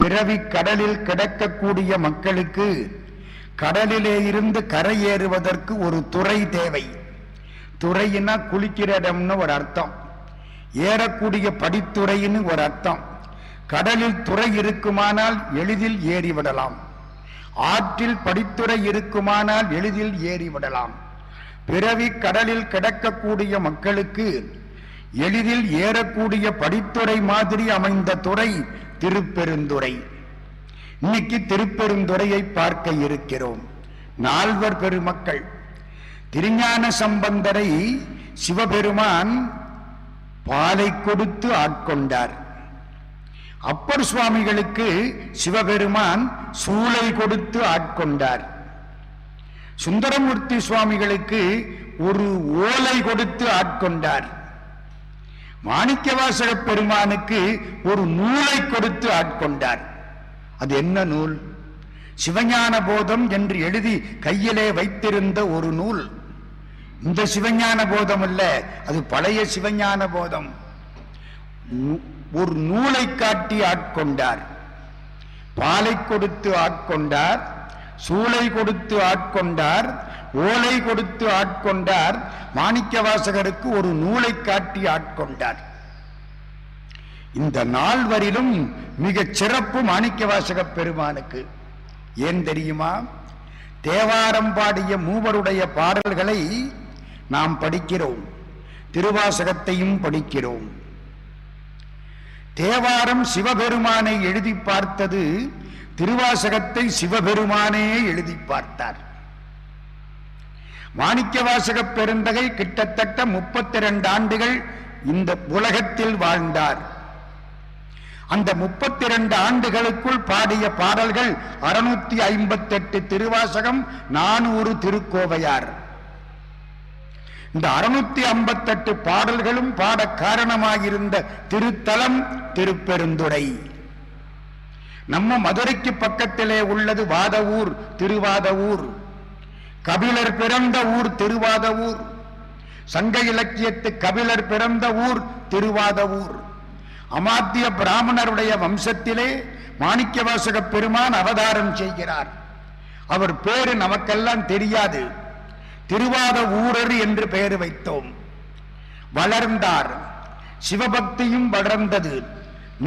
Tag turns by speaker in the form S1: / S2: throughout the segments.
S1: பிறவி கடலில் கிடக்கக்கூடிய மக்களுக்கு கடலிலே இருந்து கரையேறுவதற்கு ஒரு துறை தேவை. துறையினா குளிக்கிற இடம்னு ஒரு அர்த்தம், ஏறக்கூடிய படித்துறைன்னு ஒரு அர்த்தம். கடலில் துறை இருக்குமானால் எளிதில் ஏறிவிடலாம், ஆற்றில் படித்துறை இருக்குமானால் எளிதில் ஏறிவிடலாம். பிறவி கடலில் கிடக்கக்கூடிய மக்களுக்கு எளிதில் ஏறக்கூடிய படித்துறை மாதிரி அமைந்த துறை திருப்பெருந்துறை. இன்னைக்கு திருப்பெருந்துறையை பார்க்க இருக்கிறோம். நால்வர் பெருமக்கள். திருஞான சம்பந்தரை சிவபெருமான் பாலை கொடுத்து ஆட்கொண்டார். அப்பர் சுவாமிகளுக்கு சிவபெருமான் சூளை கொடுத்து ஆட்கொண்டார். சுந்தரமூர்த்தி சுவாமிகளுக்கு ஒரு ஓலை கொடுத்து ஆட்கொண்டார். மாணிக்கவாசக பெருமானுக்கு ஒரு நூலை கொடுத்து ஆட்கொண்டார். அது என்ன நூல்? சிவஞான போதம் என்று எழுதி கையிலே வைத்திருந்த ஒரு நூல். இந்த சிவஞான போதம் அல்ல, அது பழைய சிவஞான போதம். ஒரு நூலை காட்டி ஆட்கொண்டார். பாலை கொடுத்து ஆட்கொண்டார், சூளை கொடுத்து ஆட்கொண்டார், ஓலை கொடுத்து ஆட்கொண்டார். மாணிக்கவாசகருக்கு ஒரு நூலை காட்டி ஆட்கொண்டார். இந்த நால்வரிலும் மிகச் சிறப்பு மாணிக்கவாசக பெருமானுக்கு. ஏன் தெரியுமா? தேவாரம் பாடிய மூவருடைய பாடல்களை நாம் படிக்கிறோம், திருவாசகத்தையும் படிக்கிறோம். தேவாரம் சிவபெருமானை எழுதி பார்த்தது, திருவாசகத்தை சிவபெருமானே எழுதி பார்த்தார். மாணிக்கவாசக பெருந்தகை கிட்டத்தட்ட 32 ஆண்டுகள் இந்த உலகத்தில் வாழ்ந்தார். அந்த 32 ஆண்டுகளுக்குள் பாடிய பாடல்கள் 658 திருவாசகம், 400 திருக்கோவையார். இந்த 658 பாடல்களும் பாட காரணமாகியிருந்த திருத்தலம் திருப்பெருந்துறை. நம்ம மதுரைக்கு பக்கத்திலே உள்ளது வாதவூர், திருவாதவூர். கபிலர் பிறந்த ஊர் திருவாதவூர். சங்க இலக்கியத்து கபிலர் பிறந்த ஊர் திருவாதவூர். அமாத்திய பிராமணருடைய வம்சத்திலே மாணிக்கவாசக பெருமான் அவதாரம் செய்கிறார். அவர் பேரு நமக்கெல்லாம் தெரியாது, திருவாத ஊரர் என்று பெயர் வைத்தோம். வளர்ந்தார், சிவபக்தியும் வளர்ந்தது,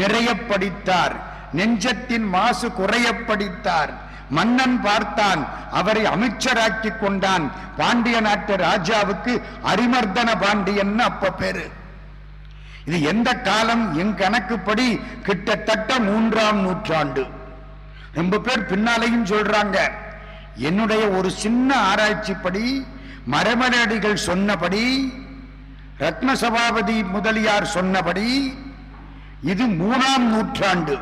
S1: நிறைய படித்தார், நெஞ்சத்தின் மாசு குறைய படித்தார். மன்னன் பார்த்தான், அவரை அமைச்சராக்கி கொண்டான். பாண்டிய நாட்டு ராஜாவுக்கு அரிமர்தன பாண்டியன் அப்ப பேரு. இது எந்த காலம்? என் கணக்குப்படி கிட்டத்தட்ட 3ஆம் நூற்றாண்டு. ரொம்ப பேர் பின்னாலையும் சொல்றாங்க. என்னுடைய ஒரு சின்ன ஆராய்ச்சிப்படி, மரமரடிகள் சொன்னபடி, ரத்ன சபாபதி முதலியார் சொன்னபடி இது 3ஆம் நூற்றாண்டு.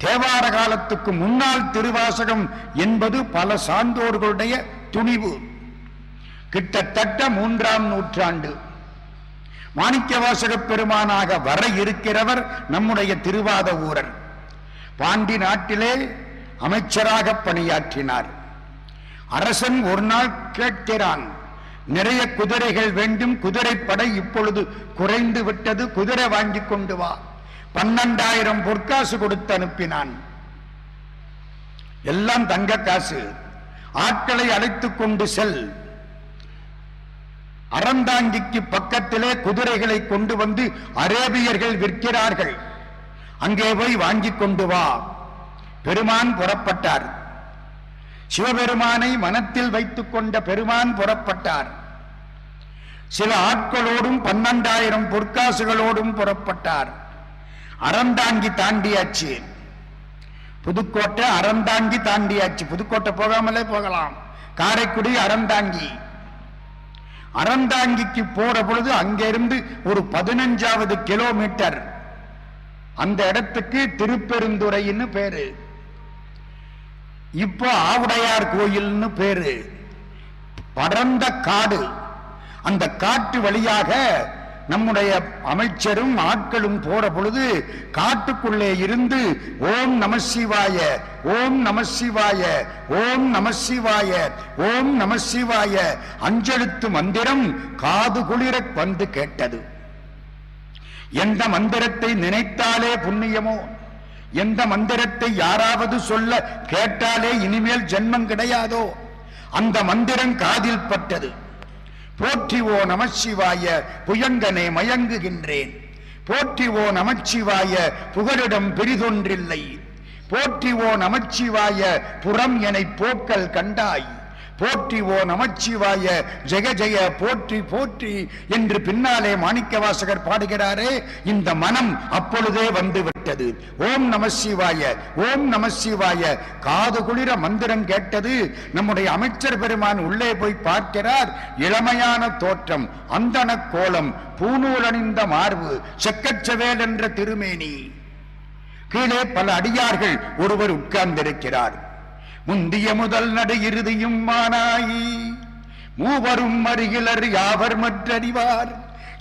S1: தேவார காலத்துக்கு முன்னால் திருவாசகம் என்பது பல சான்றோர்களுடைய துணிவு. கிட்டத்தட்ட 3ஆம் நூற்றாண்டு. மாணிக்கவாசக பெருமானாக வர இருக்கிறவர் நம்முடைய திருவாத ஊரர். பாண்டி நாட்டிலே அமைச்சராக பணியாற்றினார். அரசன் ஒரு நாள் கேட்கிறான், நிறைய குதிரைகள் வேண்டும், குதிரைப்படை இப்பொழுது குறைந்து விட்டது, குதிரை வாங்கி கொண்டு வா. 12,000 பொற்காசு கொடுத்து அனுப்பினான். எல்லாம் தங்க காசு. ஆட்களை அழைத்துக் கொண்டு செல். அறந்தாங்கிக்கு பக்கத்திலே குதிரைகளை கொண்டு வந்து அரேபியர்கள் விற்கிறார்கள், அங்கே போய் வாங்கி கொண்டு வா. பெருமான் புறப்பட்டார். சிவபெருமானை மனத்தில் வைத்துக் கொண்ட பெருமான் புறப்பட்டார். சில ஆட்களோடும் 12,000 பொற்காசுகளோடும் புறப்பட்டார். அறந்தாங்கி தாண்டியாச்சு. புதுக்கோட்டை அறந்தாங்கி தாண்டியாச்சு. புதுக்கோட்டை போகாமலே போகலாம். காரைக்குடி அறந்தாங்கி. அறந்தாங்கிக்கு போற பொழுது அங்கிருந்து ஒரு 15வது கிலோமீட்டர் அந்த இடத்துக்கு திருப்பெருந்துறைன்னு பேரு. இப்போ ஆவுடையார் கோயில்னு பேரு. படர்ந்த காடு. அந்த காட்டு வழியாக நம்முடைய அமைச்சரும் ஆட்களும் போற பொழுது காட்டுக்குள்ளே இருந்து ஓம் நம சிவாய, ஓம் நம சிவாய, ஓம் நம சிவாய, ஓம் நம சிவாய அஞ்செழுத்து மந்திரம் காது குளிர வந்து கேட்டது. எந்த மந்திரத்தை நினைத்தாலே புண்ணியமோ, எந்த மந்திரத்தை யாராவது சொல்ல கேட்டாலே இனிமேல் ஜென்மம் கிடையாதோ அந்த மந்திரம் காதில் பட்டது. போற்றிவோ நமச்சிவாய புயங்கனே மயங்குகின்றேன், போற்றிவோ நமச்சிவாய புகழிடம் பிரிதொன்றில்லை, போற்றிவோ நமச்சிவாய புறம் எனை போக்கல் கண்டாய், போற்றிவோ நமச்சிவாய ஜெய ஜெய போற்றி போற்றி என்று பின்னாலே மாணிக்கவாசகர் பாடுகிறாரே, இந்த மனம் அப்பொழுதே வந்து விட்டது. ஓம் நமசிவாய ஓம் நமசிவாய காது குளிர மந்திரம் கேட்டது. நம்முடைய அமைச்சர் பெருமான் உள்ளே போய் பார்க்கிறார். இளமையான தோற்றம், அந்தன கோலம், பூநூல் அணிந்த மார்பு, செக்கச்சவேல் என்ற திருமேனி. கீழே பல அடியார்கள் ஒருவர் உட்கார்ந்திருக்கிறார். முந்திய முதல் நடு இறுதியும் மானாயி மூவரும் அருகிலர் யாவர் மற்றறிவார்.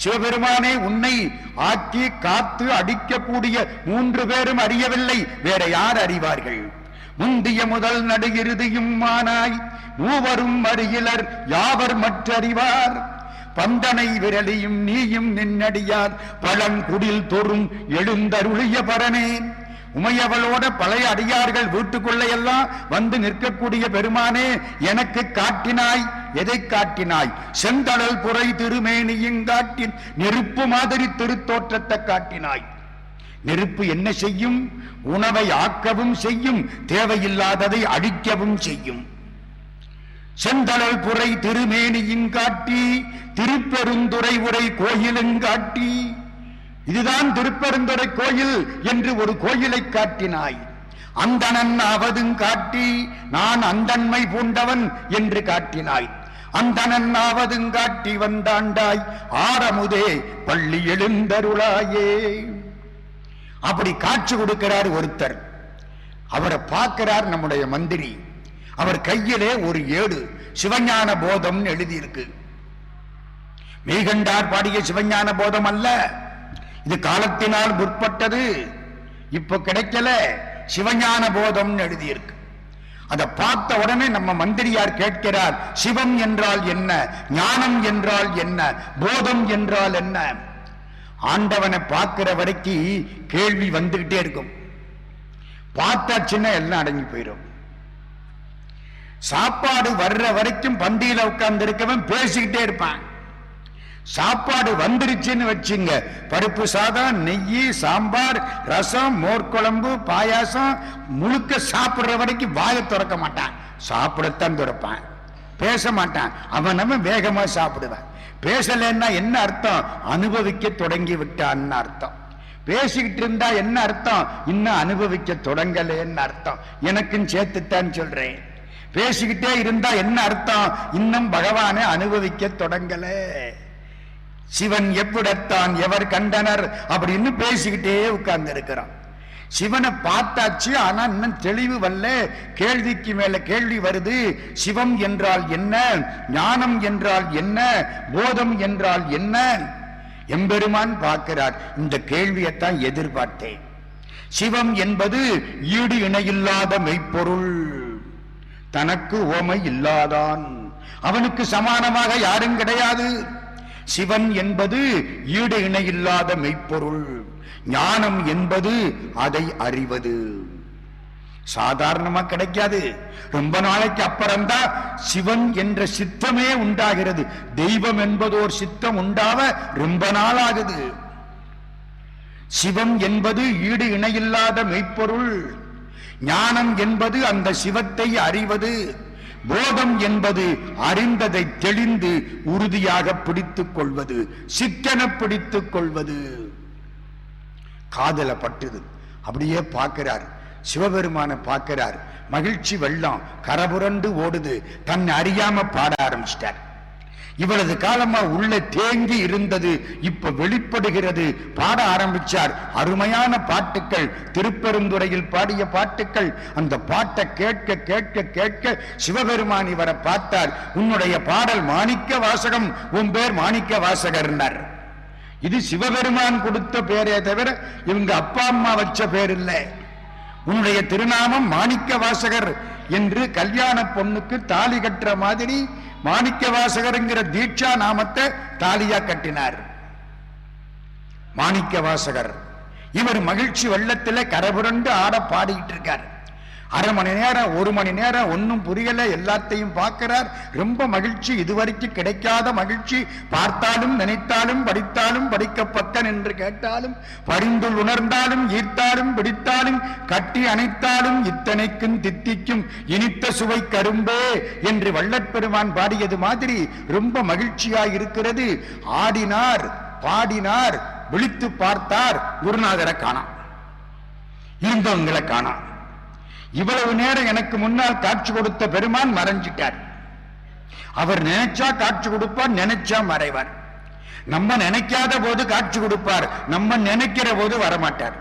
S1: சிவபெருமானே, உன்னை ஆக்கி காத்து அடிக்கக்கூடிய 3 பேரும் அறியவில்லை, வேற யார் அறிவார்கள்? முந்திய முதல் நடு இறுதியும் மானாய் மூவரும் அருகிலர் யாவர் மற்றறிவார். பந்தனை விரலியும் நீயும் நின்னடியார் பழங்குடில் தோறும் எழுந்தருளிய பரனேன். உமையவளோட பழைய அடியார்கள் வீட்டுக்குள்ள எல்லாம் வந்து நிற்கக்கூடிய பெருமானே, எனக்கு காட்டினாய். எதை காட்டினாய்? செந்தழல் புரை திருமேனியும் காட்டின் நெருப்பு மாதிரி திருத்தோற்றத்தை காட்டினாய். நெருப்பு என்ன செய்யும்? உணவை ஆக்கவும் செய்யும், தேவையில்லாததை அழிக்கவும் செய்யும். செந்தழல் புரை திருமேனியும் காட்டி திருப்பெருந்துறை உரை கோயிலும் காட்டி, இதுதான் திருப்பெருந்துறை கோயில் என்று ஒரு கோயிலை காட்டினாய். அந்தணன் ஆவதும் காட்டி நான் அந்தன்மை பூண்டவன் என்று காட்டினாய். அந்தணன் ஆவதும் காட்டி வந்தாண்டாய் ஆரமுதே பள்ளி எழுந்தருளாயே. அப்படி காட்சி கொடுக்கிறார் ஒருத்தர். அவரை பார்க்கிறார் நம்முடைய மந்திரி. அவர் கையிலே ஒரு ஏடு சிவஞான போதம் எழுதியிருக்கு. மெய்கண்டார் பாடிய சிவஞான போதம் அல்ல, இது காலத்தினால் முற்பட்டது, இப்ப கிடைக்கல. சிவஞான போதம் எழுதியிருக்கு. அதை பார்த்த உடனே நம்ம மந்திரியார் கேட்கிறார், சிவம் என்றால் என்ன, ஞானம் என்றால் என்ன, போதம் என்றால் என்ன? ஆண்டவனை பார்க்கிற வரைக்கும் கேள்வி வந்துகிட்டே இருக்கும். பார்த்தாச்சுன்னா எல்லாம் அடங்கி போயிடும். சாப்பாடு வர்ற வரைக்கும் பந்தியில உட்கார்ந்து இருக்கவன் பேசிக்கிட்டே இருப்பான். சாப்பாடு வந்துருச்சுன்னு வச்சுங்க, பருப்பு சாதம், நெய், சாம்பார், ரசம், மோர்குழம்பு, பாயாசம் முழுக்க சாப்பிடுற வரைக்கும் வாயை திறக்க மாட்டான். சாப்பிடத்தான் திறப்பான், பேச மாட்டான். அவன் வேகமா சாப்பிடுவான். பேசலன்னா என்ன அர்த்தம்? அனுபவிக்க தொடங்கி விட்டான்னு அர்த்தம். பேசிக்கிட்டு இருந்தா என்ன அர்த்தம்? இன்னும் அனுபவிக்க தொடங்கலேன்னு அர்த்தம். எனக்கும் சேர்த்துத்தான் சொல்றேன். பேசிக்கிட்டே இருந்தா என்ன அர்த்தம்? இன்னும் பகவானை அனுபவிக்க தொடங்கல. சிவன் எவ்விடத்தான் எவர் கண்டனர் அப்படின்னு பேசிக்கிட்டே உட்கார்ந்து இருக்கிறான். சிவனை பார்த்தாச்சு, ஆனா இன்னும் தெளிவு வரல. கேள்விக்கு மேல கேள்வி வருது. சிவம் என்றால் என்ன, ஞானம் என்றால் என்ன, போதம் என்றால் என்ன? எம்பெருமான் பார்க்கிறார். இந்த கேள்வியைத்தான் எதிர்பார்த்தேன். சிவம் என்பது ஈடு இணையில்லாத மெய்ப்பொருள், தனக்கு ஓமை இல்லாதான், அவனுக்கு சமானமாக யாரும் கிடையாது. சிவன் என்பது ஈடு இணையில்லாத மெய்ப்பொருள். ஞானம் என்பது அதை அறிவது. சாதாரணமா கிடைக்காது. ரொம்ப நாளைக்கு அப்புறம்தான் சிவன் என்ற சித்தமே உண்டாகிறது. தெய்வம் என்பதோர் சித்தம் உண்டாவ ரொம்ப நாள் ஆகுது. சிவம் என்பது ஈடு இணையில்லாத மெய்ப்பொருள். ஞானம் என்பது அந்த சிவத்தை அறிவது. போதம் என்பது அறிந்ததை தெளிந்து உறுதியாக பிடித்துக் கொள்வது, சிக்கன பிடித்துக் கொள்வது. காதல பட்டுது. அப்படியே பார்க்கிறார், சிவபெருமான பார்க்கிறார். மகிழ்ச்சி வெள்ளம் கரபுரண்டு ஓடுது. தன்னை அறியாம பாட ஆரம்பிச்சிட்டார். இவ்வளவு காலமா உள்ள தேங்கி இருந்தது இப்ப வெளிப்படுகிறது. பாட ஆரம்பிச்சார். அருமையான பாட்டுக்கள், திருப்பெருந்துறையில் பாடிய பாட்டுக்கள். அந்த பாட்டை கேட்க கேட்க கேட்க சிவபெருமான் இவரை பார்த்தார். உன்னுடைய பாடல் மாணிக்க வாசகம், உன் பேர் மாணிக்க வாசகர்னார். இது சிவபெருமான் கொடுத்த பேரே தவிர இவங்க அப்பா அம்மா வச்ச பேர் இல்லை. உன்னுடைய திருநாமம் மாணிக்க வாசகர் என்று கல்யாண பொண்ணுக்கு தாலி கட்டுற மாதிரி மாணிக்க வாசகர்ங்கிற தீட்சா நாமத்தை தாலியா கட்டினார். மாணிக்க வாசகர் இவர் மகிழ்ச்சி வெள்ளத்துல கரபுரண்டு ஆட பாடிக்கிட்டு இருக்கார். அரை மணி நேரம் 1 மணி நேரம் ஒன்னும் புரியல, எல்லாத்தையும் பார்க்கிறார். ரொம்ப மகிழ்ச்சி, இதுவரைக்கும் கிடைக்காத மகிழ்ச்சி. பார்த்தாலும் நினைத்தாலும் படித்தாலும் படிக்கப்பட்ட என்று கேட்டாலும் பரிந்துள் உணர்ந்தாலும் ஈர்த்தாலும் பிடித்தாலும் கட்டி அணைத்தாலும் இத்தனைக்கும் தித்திக்கும் இனித்த சுவை கரும்பே என்று வள்ளற்பெருமான் பாடியது மாதிரி ரொம்ப மகிழ்ச்சியாய் இருக்கிறது. ஆடினார், பாடினார், விழித்து பார்த்தார், குருநாதரை காணாம், இருந்தவங்களை காணாம். இவ்வளவு நேரம் எனக்கு முன்னால் காட்சி கொடுத்த பெருமான் மறைஞ்சிட்டார். அவர் நினைச்சா காட்சி கொடுப்பார், நினைச்சா மறைவார். நம்ம நினைக்காத போது காட்சி கொடுப்பார், நம்ம நினைக்கிற போது வரமாட்டார்.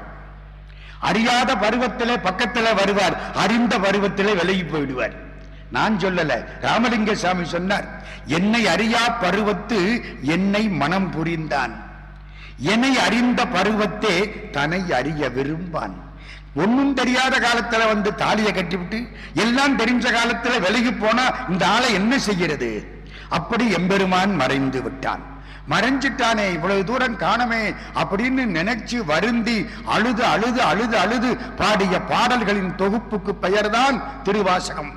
S1: அறியாத பருவத்திலே பக்கத்தில் வருவார், அறிந்த பருவத்திலே விலகி போயிடுவார். நான் சொல்லல, ராமலிங்க சாமி சொன்னார், என்னை அறியா பருவத்து என்னை மனம் புரிந்தான், என்னை அறிந்த பருவத்தே தன்னை அறிய விரும்பான். ஒன்னும் தெரியாத காலத்துல வந்து தாலியை கட்டிவிட்டு எல்லாம் தெரிஞ்ச காலத்துல விலகி போனா இந்த ஆளை என்ன செய்கிறது? அப்படி எம்பெருமான் மறைந்து விட்டான். மறைஞ்சிட்டானே, இவ்வளவு தூரம் காணமே அப்படின்னு நினைச்சு வருந்தி அழுது அழுது அழுது அழுது பாடிய பாடல்களின் தொகுப்புக்கு பெயர்தான் திருவாசகம்.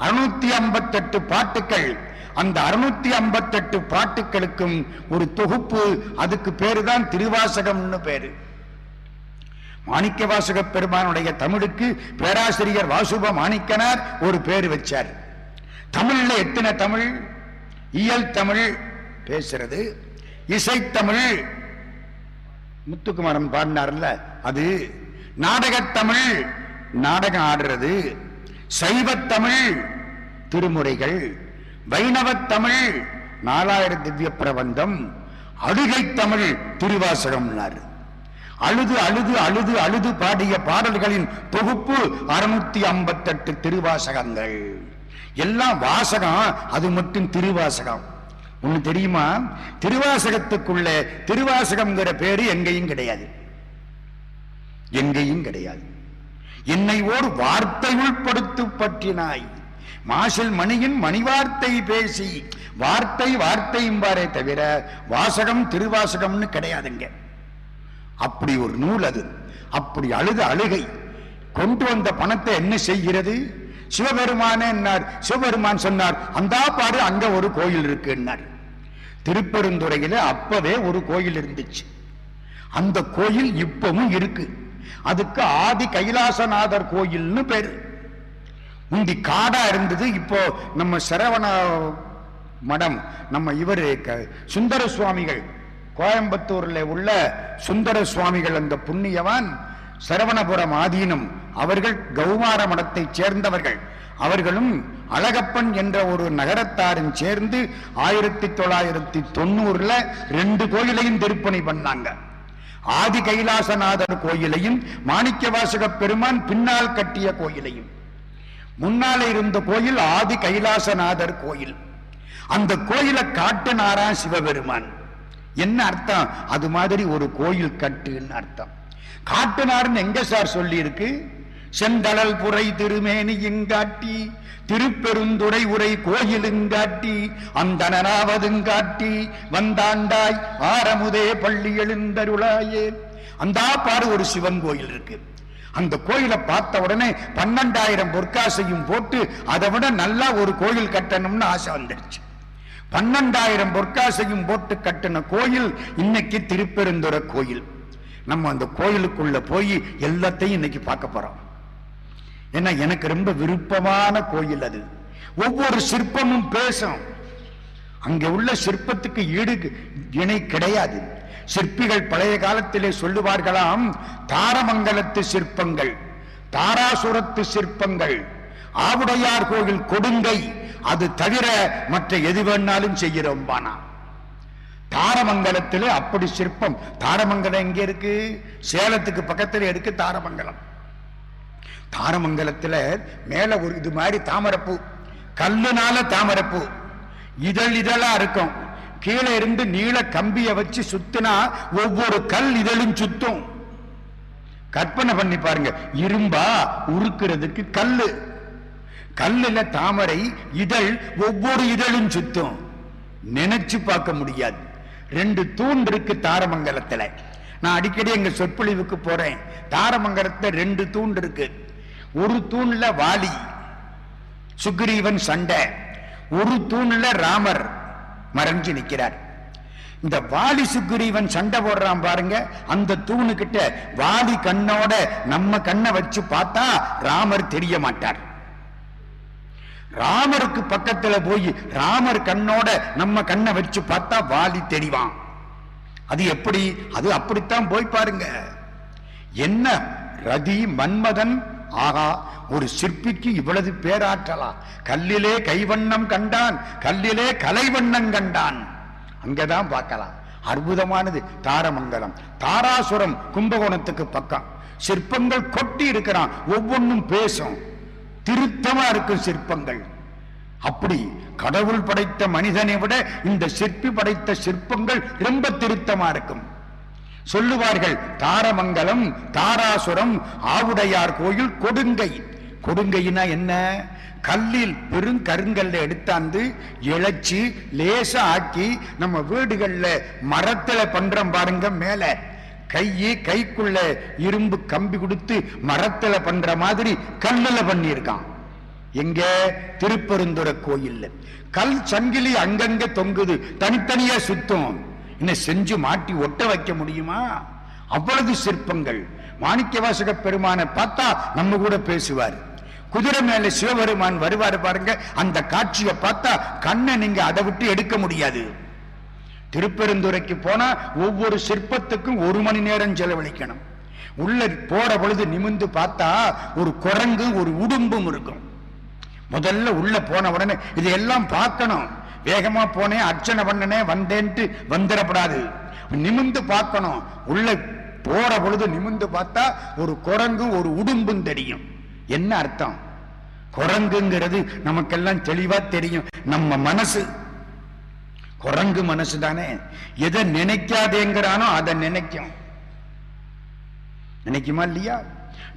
S1: 658 பாட்டுக்கள். அந்த 658 பாட்டுக்களுக்கும் ஒரு தொகுப்பு, அதுக்கு பேருதான் திருவாசகம்னு பேரு. மாணிக்க வாசக பெருமானுடைய தமிழுக்கு பேராசிரியர் வாசுப மாணிக்கனார் ஒரு பேர் வச்சார். தமிழ்ல எத்தனை தமிழ்? இயல் தமிழ் பேசுறது, இசைத்தமிழ் முத்துக்குமாரன் பாடினார்ல அது, நாடகத்தமிழ் நாடகம் ஆடுறது, சைவத்தமிழ் திருமுறைகள், வைணவத்தமிழ் 4000 திவ்ய பிரபந்தம், அழுகை தமிழ் திருவாசகம். அழுது அழுது அழுது அழுது பாடிய பாடல்களின் தொகுப்பு 658 திருவாசகங்கள். எல்லாம் வாசகம், அது மட்டும் திருவாசகம். ஒண்ணு தெரியுமா? திருவாசகத்துக்குள்ள திருவாசகம்ங்கிற பேரு எங்கேயும் கிடையாது, எங்கேயும் கிடையாது. என்னை ஓர் வார்த்தை உள்படுத்து பற்றினாய், மாசில் மணியின் மணிவார்த்தை பேசி, வார்த்தை வார்த்தையும்பாரே தவிர வாசகம் திருவாசகம்னு கிடையாதுங்க. அப்படி ஒரு நூல் அது. அப்படி அழுத அழுகை. கொண்டு வந்த பணத்தை என்ன செய்கிறது? சிவபெருமானே என்னார். சிவபெருமான் சொன்னார், அந்த பாரு அங்க ஒரு கோயில் இருக்கு என்னார். திருப்பெருந்துறையில அப்பவே ஒரு கோயில் இருந்துச்சு. அந்த கோயில் இப்பவும் இருக்கு. அதுக்கு ஆதி கைலாசநாதர் கோயில்னு பேரு. முந்தி காடா இருந்தது. இப்போ நம்ம சரவண மடம், நம்ம இவரு சுந்தர சுவாமிகள், கோயம்புத்தூர்ல உள்ள சுந்தர சுவாமிகள், அந்த புண்ணியவான் சரவணபுரம் ஆதீனம், அவர்கள் கௌமார மடத்தை சேர்ந்தவர்கள். அவர்களும் அழகப்பன் என்ற ஒரு நகரத்தாரும் சேர்ந்து 1990 2 கோயிலையும் திருப்பணி பண்ணாங்க. ஆதி கைலாசநாதர் கோயிலையும் மாணிக்க வாசக பெருமான் பின்னால் கட்டிய கோயிலையும். முன்னாலே இருந்த கோயில் ஆதி கைலாசநாதர் கோயில். அந்த கோயிலை காட்டினாரா சிவபெருமான். என்ன அர்த்தம்? அது மாதிரி ஒரு கோயில் கட்டுன்னு அர்த்தம். காட்டினார்னு எங்க சார் சொல்லி இருக்கு? செந்தளல் புரை திருமேனியுங்காட்டி, திருப்பெருந்துறை உரை கோயிலுங்காட்டி, அந்தனாவதுங்காட்டி, வந்தாண்டாய் ஆரமுதே பள்ளி எழுந்தருளாயே. அந்த பாடு ஒரு சிவன் கோயில் இருக்கு. அந்த கோயிலை பார்த்த உடனே 12,000 பொற்காசையும் போட்டு அதை விட நல்லா ஒரு கோயில் கட்டணும்னு ஆசை வந்துடுச்சு. 12,000 பொற்காசையும் போட்டு கட்டின கோயில் இன்னைக்கு திருப்பெருந்துறை கோயில். நம்ம அந்த கோயிலுக்குள்ள போய் எல்லாத்தையும் இன்னைக்கு பார்க்க போறோம். ஏன்னா எனக்கு ரொம்ப விருப்பமான கோயில் அது. ஒவ்வொரு சிற்பமும் பேசும். அங்க உள்ள சிற்பத்துக்கு ஈடு இணை கிடையாது. சிற்பிகள் பழைய காலத்திலே சொல்லுவார்களாம், தாரமங்கலத்து சிற்பங்கள், தாராசுரத்து சிற்பங்கள், ஆவுடையார் கோவில் கொடுங்கை, அது தவிர மற்ற எது வேணாலும் செய்கிறோம் பானா. தாரமங்கலத்தில் அப்படி சிற்பம். தாரமங்கலம் எங்க இருக்கு? சேலத்துக்கு பக்கத்தில் இருக்கு தாரமங்கலம். தாரமங்கலத்தில் மேல ஒரு இது மாதிரி தாமரைப்பூ, கல்லுனால தாமரைப்பூ, இதழ் இதழா இருக்கும். கீழே இருந்து நீள கம்பிய வச்சு சுத்தினா ஒவ்வொரு கல் இதழும் சுத்தும். கற்பனை பண்ணி பாருங்க. இரும்பா உருக்குறதுக்கு கல்லு, கல்லுல தாமரை இதழ், ஒவ்வொரு இதழும் சுத்தும். நினைச்சு பார்க்க முடியாது. 2 தூண் இருக்கு தாரமங்கலத்துல. நான் அடிக்கடி எங்க சொற்பொழிவுக்கு போறேன். தாரமங்கலத்துல 2 தூண் இருக்கு. ஒரு தூண்ல வாலி சுக்ரீவன் சண்டை, ஒரு தூண்ல ராமர் மறைஞ்சு நிற்கிறார். இந்த வாலி சுக்ரீவன் சண்டை போடுறான் பாருங்க, அந்த தூணு கிட்ட வாலி கண்ணோட நம்ம கண்ணை வச்சு பார்த்தா ராமர் தெரிய மாட்டார். ராமருக்கு பக்கத்துல போய் ராமர் கண்ணோட நம்ம கண்ணை வச்சு பார்த்தா வாலி தெரிவான். அது எப்படி? அது அப்படித்தான் போய் பாருங்க. என்ன ரதி மன்மதன்! ஆகா, ஒரு சிற்பிக்கு இவ்வளவு பேராற்றலா? கல்லிலே கைவண்ணம் கண்டான், கல்லிலே கலைவண்ணம் கண்டான். அங்கதான் பார்க்கலாம். அற்புதமானது தாரமங்கலம். தாராசுரம் கும்பகோணத்துக்கு பக்கம். சிற்பங்கள் கொட்டி இருக்கிறான், ஒவ்வொன்றும் பேசும், திருத்தமா இருக்கும் சிற்பங்கள். அப்படி கடவுள் படைத்த மனிதனை விட இந்த சிற்பி படைத்த சிற்பங்கள் ரொம்ப திருத்தமா இருக்கும். சொல்லுவார்கள் தாரமங்கலம், தாராசுரம், ஆவுடையார் கோயில், கொடுங்கை. கொடுங்கைனா என்ன? கல்லில் பெருங்கருங்கல்ல எடுத்தாந்து இழைச்சி லேசா ஆக்கி நம்ம வீடுகள்ல மரத்துல பண்றோம் பாருங்க. மேல கைக்குள்ள இரும்பு கம்பி கொடுத்து மரத்துல பண்ற மாதிரி கல்லுல பண்ணியிருக்கான். எங்க? திருப்பெருந்துறை கோயில்ல. கல் சங்கிலி அங்கங்க தொங்குது, தனித்தனியா சுத்தம். இன்னும் செஞ்சு மாட்டி ஒட்ட வைக்க முடியுமா? அவ்வளவு சிற்பங்கள். மாணிக்கவாசக பெருமானை பார்த்தா நம்ம கூட பேசுவார். குதிரை மேல சிவபெருமான் வருவாரு பாருங்க, அந்த காட்சியை பார்த்தா கண்ணை நீங்க அதை விட்டு எடுக்க முடியாது. திருப்பெருந்துறைக்கு போனா ஒவ்வொரு சிற்பத்துக்கும் 1 மணி நேரம் செலவழிக்கணும். உள்ள போற பொழுது நிமிந்து பார்த்தா ஒரு குரங்கும் ஒரு உடும்பும் இருக்கும். முதல்ல உள்ள போன உடனே இதையெல்லாம் பார்க்கணும். வேகமா போனேன், அர்ச்சனை பண்ணனே, வந்தேன்ட்டு வந்துடப்படாது. நிமிந்து பார்க்கணும். உள்ள போற பொழுது நிமிந்து பார்த்தா ஒரு குரங்கும் ஒரு உடும்பும் தெரியும். என்ன அர்த்தம்? குரங்குங்கிறது நமக்கெல்லாம் தெளிவா தெரியும். நம்ம மனசு குரங்கு மனசு தானே. எதை நினைக்காதேங்கிறானோ அதை நினைக்கும். நினைக்குமா இல்லையா?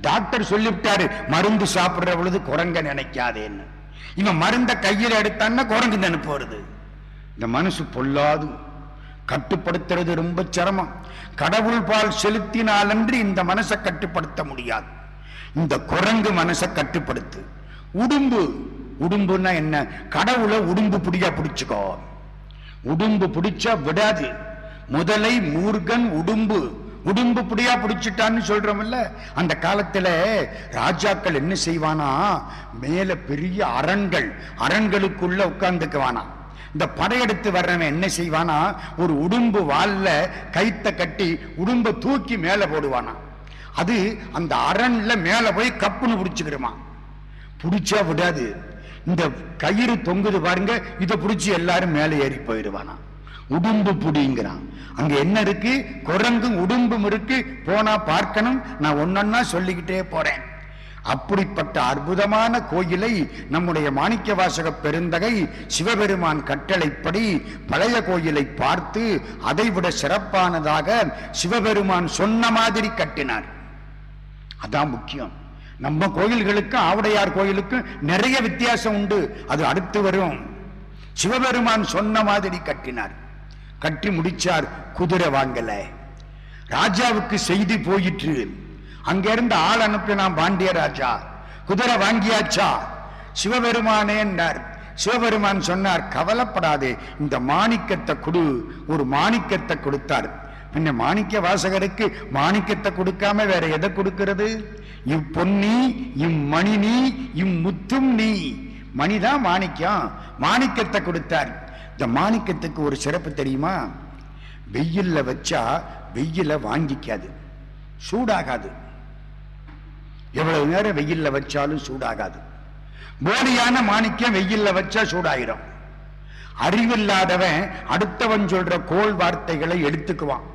S1: டாக்டர் சொல்லிவிட்டாரு, மருந்து சாப்பிடுற பொழுது குரங்க நினைக்காதேன்னு. இவன் மருந்த கையில் எடுத்தான்னா குரங்கு நினைப்பு வருது. இந்த மனசு பொல்லாது, கட்டுப்படுத்துறது ரொம்ப சிரமம். கடவுள் பால் செலுத்தினாலன்றி இந்த மனசை கட்டுப்படுத்த முடியாது. இந்த குரங்கு மனசை கட்டுப்படுத்து. உடும்புன்னா என்ன? கடவுளை உடும்பு பிடியா பிடிச்சுக்கோ. உடும்பு பிடிச்சா விடாது. முதலை மூர்கன் உடும்பு பிடியா பிடிச்சிட்டான்னு சொல்றோம்ல. அந்த காலத்துல ராஜாக்கள் என்ன செய்வானா, மேல பெரிய அரண்களுக்குள்ள உட்கார்ந்துக்குவானா. இந்த படையெடுத்து வர்றவன் என்ன செய்வானா, ஒரு உடும்பு வால்ல கைத்த கட்டி உடும்ப தூக்கி மேல போடுவானா. அது அந்த அரண்ல மேல போய் கப்புன்னு பிடிச்சுக்கிறமா. பிடிச்சா விடாது. இந்த கயிறு தொங்குது பாருங்க, இதை பிடிச்சி எல்லாரும் மேல ஏறி போயிடுவானா. உடும்பு புடிங்கிறான். அங்க என்ன இருக்கு? குரங்கும் உடும்பும் இருக்கு. போனா பார்க்கணும். நான் ஒன்னொன்னா சொல்லிக்கிட்டே போறேன். அப்படிப்பட்ட அற்புதமான கோயிலை நம்முடைய மாணிக்கவாசக பெருந்தகை சிவபெருமான் கட்டளைப்படி பழைய கோயிலை பார்த்து அதைவிட சிறப்பானதாக சிவபெருமான் சொன்ன மாதிரி கட்டினார். அதான் முக்கியம். நம்ம கோயில்களுக்கும் ஆவுடையார் கோயிலுக்கும் நிறைய வித்தியாசம் உண்டு. அது அடுத்து வரும். சிவபெருமான் சொன்ன மாதிரி கட்டினார். கட்டி முடிச்சார். குதிரை வாங்கல. ராஜாவுக்கு செய்தி போயிற்று. அங்க இருந்து ஆள் அனுப்பினான் பாண்டிய ராஜா. குதிரை வாங்கியாச்சா? சிவபெருமானே என்றார். சிவபெருமான் சொன்னார், கவலைப்படாதே, இந்த மாணிக்கத்தை கொடு. ஒரு மாணிக்கத்தை கொடுத்தார். பின்ன மாணிக்க வாசகருக்கு மாணிக்கத்தை கொடுக்காம வேற எதை கொடுக்கிறது? இவ்வொன்னி இம்மணி நீ இம்முத்தும் நீ. மணிதான் மாணிக்கம். மாணிக்கத்தை கொடுத்தார். இந்த மாணிக்கத்துக்கு ஒரு சிறப்பு தெரியுமா? வெயில்ல வச்சா வெயில வாங்கிக்காது, சூடாகாது. எவ்வளவு நேரம் வெயில்ல வச்சாலும் சூடாகாது. போலியான மாணிக்கம் வெயில்ல வச்சா சூடாயிரும். அறிவில்லாதவன் அடுத்தவன் சொல்ற கோள் வார்த்தைகளை எடுத்துக்குவான்.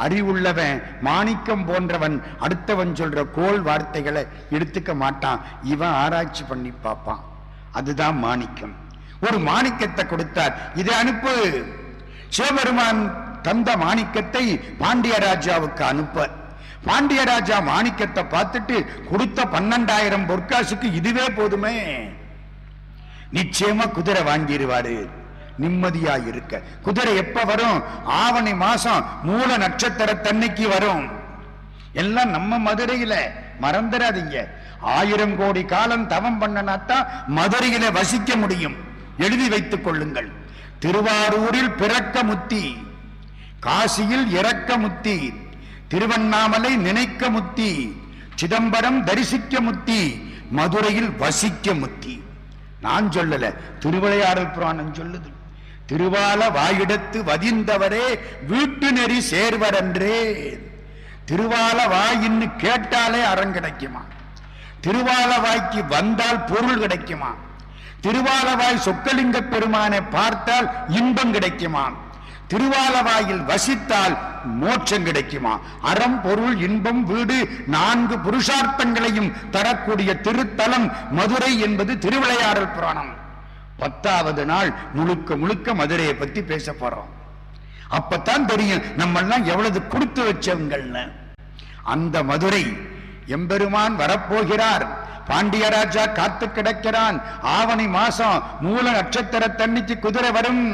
S1: அறிவுள்ளவன் மாணிக்கம் போன்றவன் அடுத்தவன் சொல்ற கோள் வார்த்தைகளை எடுத்துக்க மாட்டான். இவன் ஆராய்ச்சி பண்ணி பார்ப்பான். அதுதான் மாணிக்கம். ஒரு மாணிக்கத்தை கொடுத்தார். இதை அனுப்பு. சிவபெருமான் தந்த மாணிக்கத்தை பாண்டிய ராஜாவுக்கு அனுப்ப. பாண்டிய ராஜா மாணிக்கத்தை பார்த்துட்டு கொடுத்த 12,000 பொற்காசுக்கு இதுவே போதுமே, நிச்சயமா குதிரை வாங்கிடுவாரு நிம்மதியாய் இருக்க. குதிரை எப்ப வரும்? ஆவணி மாசம் மூல நட்சத்திரத்தன்னைக்கு வரும். எல்லாம் நம்ம மதுரையில, மறந்துடாதீங்க. 1000 கோடி காலம் தவம் பண்ணனாத்தான் மதுரையில வசிக்க முடியும். எழுதி வைத்துக் கொள்ளுங்கள். திருவாரூரில் பிறக்க முத்தி, காசியில் இறக்க முத்தி, திருவண்ணாமலை நினைக்க முத்தி, சிதம்பரம் தரிசிக்க முத்தி, மதுரையில் வசிக்க முத்தி. நான் சொல்லல, திருவிளையாடல் புராணம் சொல்லுது. திருவால வாயிடத்து வதிந்தவரே வீட்டு நெறி சேர்வரன்றே. திருவால வாயின்னு கேட்டாலே அறம் கிடைக்குமா? திருவாலவாய்க்கு வந்தால் பொருள் கிடைக்குமா? திருவாலவாய் சொக்கலிங்க பெருமானை பார்த்தால் இன்பம் கிடைக்குமா? திருவாலவாயில் வசித்தால் மோட்சம் கிடைக்குமா? அறம், பொருள், இன்பம், வீடு, 4 புருஷார்த்தங்களையும் தரக்கூடிய திருத்தலம் மதுரை என்பது திருவிளையாடல் புராணம். 10வது நாள் முழுக்க முழுக்க மதுரையை பத்தி பேச போறோம். அப்பத்தான் தெரியும் நம்ம எல்லாம் எவ்வளவு கொடுத்து வச்சவங்கள்னு. அந்த மதுரை எம்பெருமான் வரப்போகிறார். பாண்டியராஜா காத்து கிடக்கிறான். ஆவணி மாசம் மூல நட்சத்திரத்தன்னைக்கு குதிரை வரும்.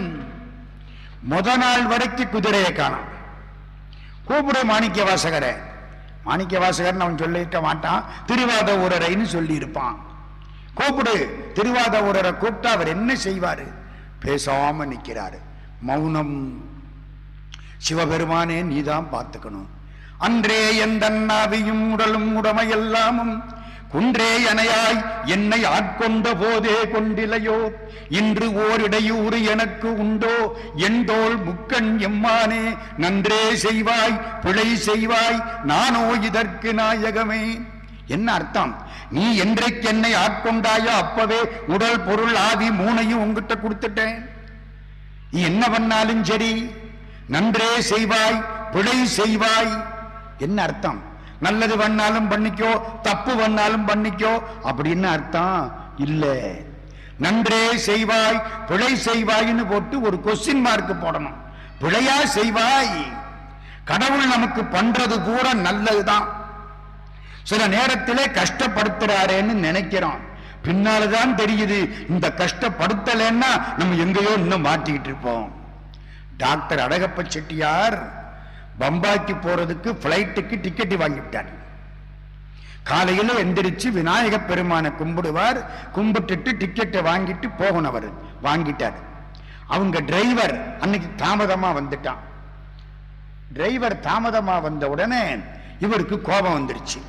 S1: முத நாள் வரைக்கும் குதிரையை காணும். கூப்பிடு மாணிக்க வாசகரை. மாணிக்க வாசகர் அவன் சொல்லியிருக்க மாட்டான், திருவாத ஊரரைன்னு சொல்லி இருப்பான். கூப்பிடு. திருவாத ஊரரை கூப்பிட்டா அவர் என்ன செய்வாரு? பேசாம நிற்கிறாரு, மௌனம். சிவபெருமானே நீதான் பார்த்துக்கணும். அன்றே எந்த நாவியும் உடலும் உடமையெல்லாமும் குன்றே அணையாய் என்னை ஆட்கொண்ட போதே கொண்டிலையோ, இன்று ஓரிடையூறு எனக்கு உண்டோ, எந்தோள் முக்கண் எம்மானே நன்றே செய்வாய் பிழை செய்வாய் நானோ இதற்கு நாயகமே. என்ன அர்த்தம்? நீ என்றைக்கு என்னை ஆட்கொண்டாயோ அப்பவே உடல் பொருள் ஆவி 3ஐயும் உங்ககிட்ட கொடுத்துட்டேன். நீ என்ன பண்ணாலும் சரி நன்றே செய்வாய் பிழை செய்வாய். என்ன அர்த்தம்? நல்லது பண்ணாலும் பண்ணிக்கோ, தப்பு பண்ணாலும் பண்ணிக்கோ அப்படின்னு அர்த்தம் இல்ல. நன்றே செய்வாய் பிழை செய்வாய்னு போட்டு ஒரு கொஸ்டின் மார்க் போடணும். பிழையா செய்வாய். கடவுள் நமக்கு பண்றது பூரா நல்லதுதான். சில நேரத்திலே கஷ்டப்படுத்துறாரேன்னு நினைக்கிறோம், பின்னால்தான் தெரியுது இந்த கஷ்டப்படுத்தலன்னா நம்ம எங்கேயோ இன்னும் மாட்டிக்கிட்டு இருப்போம். டாக்டர் அழகப்ப செட்டியார் பம்பாய்க்கு போறதுக்கு பிளைட்டுக்கு டிக்கெட் வாங்கிவிட்டார். காலையில எந்திரிச்சு விநாயக பெருமானை கும்பிடுவார். கும்பிட்டுட்டு டிக்கெட்டை வாங்கிட்டு போகணும். அவர் வாங்கிட்டார். அவங்க டிரைவர் அன்னைக்கு தாமதமா வந்துட்டான். டிரைவர் தாமதமா வந்த உடனே இவருக்கு கோபம் வந்துருச்சு.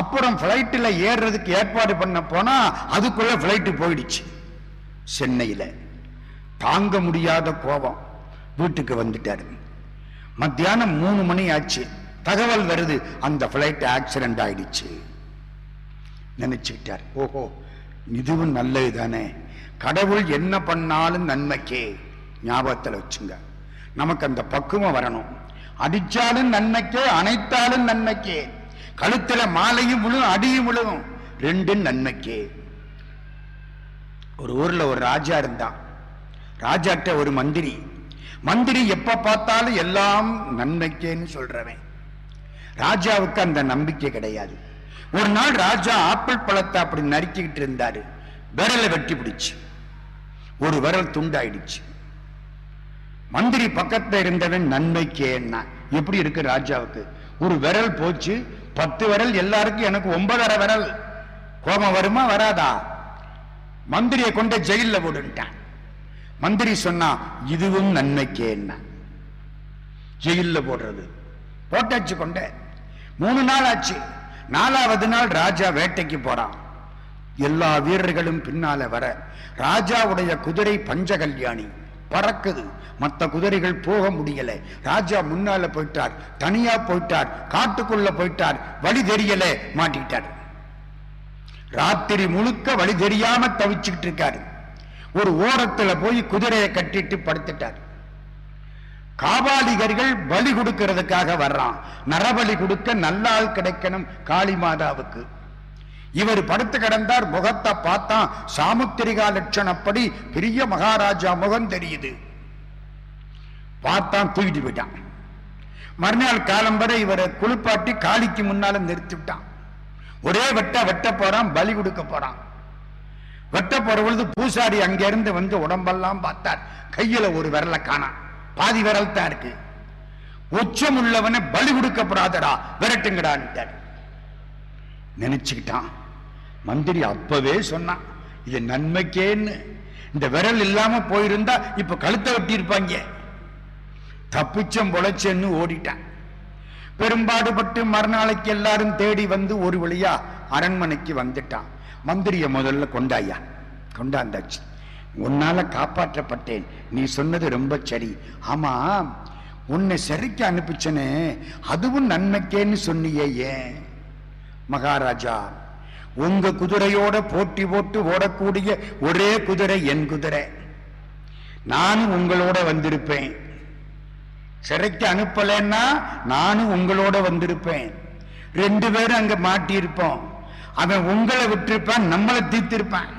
S1: அப்புறம் பிளைட்ல ஏறுறதுக்கு ஏற்பாடு பண்ண போனா அதுக்குள்ள பிளைட்டு போயிடுச்சு. சென்னையில தாங்க முடியாத கோபம், வீட்டுக்கு வந்துட்டாரு. மத்தியானம் 3 மணி ஆச்சு. தகவல் வருது, அந்த பிளைட் ஆக்சிடென்ட் ஆயிடுச்சு. நினைச்சுக்கிட்டார், ஓஹோ இதுவும் நல்லது தானே, கடவுள் என்ன பண்ணாலும் நன்மைக்கே. ஞாபகத்தில் வச்சுங்க, நமக்கு அந்த பக்குவம் வரணும். அடிச்சாலும் நன்மைக்கே, அணைத்தாலும் நன்மைக்கே. கழுத்துல மாலையும் விழும் அடியும் விழும், 2 நன்மைக்கே. ஒரு ஊர்ல ஒரு ராஜா இருந்தான். ராஜாட்ட ஒரு மந்திரி. மந்திரி எப்ப பார்த்தாலும் எல்லாம் நன்மைக்கேன்னு சொல்றவன். ராஜாவுக்கு அந்த நம்பிக்கை கிடையாது. ஒரு நாள் ராஜா ஆப்பிள் பழத்தை அப்படி நறுக்கிட்டு இருந்தாரு. விரலை வெட்டி பிடிச்சு, ஒரு விரல் துண்டாயிடுச்சு. மந்திரி பக்கத்துல இருந்தவன் நன்மைக்கேன்னா எப்படி இருக்கு ராஜாவுக்கு? ஒரு விரல் போச்சு, 10 விரல் எல்லாருக்கும், எனக்கு 9.5 விரல். கோபம் வருமா வராதா? மந்திரியை கொண்டு ஜெயில போட்டுட்டான். மந்திரி சொன்னா இதுவும் நன்மைக்கே. என்ன ஜெயில போடுறது? போட்டாச்சு கொண்ட. 3 நாள் ஆச்சு. 4வது நாள் ராஜா வேட்டைக்கு போறான். எல்லா வீரர்களும் பின்னால வர, ராஜாவுடைய குதிரை பஞ்சகல்யாணி பறக்குது. மற்ற குதிரைகள் போக முடியல. ராஜா முன்னால போயிட்டார், தனியா போயிட்டார், காட்டுக்குள்ள போயிட்டார், வழி தெரியல, மாட்டிட்டார். ராத்திரி முழுக்க வழி தெரியாம தவிச்சுக்கிட்டு இருக்காரு. ஒரு ஓரத்துல போய் குதிரையை கட்டிட்டு படுத்துட்டார். காபாலிகர்கள் பலி கொடுக்கிறதுக்காக வர்றான். நரபலி கொடுக்க நல்ல ஆள் கிடைக்கணும் காளி மாதாவுக்கு. இவர் படுத்து கிடந்தார். முகத்தை பார்த்தா சாமுத்திரிகா லட்சணப்படி பெரிய மகாராஜா முகம் தெரியுது. பார்த்தான், தூக்கிட்டு போயிட்டான். மறுநாள் காலம்பரை இவரை குளிப்பாட்டி காளிக்கு முன்னால நிறுத்திவிட்டான். ஒரே வெட்ட போறான், பலி கொடுக்க போறான். வெட்ட போற பொழுது பூசாரி அங்க இருந்து வந்து உடம்பெல்லாம் பார்த்தார். கையில ஒரு விரலை காணா, பாதி விரல் தான் இருக்கு. உச்சம் உள்ளவனை பலி கொடுக்கப்படாதடா, விரட்டுங்கடான்னு நினைச்சுக்கிட்டான். மந்திரி அப்பவே சொன்னான், இது நன்மைக்கேன்னு. இந்த விரல் இல்லாம போயிருந்தா இப்ப கழுத்தை வெட்டி இருப்பாங்க. தப்பிச்சம் பொழைச்சேன்னு ஓடிட்டான். பெரும்பாடுபட்டு மறுநாளைக்கு எல்லாரும் தேடி வந்து ஒரு வழியா அரண்மனைக்கு வந்துட்டான். மந்திரிய முதல்ல கொண்டாயா, கொண்டாந்தாச்சு. உன்னால காப்பாற்றப்பட்டேன், நீ சொன்னது ரொம்ப சரி. ஆமா, உன்னை சரிக்கு அனுப்பிச்சனே, அதுவும் நன்மைக்கேன்னு சொன்னியே ஏன்? மகாராஜா, உங்க குதிரையோட போட்டி போட்டு ஓடக்கூடிய ஒரே குதிரை என் குதிரை. நானும் உங்களோட வந்திருப்பேன். சிறைக்கு அனுப்பலன்னா நானும் உங்களோட வந்திருப்பேன். 2 பேரும் அங்க மாட்டியிருப்போம். அவன் உங்களை விட்டிருப்பான், நம்மளை தீர்த்திருப்பான்.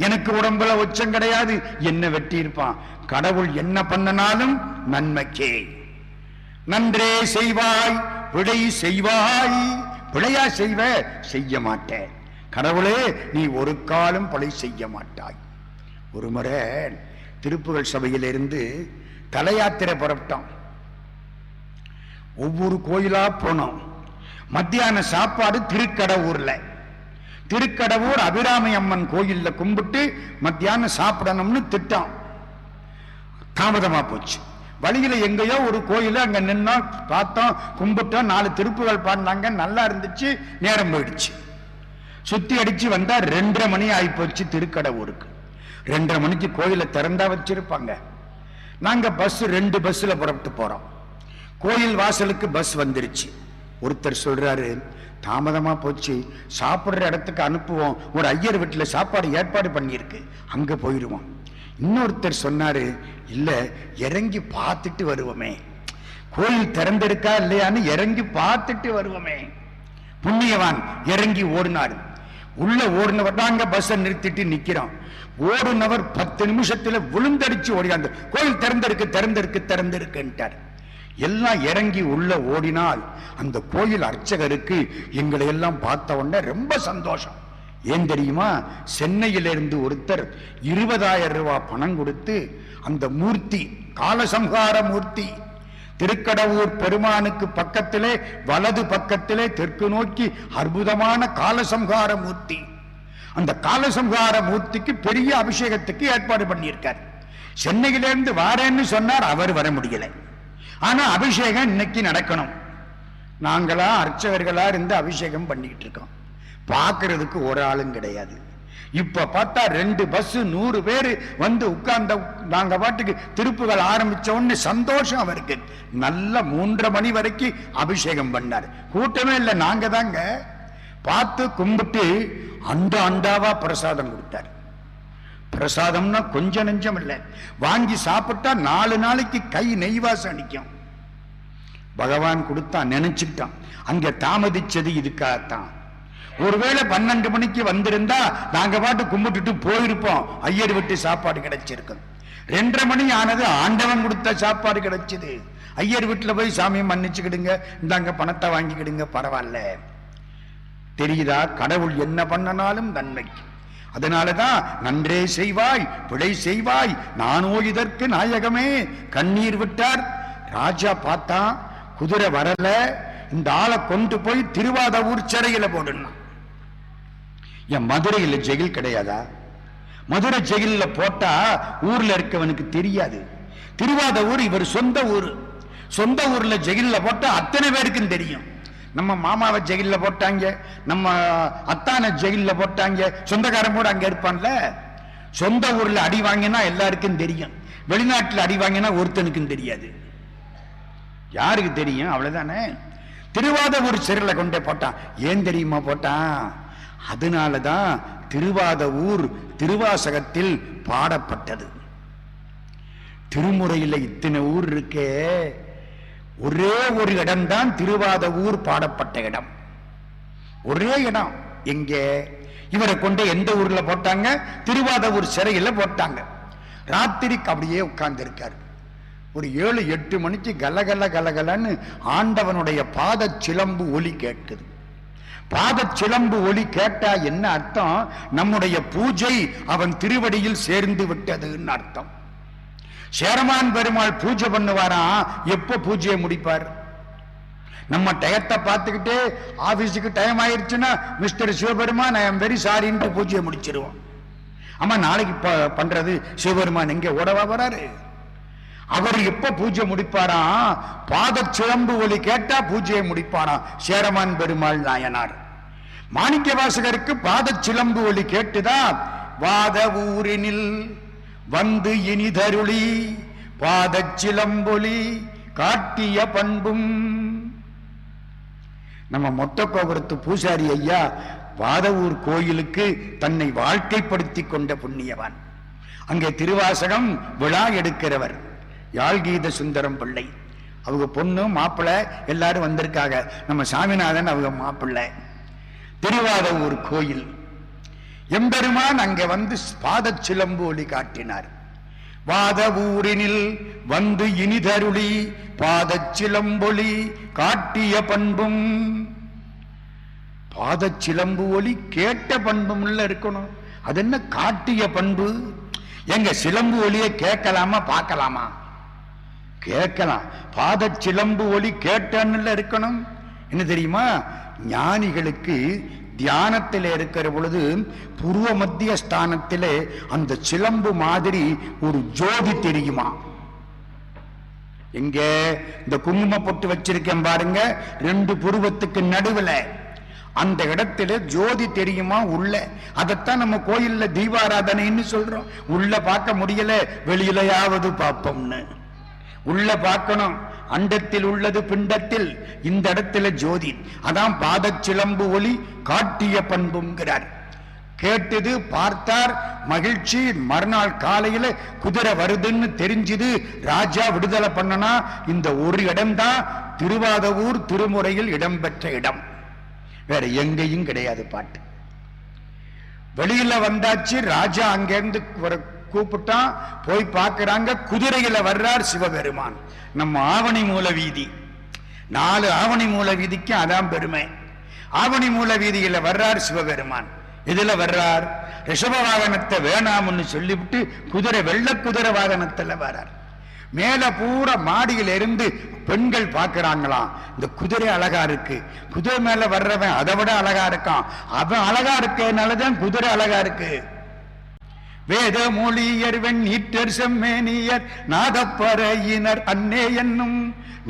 S1: எனக்கு உடம்புல உச்சம் கிடையாது, என்ன வெட்டி இருப்பான். கடவுள் என்ன பண்ணனாலும் நன்மைக்கே. நன்றே செய்வாய் விடை செய்வாய். பிழையா செய்வ, செய்ய மாட்டேன். கடவுளே, நீ ஒரு காலம் பழி செய்ய மாட்டாய். ஒரு முறை திருப்புகழ் சபையிலிருந்து தல யாத்திரை புறப்பட்டோம். ஒவ்வொரு கோயிலா போனோம். மத்தியான சாப்பாடு திருக்கடவுர்ல. திருக்கடவுர் அபிராமி அம்மன் கோயில்ல கும்பிட்டு மத்தியானம் சாப்பிடணும்னு திட்டம். தாமதமா போச்சு. வழியில எங்கேயோ ஒரு கோயில அங்க நின்னா பார்த்தோம், கும்பிட்டோம். 4 திருப்புகள் பாடினாங்க, நல்லா இருந்துச்சு. நேரம் போயிடுச்சு. சுத்தி அடிச்சு வந்தா 2:30 மணி ஆகி போச்சு திருக்கடவுருக்கு. 2:30 மணிக்கு கோயில திறந்தா வச்சிருப்பாங்க. நாங்க பஸ் 2 பஸ்ல புறப்பட்டு போறோம். கோயில் வாசலுக்கு பஸ் வந்துருச்சு. ஒருத்தர் சொல்றாரு, தாமதமா போச்சு, சாப்பிடுற இடத்துக்கு அனுப்புவோம், ஒரு ஐயர் வீட்டுல சாப்பாடு ஏற்பாடு பண்ணியிருக்கு, அங்க போயிடுவோம். இன்னொருத்தர் சொன்னாரு, இல்ல இறங்கி பார்த்துட்டு வருவோமே, கோயில் திறந்திருக்கா இல்லையான்னு இறங்கி பார்த்துட்டு வருவோமே. புண்ணியவான் இறங்கி ஓடினாரு. உள்ள ஓடினவர் தாங்க பஸ்ஸை நிறுத்திட்டு நிக்கிறோம். ஓடுனவர் 10 நிமிஷத்துல விழுந்தடிச்சு ஓடியாந்து, கோயில் திறந்திருக்கு திறந்திருக்கு திறந்திருக்குன்ட்டார். எல்லாம் இறங்கி உள்ள ஓடினால் அந்த கோயில் அர்ச்சகருக்கு எங்களை எல்லாம் பார்த்த உடனே ரொம்ப சந்தோஷம். ஏன் தெரியுமா? சென்னையிலிருந்து ஒருத்தர் 20,000 ரூபாய் பணம் கொடுத்து அந்த மூர்த்தி, காலசம்ஹார மூர்த்தி, திருக்கடவுர் பெருமானுக்கு பக்கத்திலே வலது பக்கத்திலே தெற்கு நோக்கி அற்புதமான காலசம்ஹார மூர்த்தி, அந்த காலசம்ஹார மூர்த்திக்கு பெரிய அபிஷேகத்துக்கு ஏற்பாடு பண்ணியிருக்கார். சென்னையிலிருந்து வாரேன்னு சொன்னார், அவர் வர முடியல. ஆனா அபிஷேகம் இன்னைக்கு நடக்கணும். நாங்களா அர்ச்சகர்களா இருந்து அபிஷேகம் பண்ணிக்கிட்டு இருக்கோம். பார்க்கறதுக்கு ஒரு ஆளும் கிடையாது. இப்ப பார்த்தா 2 பஸ் 100 பேர் வந்து உட்கார்ந்த. நாங்க பாட்டுக்கு திருப்புகள் ஆரம்பிச்ச உடனே சந்தோஷம் அவருக்கு. நல்ல 3:30 மணி வரைக்கும் அபிஷேகம் பண்ணார். கூட்டமே இல்லை, நாங்க தாங்க. பார்த்து கும்பிட்டு அண்டாவா பிரசாதம் கொடுத்தார். பிரசாதம்னா கொஞ்சம் நெஞ்சம் இல்லை, வாங்கி சாப்பிட்டா 4 நாளைக்கு கை நெய்வாசம் அடிக்கும். பகவான் கொடுத்தா, நினைச்சுட்டான். அங்க தாமதிச்சது இதுக்காகத்தான். ஒருவேளை 12 மணிக்கு வந்திருந்தா நாங்க பாட்டு கும்பிட்டுட்டு போயிருப்போம், ஐயர் விட்டு சாப்பாடு கிடைச்சிருக்கும். 2:30 மணி ஆனது, ஆண்டவன் கொடுத்த சாப்பாடு கிடைச்சது. ஐயர் வீட்டுல போய் சாமியை மன்னிச்சுக்கிடுங்க, இந்தாங்க பணத்தை வாங்கிக்கிடுங்க, பரவாயில்ல. தெரியுதா? கடவுள் என்ன பண்ணனாலும் நன்மைக்கு. அதனாலதான் நன்றே செய்வாய் பிழை செய்வாய், நானோ இதற்கு நாயகமே. கண்ணீர் விட்டார். ராஜா பார்த்தா குதிரை வரல, இந்த ஆளை கொண்டு போய் திருவாதவூர் சிறையில போடணும். என் மதுரையில் ஜெயில் கிடையாதா? மதுரை ஜெயில போட்டா ஊர்ல இருக்கவனுக்கு தெரியாது. திருவாதவூர் இவர் சொந்த ஊர். சொந்த ஊர்ல ஜெயில போட்டா அத்தனை பேருக்கும் தெரியும். நம்ம மாமாவை ஜெயில போட்டாங்க, நம்ம அத்தான ஜெயில போட்டாங்க, சொந்தக்காரன் கூட அங்க இருப்பான்ல. சொந்த ஊர்ல அடி வாங்கினா எல்லாருக்கும் தெரியும், வெளிநாட்டுல அடி வாங்கினா ஒருத்தனுக்கும் தெரியாது. யாருக்கு தெரியும்? அவ்வளவுதானே. திருவாதவூர் சிறையில் கொண்டே போட்டான். ஏன் தெரியுமா போட்டான்? அதனாலதான் திருவாதவூர் திருவாசகத்தில் பாடப்பட்டது. திருமுறையில் இத்தனை ஊர் இருக்கே, ஒரே ஒரு இடம்தான் திருவாதவூர் பாடப்பட்ட இடம். ஒரே இடம். எங்க? இவரை கொண்டு எந்த ஊர்ல போட்டாங்க? திருவாதவூர் சிறையில் போட்டாங்க. ராத்திரிக்கு அப்படியே உட்கார்ந்து இருக்காரு. ஒரு 7-8 மணிக்கு கலகல கலகலன்னு ஆண்டவனுடைய பாத சிலம்பு ஒலி கேட்குது. பாத சிலம்பு ஒலி கேட்டா என்ன அர்த்தம்? நம்முடைய பூஜை அவன் திருவடியில் சேர்ந்து விட்டதுன்னு அர்த்தம். சேரமான் பெருமாள் பூஜை பண்ணுவாராம். எப்ப பூஜையை முடிப்பார்? நம்ம டயத்தை பார்த்துக்கிட்டு ஆபீஸுக்கு டைம் ஆயிடுச்சுன்னா mister Sivaperuman I am very சாரின்ட்டு பூஜையை முடிச்சிருவோம். ஆமா, நாளைக்கு பண்றது சிவபெருமான் எங்க ஓடவா வராரு? அவர் எப்ப பூஜை முடிப்பாராம்? பாத சிலம்பு ஒலி கேட்டா பூஜையை முடிப்பாராம் சேரமான் பெருமாள் நாயனார். மாணிக்க வாசகருக்கு பாத சிலம்பு ஒலி கேட்டுதான் வாத ஊரினில் வந்து இனிதருளி பாத சிலம்பொலி காட்டிய பண்பும். நம்ம மொட்டக்கோபுரத்து பூசாரி ஐயா வாதவூர் கோயிலுக்கு தன்னை வாழ்க்கைப்படுத்தி கொண்ட புண்ணியவான். அங்கே திருவாசகம் விழா எடுக்கிறவர் யாழ்கீத சுந்தரம் பிள்ளை. அவங்க பொண்ணு மாப்பிள்ளை எல்லாரும் வந்திருக்காங்க. நம்ம சாமிநாதன் அவங்க மாப்பிள்ளை. திருவாதவூர் கோயில் எம்பெருமான் அங்கே வந்து பாத சிலம்பு ஒலி காட்டினார். வாதவூரினில் வந்து இனிதருளி பாத சிலம்பொலி காட்டிய பண்பும். பாத சிலம்பு ஒலி கேட்ட பண்பும் இருக்கணும். அது என்ன காட்டிய பண்பு? எங்க சிலம்பு ஒலியை கேட்கலாமா பார்க்கலாமா? கேட்கலாம். பாத சிலம்பு ஒலி கேட்டன்னு இருக்கணும். என்ன தெரியுமா? ஞானிகளுக்கு தியானத்தில் இருக்கிற பொழுது பூர்வ மத்திய ஸ்தானத்திலே அந்த சிலம்பு மாதிரி ஒரு ஜோதி தெரியுமா? எங்க இந்த குங்கும பொட்டு வச்சிருக்கேன் பாருங்க, 2 புருவத்துக்கு நடுவுல அந்த இடத்துல ஜோதி தெரியுமா உள்ள? அதைத்தான் நம்ம கோயில்ல தீபாராதனைன்னு சொல்றோம். உள்ள பார்க்க முடியல, வெளியிலையாவது பார்ப்போம்னு. உள்ள பார்க்கணும். அண்டத்தில் உள்ளது பிண்டத்தில், இந்த இடத்துல ஜோதி. அதான் பாத சிலம்பு ஒலி காட்டிய பண்புங்கிறார். கேட்டது, பார்த்தார், மகிழ்ச்சி. மறுநாள் காலையில குதிரை வருதுன்னு தெரிஞ்சது. ராஜா விடுதலை பண்ணனா இந்த ஒரு இடம்தான் திருவாதவூர் திருமுறையில் இடம்பெற்ற இடம். வேற எங்கேயும் கிடையாது பாட்டு. வெளியில வந்தாச்சு. ராஜா அங்கிருந்து கூப்பிட்டான். போய் பார்க்கிறாங்க, குதிரையில வர்றார் சிவபெருமான். நம்ம ஆவணி மூல வீதி, 4 ஆவணி மூல வீதிக்கு அதான் பெருமை. ஆவணி மூல வீதியில வர்றார் சிவபெருமான். இதுல வர்றார் ரிஷப வாகனத்தை வேணாம்னு சொல்லிவிட்டு குதிரை, வெள்ள குதிரை வாகனத்துல வர்றார். மேல பூரா மாடியில இருந்து பெண்கள் பார்க்கிறாங்களாம். இந்த குதிரை அழகா இருக்கு. குதிரை மேல வர்றவன் அதை விட அழகா இருக்கான். அவன் அழகா இருக்கனாலதான் குதிரை அழகா இருக்கு. வேத மொழியர் வெண்ணீற்றர் செம்மேனியர் நாதப்பறையினர் அன்னே என்னும்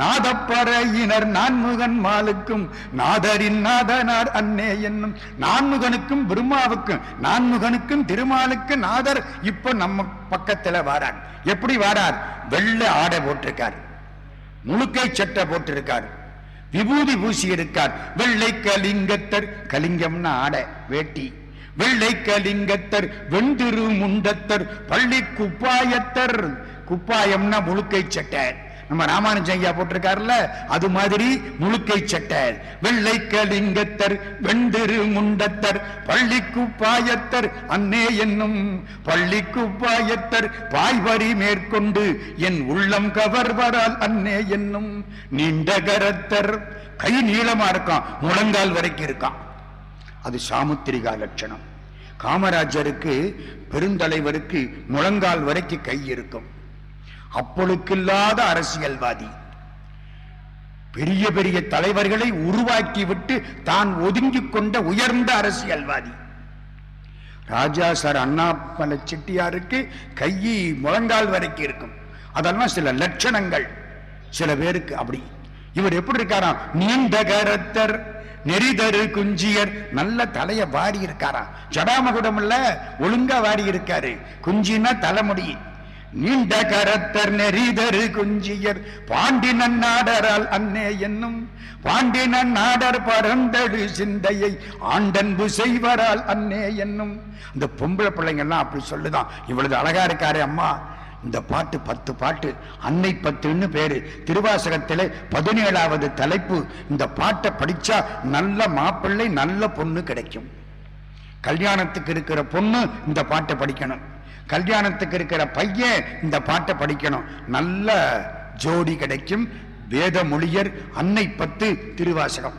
S1: நாதப்பறையினர் நான்முகன் மாலுக்கும் நாதரின் நாதனார் அன்னே என்னும். நான்முகனுக்கும் பிரம்மாவுக்கும், நான்முகனுக்கும் திருமாலுக்கு நாதர் இப்ப நம்ம பக்கத்துல வாரார். எப்படி வாரார்? வெள்ளை ஆடை போட்டிருக்கார், முழுக்கை சட்டை போட்டிருக்கார், விபூதி பூசி இருக்கார். வெள்ளை கலிங்கத்தர், கலிங்கம்னா ஆடை வேட்டி. வெள்ளை கலிங்கத்தர் வெண்திரு முண்டத்தர் பள்ளி குப்பாயத்தர். குப்பாயம்னா முழுக்கை சட்டை. நம்ம ராமானுஜ ஐயா போட்டிருக்காருல்ல, அது மாதிரி முழுக்கை சட்டை. வெள்ளை கலிங்கத்தர் வெண்திரு முண்டத்தர் பள்ளி குப்பாயத்தர் அன்னே என்னும். பள்ளி குப்பாயத்தர் பாய்வரி மேற்கொண்டு என் உள்ளம் கவர்வரால் அன்னே என்னும். நீண்ட கரத்தர், கை நீளமா இருக்கான், முழங்கால் வரைக்கும் இருக்கான். அது சாமுத்திரிகா லட்சணம். காமராஜருக்கு, பெருந்தலைவருக்கு முழங்கால் வரைக்கும் கை இருக்கும். அப்பொழுக்கில்லாத அரசியல்வாதி. பெரிய பெரிய தலைவர்களை உருவாக்கி விட்டு தான் ஒதுங்கிக் கொண்ட உயர்ந்த அரசியல்வாதி. ராஜா சார் அண்ணாமலை செட்டியாருக்கு கை முழங்கால் வரைக்கும் இருக்கும். அதெல்லாம் சில லட்சணங்கள் சில பேருக்கு அப்படி. இவர் எப்படி இருக்காராம்? நீண்ட கரத்தர் நெறிதரு குஞ்சியர். நல்ல தலைய வாரி இருக்காரா, ஜடாமகுடம் இல்ல, ஒழுங்கா வாரி இருக்காரு. குஞ்சினா தலைமுடி. நீண்ட கரத்தர் நெறிதரு குஞ்சியர் பாண்டி நன்னாடரால் அன்னே என்னும். பாண்டி நன்னாடர் பரந்தடு சிந்தையை ஆண்டன்பு செய்வரால் அன்னே என்னும். இந்த பொம்பளை பிள்ளைங்கள்லாம் அப்படி சொல்லுதான், இவ்வளவு அழகா இருக்காரு அம்மா. இந்த பாட்டு 10 பாட்டு, அன்னை 10ன்னு பேரு. திருவாசகத்திலே 17வது தலைப்பு. இந்த பாட்டை படிச்சா நல்ல மாப்பிள்ளை நல்ல பொண்ணு கிடைக்கும். கல்யாணத்துக்கு இருக்கிற பொண்ணு இந்த பாட்டை படிக்கணும், கல்யாணத்துக்கு இருக்கிற பையன் இந்த பாட்டை படிக்கணும். நல்ல ஜோடி கிடைக்கும். வேத மொழியர் அன்னை 10 திருவாசகம்.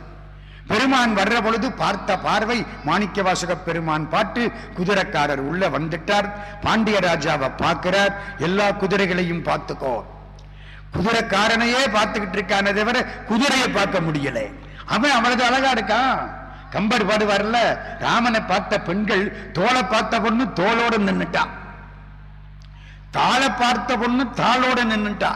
S1: பெருமான் வர்ற பொழுது பார்த்த பார்வை மாணிக்கவாசக பெருமான் பாட்டு. குதிரைக்காரர் உள்ள வந்துட்டார். பாண்டிய ராஜாவை பார்க்கிறார். எல்லா குதிரைகளையும் பார்த்துக்கோ. குதிரைக்காரனையே பார்த்துக்கிட்டு இருக்கானே தவிர குதிரையை பார்க்க முடியல. அவன் அவ்வளவு அழகா இருக்கான். கம்பர் பாடுவார்ல, ராமனை பார்த்த பெண்கள் தோளை பார்த்த பொண்ணு தோளோட நின்னுட்டா, தாளை பார்த்த பொண்ணு தாளோட நின்னுட்டா,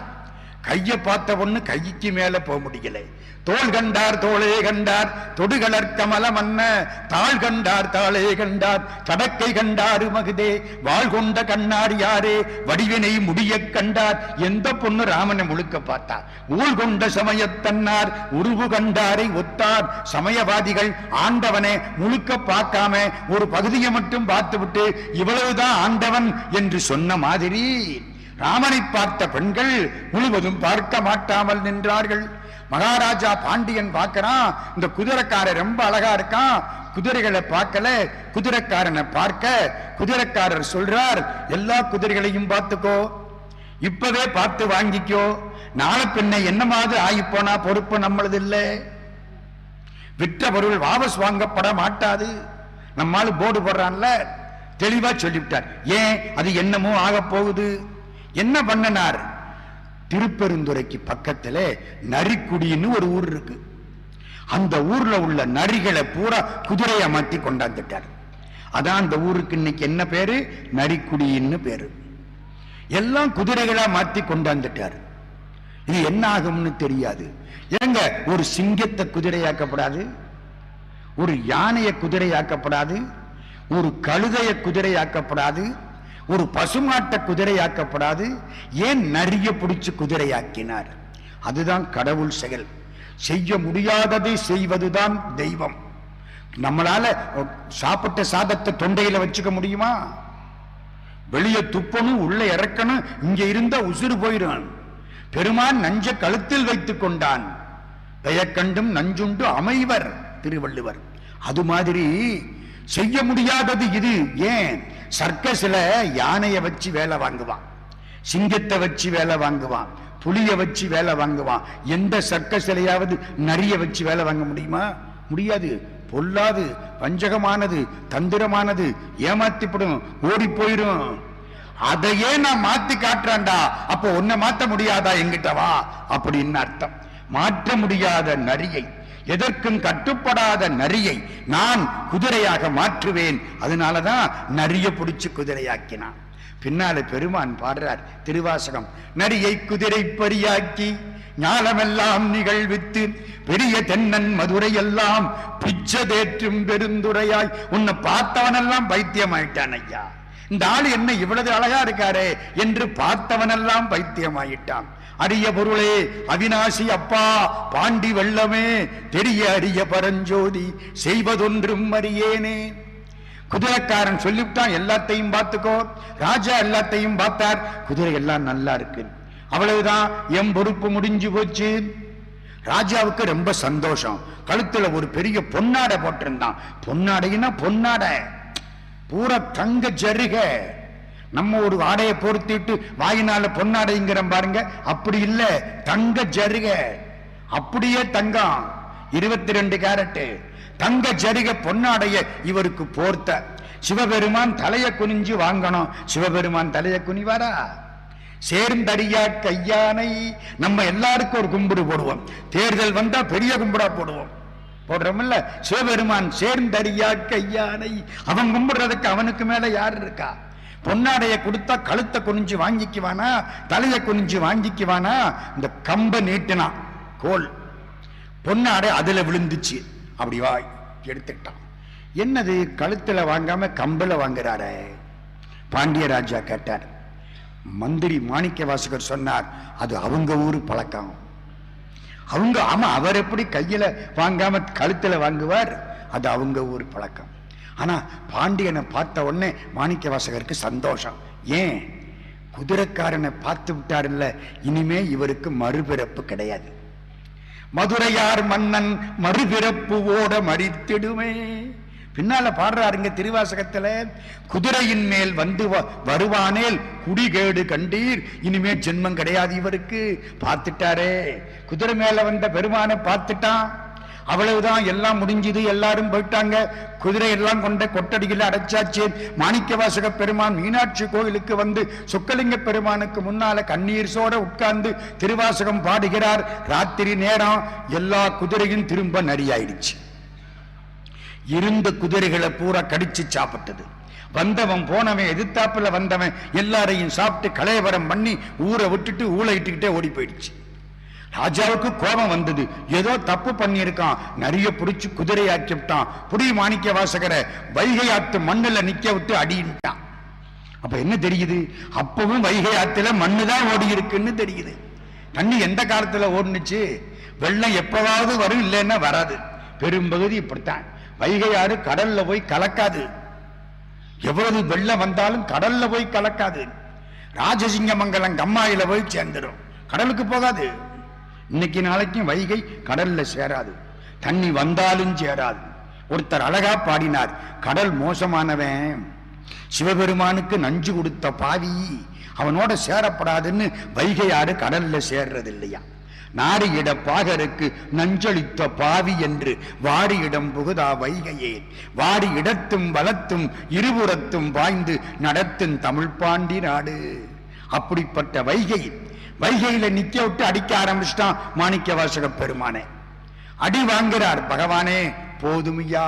S1: கையை பார்த்த பொண்ணு கைக்கு மேல போக முடியல. தோள் கண்டார் தோளே கண்டார் தொடுகளர் கமல மன்ன, தாள் கண்டார் தாளே கண்டார் கடக்கை கண்டாரு மகுதே, வாழ் கொண்ட கண்ணார் யாரே வடிவினை முடிய கண்டார். எந்த பொண்ணு ராமனை முழுக்க பார்த்தா. ஊழ் கொண்ட சமயத்தன்னார் உருவு கண்டாரை ஒத்தார். சமயவாதிகள் ஆண்டவனை முழுக்க பார்க்காம ஒரு பகுதியை மட்டும் பார்த்து விட்டு இவ்வளவுதான் ஆண்டவன் என்று சொன்ன மாதிரி ராமனை பார்த்த பெண்கள் முழுவதும் பார்க்க மாட்டாமல் நின்றார்கள். மகாராஜா பாண்டியன் பார்க்கிறான், இந்த குதிரைக்காரர் ரொம்ப அழகா இருக்கான். குதிரைகளை பார்க்கல, குதிரைக்காரனை பார்க்க குதிரைக்காரர் சொல்றார், எல்லா குதிரைகளையும் பார்த்துக்கோ, இப்பவே பார்த்து வாங்கிக்கோ. நாளை பின்ன என்னமாவது ஆகி போனா பொறுப்பு நம்மளது இல்லை. விற்ற பொருள் வாபஸ் வாங்கப்பட மாட்டாது. நம்மால போர்டு போடுறான்ல, தெளிவா சொல்லிவிட்டார். ஏன் அது என்னமோ ஆக போகுது. என்ன பண்ணனார்? திருப்பெருந்துறைக்கு பக்கத்துல நரிக்குடின்னு ஒரு ஊர் இருக்கு. அந்த ஊர்ல உள்ள நரிகளை பூரா குதிரையை மாத்தி கொண்டாந்துட்டார். அதான் அந்த ஊருக்கு இன்னைக்கு என்ன பேரு? நரிக்குடின்னு பேரு. எல்லாம் குதிரைகளா மாத்தி கொண்டாந்துட்டார். இது என்ன ஆகும்னு தெரியாது. ஏங்க, ஒரு சிங்கத்தை குதிரையாக்கப்படாது, ஒரு யானையை குதிரையாக்கப்படாது, ஒரு கழுதைய குதிரையாக்கப்படாது, ஒரு பசுமாட்ட குதிரையாக்கப்படாது. ஏன் நரிய பிடிச்சு குதிரையாக்கினார்? அதுதான் கடவுள் செயல். செய்ய முடியாததை செய்வதுதான் தெய்வம். நம்மளால சாப்பிட்ட சாதத்தை தொண்டையில வச்சுக்க முடியுமா? வெளியே துப்பணும், உள்ள இறக்கணும், இங்க இருந்தா உசுறு போயிடும். பெருமான் நஞ்ச கழுத்தில் வைத்துக் கொண்டான். பெயக்கண்டும் நஞ்சுண்டு அமைவர் திருவள்ளுவர். அது மாதிரி செய்ய முடியாதது இது. ஏன்? சர்க்கஸ்ல யானைய வச்சு வேலை வாங்குவான், சிங்கத்தை வச்சு வேலை வாங்குவான், புலிய வச்சு வேலை வாங்குவான். எந்த சர்க்கஸ்லயாவது நரிய வச்சு வேலை வாங்க முடியுமா? முடியாது. பொல்லாது, வஞ்சகமானது, தந்திரமானது, ஏமாத்திப்படும், ஓடி போயிரும். அதையே நான் மாத்தி காட்டுறான்டா. அப்போ உன்னை மாத்த முடியாதா? எங்கிட்டவா அப்படின்னு அர்த்தம். மாற்ற முடியாத நரியை, எதற்கும் கட்டுப்படாத நரியை நான் குதிரையாக மாற்றுவேன். அதனாலதான் நரிய பிடிச்சு குதிரையாக்கினான். பின்னால பெருமான் பாடுறார் திருவாசகம். நரியை குதிரை பரியாக்கி ஞானமெல்லாம் நிகழ்வித்து பெரிய தென்னன் மதுரை எல்லாம் பிச்சதேற்றும் பெருந்துரையாய். உன்னை பார்த்தவனெல்லாம் பைத்தியமாயிட்டான். ஐயா, இந்த ஆளு என்ன இவ்வளவு அழகா இருக்காரே என்று பார்த்தவனெல்லாம் பைத்தியமாயிட்டான். அரிய பொருளே அவிநாசி அப்பா பாண்டி வெள்ளமே தெரிய அரிய பரஞ்சோதி செய்வதொன்றும் அறியேனே. குதிரைக்காரன் சொல்லிவிட்டான், எல்லாத்தையும் பார்த்துக்கோ. ராஜா எல்லாத்தையும் பார்த்தார். குதிரை எல்லாம் நல்லா இருக்கு, அவ்வளவுதான், என் பொறுப்பு முடிஞ்சு போச்சு. ராஜாவுக்கு ரொம்ப சந்தோஷம். கழுத்துல ஒரு பெரிய பொன்னாடை போட்டிருந்தான். பொன்னாடைன்னா பொன்னாடை பூரா தங்க ஜருக. நம்ம ஒரு ஆடையை பொருத்திட்டு வாயினால பொன்னாடைங்கிற பாருங்க, அப்படி இல்ல, தங்க ஜருக, அப்படியே தங்கம், 22 கேரட் தங்க ஜருக பொன்னாடைய இவருக்கு போர்த்த. சிவபெருமான் தலைய குனிஞ்சு வாங்கணும். சிவபெருமான் தலைய குனிவாரா? சேர்ந்தடியா கையானை. நம்ம எல்லாருக்கும் ஒரு கும்பிடு போடுவோம். தேர்தல் வந்தா பெரிய கும்பிடா போடுவோம், போடுறோம்ல. சிவபெருமான் சேர்ந்தடியா கையானை. அவன் கும்பிடுறதுக்கு அவனுக்கு மேல யார் இருக்கா? பொன்னாடைய கொடுத்தா கழுத்தை குனிஞ்சு வாங்கிக்குவானா? தலையை குனிஞ்சு வாங்கிக்குவானா? இந்த கம்ப நீட்டினா கோல் பொன்னாடை அதுல விழுந்துச்சு. அப்படி வாய் எடுத்துட்டான். என்னது கழுத்துல வாங்காம கம்பல வாங்குறாரே? பாண்டிய ராஜா கேட்டார். மந்திரி மாணிக்க வாசகர் சொன்னார், அது அவங்க ஊரு பழக்கம். அவங்க, ஆமா, அவர் எப்படி கையில வாங்காம கழுத்துல வாங்குவார்? அது அவங்க ஊர் பழக்கம். ஆனா பாண்டியனை பார்த்த உடனே மாணிக்க வாசகருக்கு சந்தோஷம். ஏன்? குதிரைக்காரனை பார்த்து விட்டார் இல்ல, இனிமே இவருக்கு மறுபிறப்பு கிடையாது. மதுரையார் மன்னன் மறுபிறப்பு ஓட மறித்திடுமே. பின்னால பாடுறாருங்க திருவாசகத்துல, குதிரையின் மேல் வந்து வருவானேல் குடிகேடு கண்டீர். இனிமே ஜென்மம் கிடையாது இவருக்கு. பார்த்துட்டாரே, குதிரை மேல வந்த பெருமானை பார்த்துட்டான். அவ்வளவுதான், எல்லாம் முடிஞ்சது, எல்லாரும் போயிட்டாங்க. குதிரை எல்லாம் கொண்ட கொட்டடியில் அடைச்சாச்சு. மாணிக்கவாசக பெருமான் மீனாட்சி கோயிலுக்கு வந்து சொக்கலிங்க பெருமானுக்கு முன்னால கண்ணீர் சோட உட்கார்ந்து திருவாசகம் பாடுகிறார். ராத்திரி நேரம், எல்லா குதிரையும் திரும்ப நரியாயிடுச்சு. இருந்த குதிரைகளை பூரா கடிச்சு சாப்பிட்டது. வந்தவன் போனவன் எதிர்த்தாப்புல வந்தவன் எல்லாரையும் சாப்பிட்டு கலையவரம் பண்ணி ஊரை விட்டுட்டு ஊழையிட்டுக்கிட்டே ஓடி போயிடுச்சு. ராஜாவுக்கு கோபம் வந்தது. ஏதோ தப்பு பண்ணியிருக்கான், நிறைய பிடிச்சு குதிரையாக்கி விட்டான். புடி மாணிக்க வாசகரை வைகை ஆத்து மண்ணுல நிக்க விட்டு அடிட்டான். அப்ப என்ன தெரியுது? அப்பவும் வைகை ஆத்துல மண்ணுதான் ஓடி இருக்குன்னு தெரியுது. தண்ணி எந்த காலத்துல ஓடுனுச்சு? வெள்ளம் எப்பவாவது வரும், இல்லைன்னா வராது. பெரும்பகுதி இப்படித்தான். வைகை ஆறு கடல்ல போய் கலக்காது. எவ்வளவு வெள்ளம் வந்தாலும் கடல்ல போய் கலக்காது. ராஜசிங்கமங்கலம் கம்மாயில போய் சேர்ந்துடும், கடலுக்கு போகாது. இன்னைக்கு நாளைக்கும் வைகை கடல்ல சேராது, தண்ணி வந்தாலும் சேராது. ஒருத்தர் அழகா பாடினார், கடல் மோசமானவன், சிவபெருமானுக்கு நஞ்சு கொடுத்த பாவி, அவனோட சேரப்படாதுன்னு வைகை ஆறு கடல்ல சேர்றது இல்லையா. நாரியிட பாகருக்கு நஞ்சளித்த பாவி என்று வாடி இடம் புகுதா வைகையே, வாடி இடத்தும் வலத்தும் இருபுறத்தும் வாய்ந்து நடத்தும் தமிழ் பாண்டி நாடு. அப்படிப்பட்ட வைகையில நிக்க விட்டு அடிக்க ஆரம்பிச்சிட்டான் மாணிக்க வாசக பெருமானே. அடி வாங்குறார். பகவானே போதுமையா,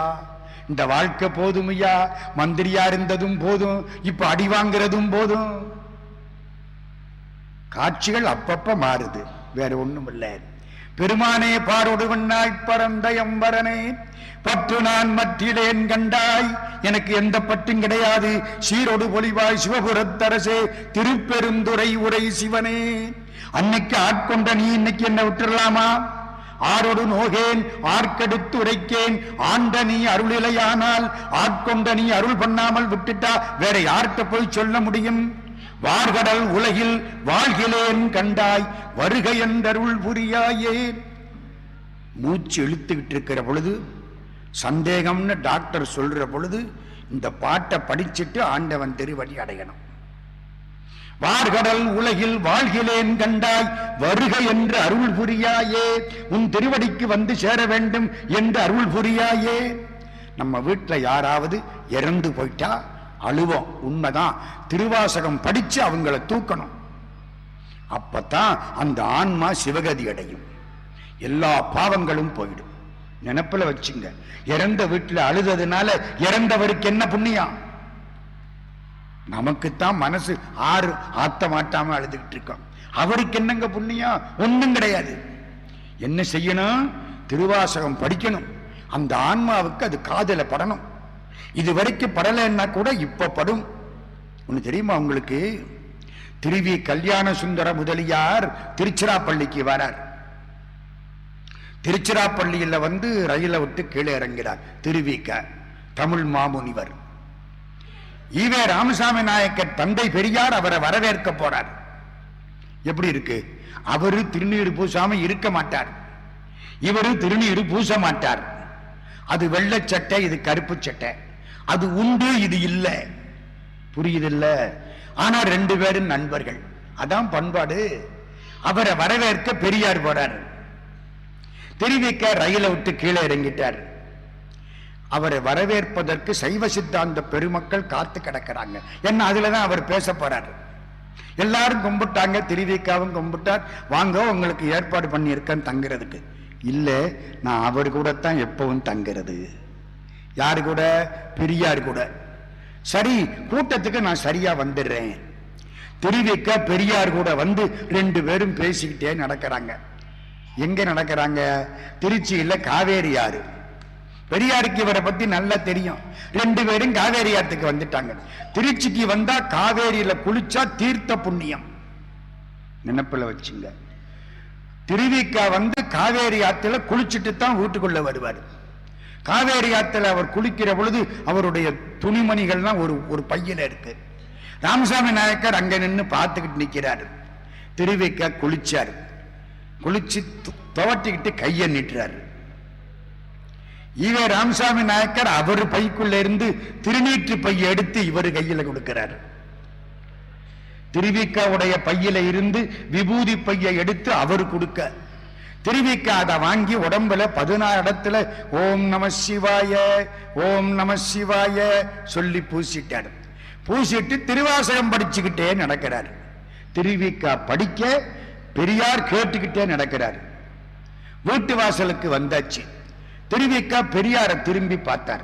S1: இந்த வாழ்க்கை போதுமையா, மந்திரியா இருந்ததும் போதும், இப்ப அடி வாங்குறதும் போதும். காட்சிகள் அப்பப்ப மாறுது, வேற ஒண்ணும் இல்லை. பெருமானே பாரோடு வண்ணாய் பரந்த எம்பரனே, பற்று நான் மற்றிலேன் கண்டாய், எனக்கு எந்த பற்றும் கிடையாது. சீரோடு பொலிவாய் சிவபுரத்தரசே, திருப்பெருந்துறை உரை சிவனே, அன்னைக்கு ஆட்கொண்ட நீ இன்னைக்கு என்ன விட்டுடலாமா? ஆரோடு நோகேன் ஆர்க்கெடுத்து உரைக்கேன், ஆண்ட நீ அருளிலையானால், ஆட்கொண்ட நீ அருள் பண்ணாமல் விட்டுட்டா வேற யார்கிட்ட போய் சொல்ல முடியும்? வார்கடல் உலகில் வாழ்கிலேன் கண்டாய், வருகை என்றருள் புரியாயே. மூச்சு இழுத்துக்கிட்டு இருக்கிற பொழுது, சந்தேகம்னு டாக்டர் சொல்ற பொழுது, இந்த பாட்டை படிச்சுட்டு ஆண்டவன் திருவடி அடையணும். வார்கடல் உலகில் வாழ்கிலேன் கண்டாய், வருகை என்று அருள் புரியாயே, உன் திருவடிக்கு வந்து சேர வேண்டும் என்று அருள் புரியாயே. நம்ம வீட்டுல யாராவது இறந்து போயிட்டா அழுவோம், உண்மைதான். திருவாசகம் படிச்சு அவங்கள தூக்கணும். அப்பத்தான் அந்த ஆன்மா சிவகதி அடையும், எல்லா பாவங்களும் போயிடும். நினைப்புல வச்சுங்க. இறந்த வீட்டுல அழுததுனால இறந்தவருக்கு என்ன புண்ணியம்? நமக்குத்தான் மனசு ஆத்த மாட்டாம அழுதுகிட்டு இருக்கோம். அவருக்கு என்னங்க புண்ணியம்? ஒண்ணும் கிடையாது. என்ன செய்யணும்? திருவாசகம் படிக்கணும். அந்த ஆன்மாவுக்கு அது காதல படணும். இது வரைக்கும் படலைன்னா கூட இப்ப படும். ஒண்ணு தெரியுமா உங்களுக்கு? திருவி கல்யாண சுந்தர முதலியார் திருச்சிராப்பள்ளிக்கு வரார். திருச்சிராப்பள்ளியில வந்து ரயிலை விட்டு கீழே இறங்கிறார். திருவிக்க தமிழ் மாமுனிவர் ஈவே ராமசாமி நாயக்கர் தந்தை பெரியார் அவரை வரவேற்க போறார். எப்படி இருக்கு? அவரு திருநீர் பூசாம இருக்க மாட்டார், இவரு திருநீர் பூச மாட்டார். அது வெள்ளை சட்டை, இது கருப்பு சட்டை. அது உண்டு, இது இல்ல. புரியுதில்ல? ஆனா ரெண்டு பேரும் நண்பர்கள், அதான் பண்பாடு. அவரை வரவேற்க பெரியார் போறார். திருவிக்க ரயிலை விட்டு கீழே இறங்கிட்டார். அவரை வரவேற்பதற்கு சைவ சித்தாந்த பெருமக்கள் காத்து கிடக்கிறாங்க. என்ன அதுலதான் அவர் பேச போறார். எல்லாரும் கும்பிட்டாங்க, திருவிக்காவும் கும்பிட்டார். வாங்க, உங்களுக்கு ஏற்பாடு பண்ணி இருக்கேன் தங்குறதுக்கு. இல்ல, நான் அவர் கூட தான் எப்பவும் தங்குறது. யாரு கூட? பெரியார் கூட. சரி, கூட்டத்துக்கு நான் சரியா வந்துடுறேன். திருவிக்க பெரியார் கூட வந்து ரெண்டு பேரும் பேசிக்கிட்டே நடக்கிறாங்க. எங்க நடக்கிறாங்க? திருச்சியில காவேரி ஆறு. பெரியாருக்கு இவரை பத்தி நல்லா தெரியும். ரெண்டு பேரும் காவேரி ஆத்துக்கு வந்துட்டாங்க. திருச்சிக்கு வந்தா காவேரியில குளிச்சா தீர்த்த புண்ணியம். நினைப்புல வச்சுங்க. திருவிக்கா வந்து காவேரி ஆத்துல குளிச்சுட்டு தான் வீட்டுக்குள்ள வருவார். காவேரி ஆத்துல அவர் குளிக்கிற பொழுது அவருடைய துணிமணிகள்லாம் ஒரு பையில இருக்கு. ராமசாமி நாயக்கர் அங்க நின்று பார்த்துக்கிட்டு நிக்கிறாரு. திருவிக்கா குளிச்சாரு. குளிச்சு துவட்டிக்கிட்டு கையை நீட்டுறாரு. ஈவே ராமசாமி நாயக்கர் அவர் பைக்குள்ள இருந்து திருநீற்று பையை எடுத்து இவர் கையில கொடுக்கிறார். திருவிக்காவுடைய பையில இருந்து விபூதி பையை எடுத்து அவர் கொடுக்க, திருவிக்க அதை வாங்கி உடம்புல 16 இடத்துல ஓம் நம சிவாய ஓம் நம சிவாய சொல்லி பூசிட்டார். பூசிட்டு திருவாசகம் படிச்சுக்கிட்டே நடக்கிறார். திருவிக்கா படிக்க பெரியார் கேட்டுக்கிட்டே நடக்கிறார். வீட்டு வாசலுக்கு வந்தாச்சு. திருவிக்கா பெரியாரை திரும்பி பார்த்தார்.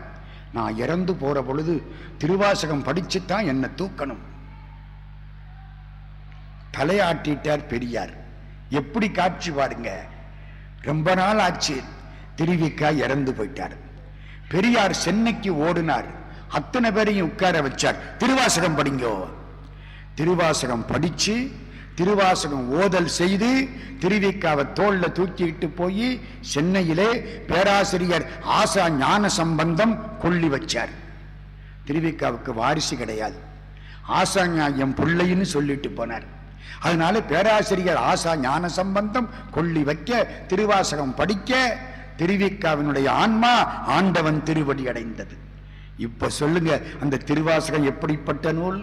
S1: நான் இறந்து போற பொழுது திருவாசகம் படிச்சுதான் என்ன தூக்கணும். தலையாட்டிட்டார் பெரியார். எப்படி காட்சி பாருங்க. ரொம்ப நாள் ஆச்சு. திருவிக்கா இறந்து போயிட்டார். பெரியார் சென்னைக்கு ஓடினார். அத்தனை பேரையும் உட்கார வச்சார். திருவாசகம் படிங்கோ. திருவாசகம் படிச்சு திருவாசகம் ஓதல் செய்து திருவிக்காவை தோல்ல தூக்கிட்டு போய் சென்னையிலே பேராசிரியர் ஆசா ஞான சம்பந்தம் கொள்ளி வச்சார். திருவிக்காவுக்கு வாரிசு கிடையாது. ஆசா என் பிள்ளைன்னு சொல்லிட்டு போனார். அதனால பேராசிரியர் ஆசா ஞான சம்பந்தம் கொள்ளி வைக்க திருவாசகம் படிக்க திருவிக்காவினுடைய ஆன்மா ஆண்டவன் திருவடி அடைந்தது. இப்ப சொல்லுங்க, அந்த திருவாசகம் எப்படிப்பட்ட நூல்?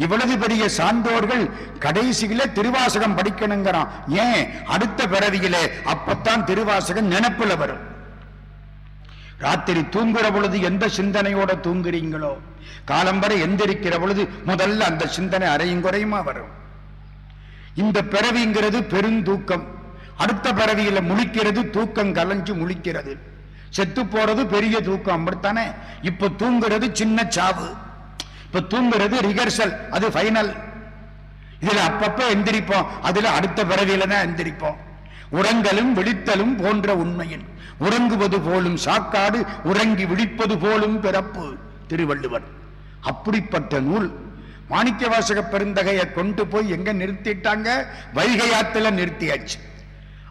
S1: இவ்வளவு பெரிய சான்றோர்கள் கடைசியில திருவாசகம் படிக்கணுங்கிறான். ஏன்? அடுத்த பிறவியிலே அப்பத்தான் திருவாசகம் நினைப்புல வரும். ராத்திரி தூங்குற பொழுது எந்த சிந்தனையோட தூங்குறீங்களோ காலம்பரை எந்திரிக்கிற பொழுது முதல்ல அந்த சிந்தனை அரையும் குறையுமா வரும். இந்த பிறவிங்கிறது பெருந்தூக்கம். அடுத்த பிறவியில முழிக்கிறது தூக்கம் கலைஞ்சு முழிக்கிறது. செத்து போறது பெரிய தூக்கம். அப்படித்தானே? இப்ப தூங்குறது சின்ன சாவு. இப்ப தூங்குறது ரிகர்சல், அது ஃபைனல். இதுல அப்பப்ப எந்திரிப்போம், அதுல அடுத்த பிறவியில தான் எந்திரிப்போம். உறங்கலும் விழித்தலும் போன்ற உண்மையில் உறங்குவது போலும் சாக்காடு, உறங்கி விழிப்பது போலும் பிறப்பு. திருவள்ளுவர். அப்படிப்பட்ட நூல். மாணிக்கவாசக பெருந்தகையை கொண்டு போய் எங்க நிறுத்திட்டாங்க? வைகை ஆத்துல நிறுத்தியாச்சு.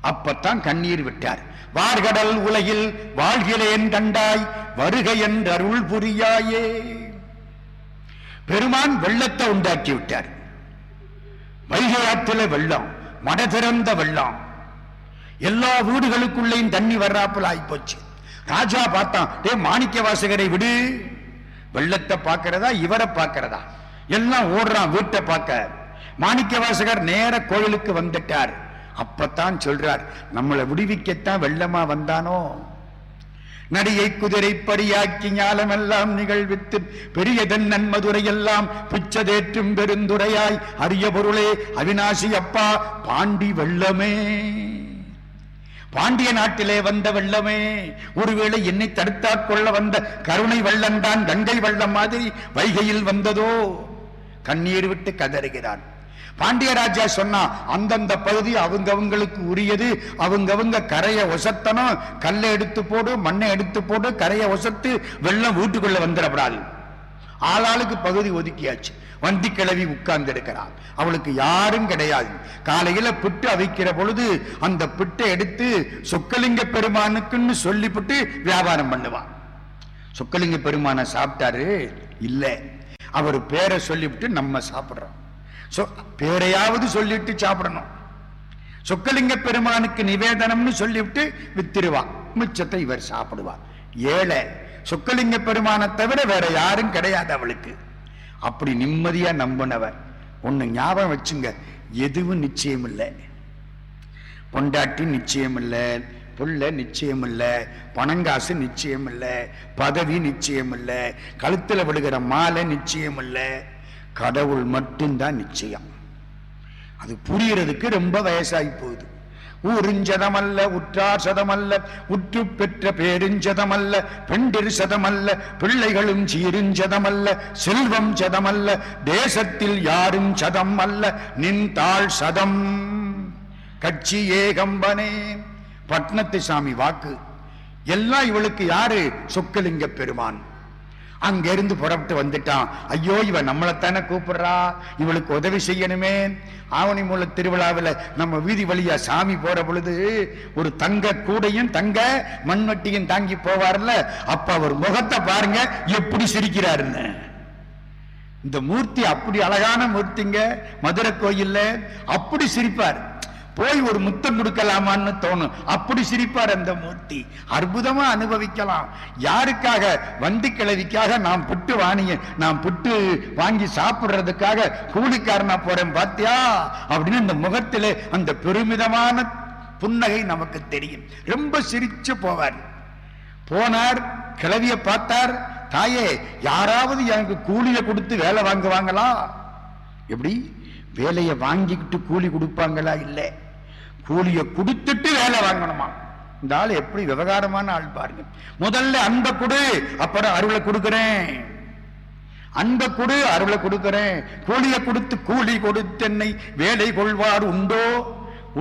S1: அப்பத்தான் கண்ணீர் விட்டார். வார்கடல் உலகில் வாழ்கிறேன் கண்டாய் வருகை என்று அருள் புரியாயே. பெருமான் வெள்ளத்தை உண்டாக்கி விட்டார். வைகை ஆற்றில வெள்ளம், மட திறந்த வெள்ளம். எல்லா வீடுகளுக்குள்ளேயும் தண்ணி வர்றாப்புல ஆயிப்போச்சு. ராஜா பார்த்தான், டே மாணிக்க வாசகரை விடு. வெள்ளத்தை பார்க்கிறதா இவரை பார்க்கிறதா? எல்லாம் ஓடுறான் வீட்டை பார்க்க. மாணிக்க வாசகர் நேர கோயிலுக்கு வந்துட்டார். அப்பத்தான் சொல்றார், நம்மளை விடுவிக்கத்தான் வெள்ளமா வந்தானோ. நடிகை குதிரை படியாக்கி ஞாலமெல்லாம் நிகழ்வித்து பெரியதன் நன்மதுரையெல்லாம் பிச்சதேற்றும் பெருந்துரையாய் அரிய பொருளே அவிநாசி அப்பா பாண்டி வெள்ளமே. பாண்டிய நாட்டிலே வந்த வெள்ளமே, ஒருவேளை என்னை தடுத்தாற் கொள்ள வந்த கருணை வெள்ளம்தான் கங்கை வெள்ளம் மாதிரி வைகையில் வந்ததோ. கண்ணீர் விட்டு கதறுகிறான். பாண்டிய ராஜா சொன்னா, அந்தந்த பகுதி அவங்கவங்களுக்கு உரியது, அவங்கவங்க கரையை ஒசத்தனும். கல்லை எடுத்து போடு, மண்ணை எடுத்து போடு, கரையை ஒசத்து வெள்ளம் வீட்டுக்குள்ள வந்துடப்படாது. ஆளாளுக்கு பகுதி ஒதுக்கியாச்சு. வண்டி கிளவி உட்கார்ந்து இருக்கிறான். அவளுக்கு யாரும் கிடையாது. காலையில பிட்டு அவிக்கிற பொழுது அந்த பிட்டை எடுத்து சொக்கலிங்க பெருமானுக்குன்னு சொல்லிவிட்டு வியாபாரம் பண்ணுவான். சொக்கலிங்க பெருமான சாப்பிட்டாரு இல்ல, அவர் பேரை சொல்லிவிட்டு நம்ம சாப்பிடுறோம். பேரையாவது சொல்லிட்டு சாப்பிடணும். சொக்கலிங்க பெருமானுக்கு நிவேதனம்னு சொல்லிவிட்டு வித்திருவா, மிச்சத்தை இவர் சாப்பிடுவார். ஏழை சொக்கலிங்க பெருமானை தவிர வேற யாரும் கிடையாது அவளுக்கு. அப்படி நிம்மதியா நம்பினவர். ஒண்ணு ஞாபகம் வச்சுங்க, எதுவும் நிச்சயம் இல்லை. பொண்டாட்டி நிச்சயம் இல்லை, புள்ள நிச்சயம் இல்லை, பணங்காசு நிச்சயம் இல்லை, பதவி நிச்சயம் இல்லை, கழுத்துல விடுகிற மாலை நிச்சயம் இல்லை. கடவுள் மட்டும்தான் நிச்சயம். அது புரியறதுக்கு ரொம்ப வயசாகி போகுது. ஊரிஞ்சதமல்ல உற்றார் சதமல்ல உற்று பெற்ற பேருஞ்சதமல்ல பெண்டிரு சதமல்ல பிள்ளைகளும் சீருஞ்சதமல்ல செல்வம் சதமல்ல தேசத்தில் யாரும் சதம் அல்ல நின் தாழ் சதம் கட்சி ஏகம்பனே. பட்னத்து சாமி வாக்கு. எல்லாம் இவளுக்கு யாரு? சொக்கலிங்க பெருமான். அங்கிருந்து புறப்பட்டு வந்துட்டான். ஐயோ, இவன் நம்மளைத்தானே கூப்பிடுறா, இவளுக்கு உதவி செய்யணுமே. ஆவணி மூல திருவிழாவில் நம்ம வீதி வழியா சாமி போற பொழுது ஒரு தங்க கூடையும் தங்க மண்வட்டியும் தாங்கி போவார்ல, அப்ப அவர் முகத்தை பாருங்க எப்படி சிரிக்கிறாருன்னு. இந்த மூர்த்தி அப்படி அழகான மூர்த்திங்க. மதுரை கோயில்ல அப்படி சிரிப்பார். போய் ஒரு முத்தம் கொடுக்கலாமான்னு தோணும், அப்படி சிரிப்பார் அந்த மூர்த்தி. அற்புதமா அனுபவிக்கலாம். யாருக்காக? வண்டி கிழவிக்காக. நான் புட்டு வாங்கி சாப்பிடுறதுக்காக கூலிக்காரனா போறேன் பாத்தியா அப்படின்னு அந்த முகத்திலே அந்த பெருமிதமான புன்னகை நமக்கு தெரியும். ரொம்ப சிரிச்சு போவார். போனார், கிழவிய பார்த்தார். தாயே, யாராவது எனக்கு கூலிய கொடுத்து வேலை வாங்குவாங்களா? எப்படி? வேலையை வாங்கிக்கிட்டு கூலி கொடுப்பாங்களா? இல்ல, கூலிய கொடுத்துட்டு வேலை வாங்கணுமா. இந்த ஆள் எப்படி விவகாரமான ஆள் பாருங்க. முதல்ல அன்பை கொடு, அப்புறம் அருளை கொடுக்கிறேன். அன்பை கொடு, அருளை கொடுக்கிறேன். கூலிய கொடுத்து கூலி கொடுத்து என்னை வேலை கொள்வார் உண்டோ?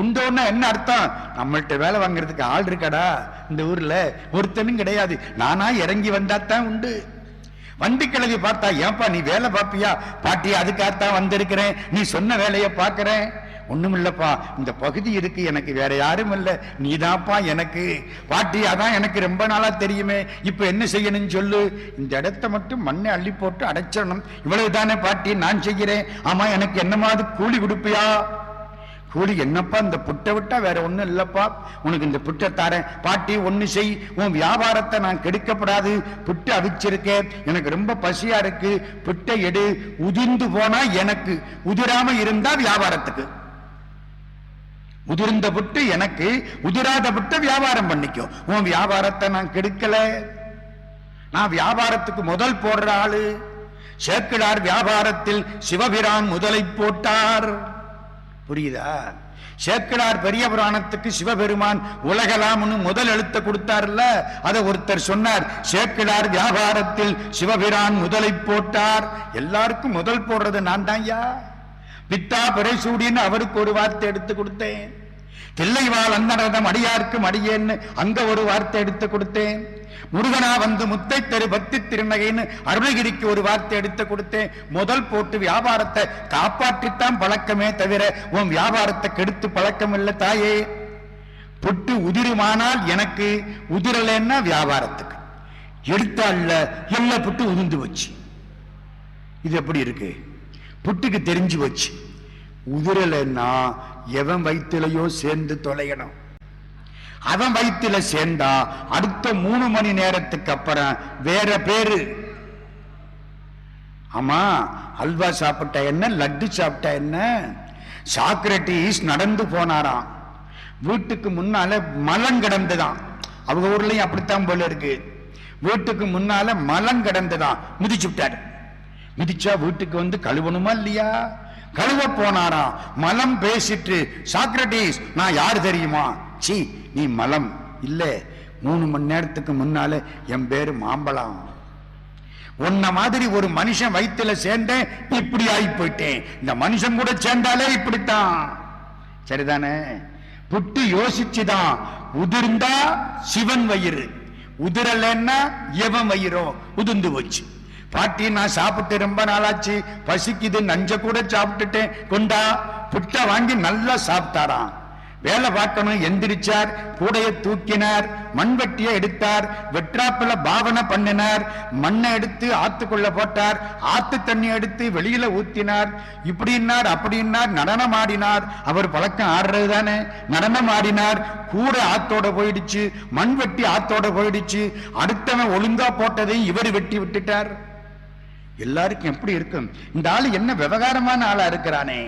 S1: உண்டோன்னா என்ன அர்த்தம்? நம்மள்ட்ட வேலை வாங்குறதுக்கு ஆள் இருக்காடா இந்த ஊர்ல? ஒருத்தனும் கிடையாது. நானா இறங்கி வந்தாத்தான் உண்டு. வண்டி கிழவி பார்த்தா, ஏன்பா நீ வேலை பார்ப்பியா? பாட்டி, அதுக்காகத்தான் வந்திருக்கிறேன், நீ சொன்ன வேலையை பார்க்கிறேன். ஒண்ணும் இல்லப்பா, இந்த பகுதி இருக்கு, எனக்கு வேற யாரும் இல்ல, நீதான்ப்பா எனக்கு. பாட்டி, அதான் எனக்கு ரொம்ப நாளா தெரியுமே, இப்ப என்ன செய்யணும்னு சொல்லு. இந்த இடத்த மட்டும் மண்ணை அள்ளி போட்டு அடைச்சிடணும், இவ்வளவுதானே பாட்டி, நான் செய்கிறேன். ஆமா, எனக்கு என்னமாவது கூலி கொடுப்பியா? கூலி என்னப்பா, இந்த புட்டை விட்டா வேற ஒண்ணும் இல்லப்பா, உனக்கு இந்த புட்டை தாரேன். பாட்டி, ஒண்ணு செய், உன் வியாபாரத்தை நான் கெடுக்கப்படாது, புட்டு அவிச்சிருக்கேன், எனக்கு ரொம்ப பசியா இருக்கு, புட்டை எடு. உதிர்ந்து போனா எனக்கு, உதிராம இருந்தா வியாபாரத்துக்கு. உதிர்ந்த புட்டு எனக்கு, உதிராத புட்டை வியாபாரம் பண்ணிக்கும். உன் வியாபாரத்தை நான் கெடுக்கல, நான் வியாபாரத்துக்கு முதல் போடுற ஆளு. சேக்கிழார் வியாபாரத்தில் சிவபிரான் முதலை போட்டார். புரியுதா? சேக்கிழார் பெரிய புராணத்துக்கு சிவபெருமான் உலகலாம்னு முதல் எழுத்த கொடுத்தார்ல, அதை ஒருத்தர் சொன்னார். சேக்கிழார் வியாபாரத்தில் சிவபிரான் முதலை போட்டார். எல்லாருக்கும் முதல் போடுறது நான் தான்யா. பித்தா பிறைசூடின்னு அவருக்கு ஒரு வார்த்தை எடுத்து கொடுத்தேன். தில்லைவாழ் அந்தரதம் அடியார்க்கும் அடியேன்னு அங்க ஒரு வார்த்தை எடுத்து கொடுத்தேன். முருகனா வந்து முத்தை தரு பக்தி திருநகைன்னு அருணகிரிக்கு ஒரு வார்த்தை எடுத்து கொடுத்தேன். முதல் போட்டு வியாபாரத்தை காப்பாற்றித்தான் பழக்கமே தவிர உன் வியாபாரத்தை கெடுத்து பழக்கம் இல்லை தாயே. புட்டு உதிருமானால் எனக்கு, உதிரலன்னா வியாபாரத்துக்கு. எடுத்தாள்ல எல்லா புட்டு உதிர்ந்து வச்சு. இது எப்படி இருக்கு? புட்டுக்கு தெரிஞ்சு வச்சு. உதிரலன்னா எவன் வயிற்றுலையோ சேர்ந்து தொலையணும். அவன் வயிற்றுல சேர்ந்தா அடுத்த 3 மணி நேரத்துக்கு அப்புறம் வேற பேரு. ஆமா, அல்வா சாப்பிட்டா என்ன, லட்டு சாப்பிட்டா என்ன? சாக்ரட்டிஸ் நடந்து போனாராம், வீட்டுக்கு முன்னால மலம் கிடந்துதான். அவங்க ஊர்லயும் அப்படித்தான் போல இருக்கு. வீட்டுக்கு முன்னால மலம் கிடந்துதான், மிதிச்சு விட்டாரு. மிதிச்சா வீட்டுக்கு வந்து கழுவணுமா இல்லையா? கழுவ போனாராம். மலம் பேசிட்டு, சாக்ரட்டிஸ் நான் யாரு தெரியுமா? சி, நீ மலம் இல்ல, 3 மணி நேரத்துக்கு முன்னால என் பேரு மாம்பழம். உன்ன மாதிரி ஒரு மனுஷன் வயிற்றுல சேர்ந்தேன், இப்படி ஆகி போயிட்டேன். இந்த மனுஷன் கூட சேர்ந்தாலே இப்படித்தான். சரிதானே? புட்டு யோசிச்சுதான். உதிர்ந்தா சிவன் வயிறு, உதிரலன்னா எவன் வயிறோ உதிர்ந்து போச்சு. பாட்டி, நான் சாப்பிட்டு ரொம்ப நாளாச்சு, பசிக்குது, நஞ்ச கூட சாப்பிட்டுட்டேன், கொண்டா. புட்டை வாங்கி நல்லா சாப்பிட்டாராம். வேலை பார்க்கணும், எந்திரிச்சார், கூடைய தூக்கினார், மண்வெட்டியை எடுத்தார், வெற்றாப்பில பாவனை பண்ணினார், மண்ணை எடுத்து ஆத்துக்குள்ள போட்டார், ஆத்து தண்ணி எடுத்து வெளியில ஊத்தினார், இப்படின்னார் அப்படின்னார், நடனம் ஆடினார். அவர் பழக்கம் ஆடுறது தானே. நடனம் ஆடினார், கூட ஆத்தோட போயிடுச்சு, மண்வெட்டி ஆத்தோட போயிடுச்சு. அடுத்தவன் ஒழுங்கா போட்டதை இவர் வெட்டி விட்டுட்டார். எல்லாருக்கும் எப்படி இருக்கும்? இந்த ஆளு என்ன விவகாரமான ஆளா இருக்கிறானே.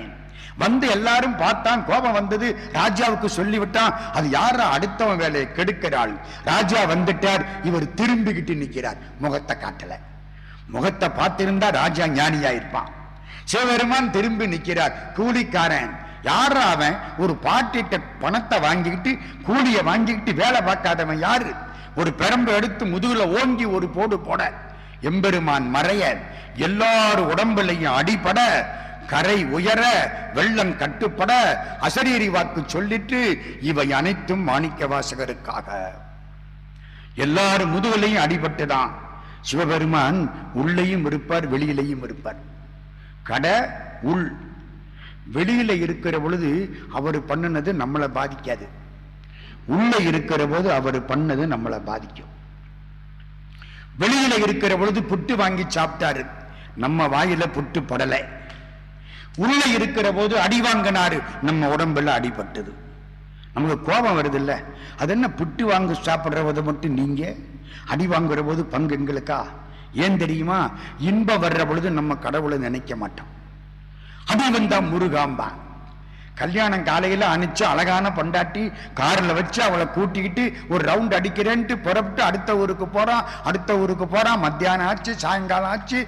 S1: வந்து எல்லாரும் பார்த்தான், கோபம் வந்தது, ராஜாவுக்கு சொல்லிவிட்டான். அது யாரா அடுத்தவன் வேலையை கெடுக்கிறாள். ராஜா வந்துட்டார், இவர் திரும்பிக்கிட்டு நிற்கிறார், முகத்தை காட்டல. முகத்தை பார்த்திருந்தா ராஜா ஞானியா இருப்பான். சிவபெருமான் திரும்பி நிற்கிறார். கூலிக்காரன் யாரா அவன்? ஒரு பாட்டிட்ட பணத்தை வாங்கிக்கிட்டு கூலிய வாங்கிக்கிட்டு வேலை பார்க்காதவன் யாரு? ஒரு பெரம்பு எடுத்து முதுகுல ஓங்கி ஒரு போடு போட, எம்பெருமான் மறைய, எல்லாரும் உடம்புலையும் அடிபட, கரை உயர, வெள்ளம் கட்டுப்பட, அசரீரி வாக்கு சொல்லிட்டு, இவை அனைத்தும் மாணிக்க வாசகருக்காக. எல்லாரும் முதுகலையும் அடிபட்டுதான். சிவபெருமான் உள்ளேயும் இருப்பார், வெளியிலையும் இருப்பார். கடை உள். வெளியில இருக்கிற பொழுது அவர் பண்ணினது நம்மளை பாதிக்காது, உள்ள இருக்கிற போது அவர் பண்ணது நம்மளை பாதிக்கும். வெளியில இருக்கிற பொழுது புட்டு வாங்கி சாப்பிட்டாரு, நம்ம வாயில புட்டு படலை. உள்ள இருக்கிற போது அடி வாங்கினாரு, நம்ம உடம்புல அடிபட்டது. நமக்கு கோபம் வருது இல்ல? அது என்ன, புட்டு வாங்க சாப்பிடுற போது மட்டும் நீங்க, அடி வாங்குற போது பங்கு எங்களுக்கா? ஏன் தெரியுமா? இன்பம் வர்ற பொழுது நம்ம கடவுளை நினைக்க மாட்டோம். அடி வந்தா முருகாம்பா, கல்யாணம் காலையில அனுப்பிச்சு அழகான பொண்டாட்டி கார்ல வச்சு அவளை கூட்டிக்கிட்டு ஒரு ரவுண்ட் அடிக்கிறேன்ட்டு புறப்பட்டு அடுத்த ஊருக்கு போறான். மத்தியானம் ஆச்சு, சாயங்காலம் ஆச்சு.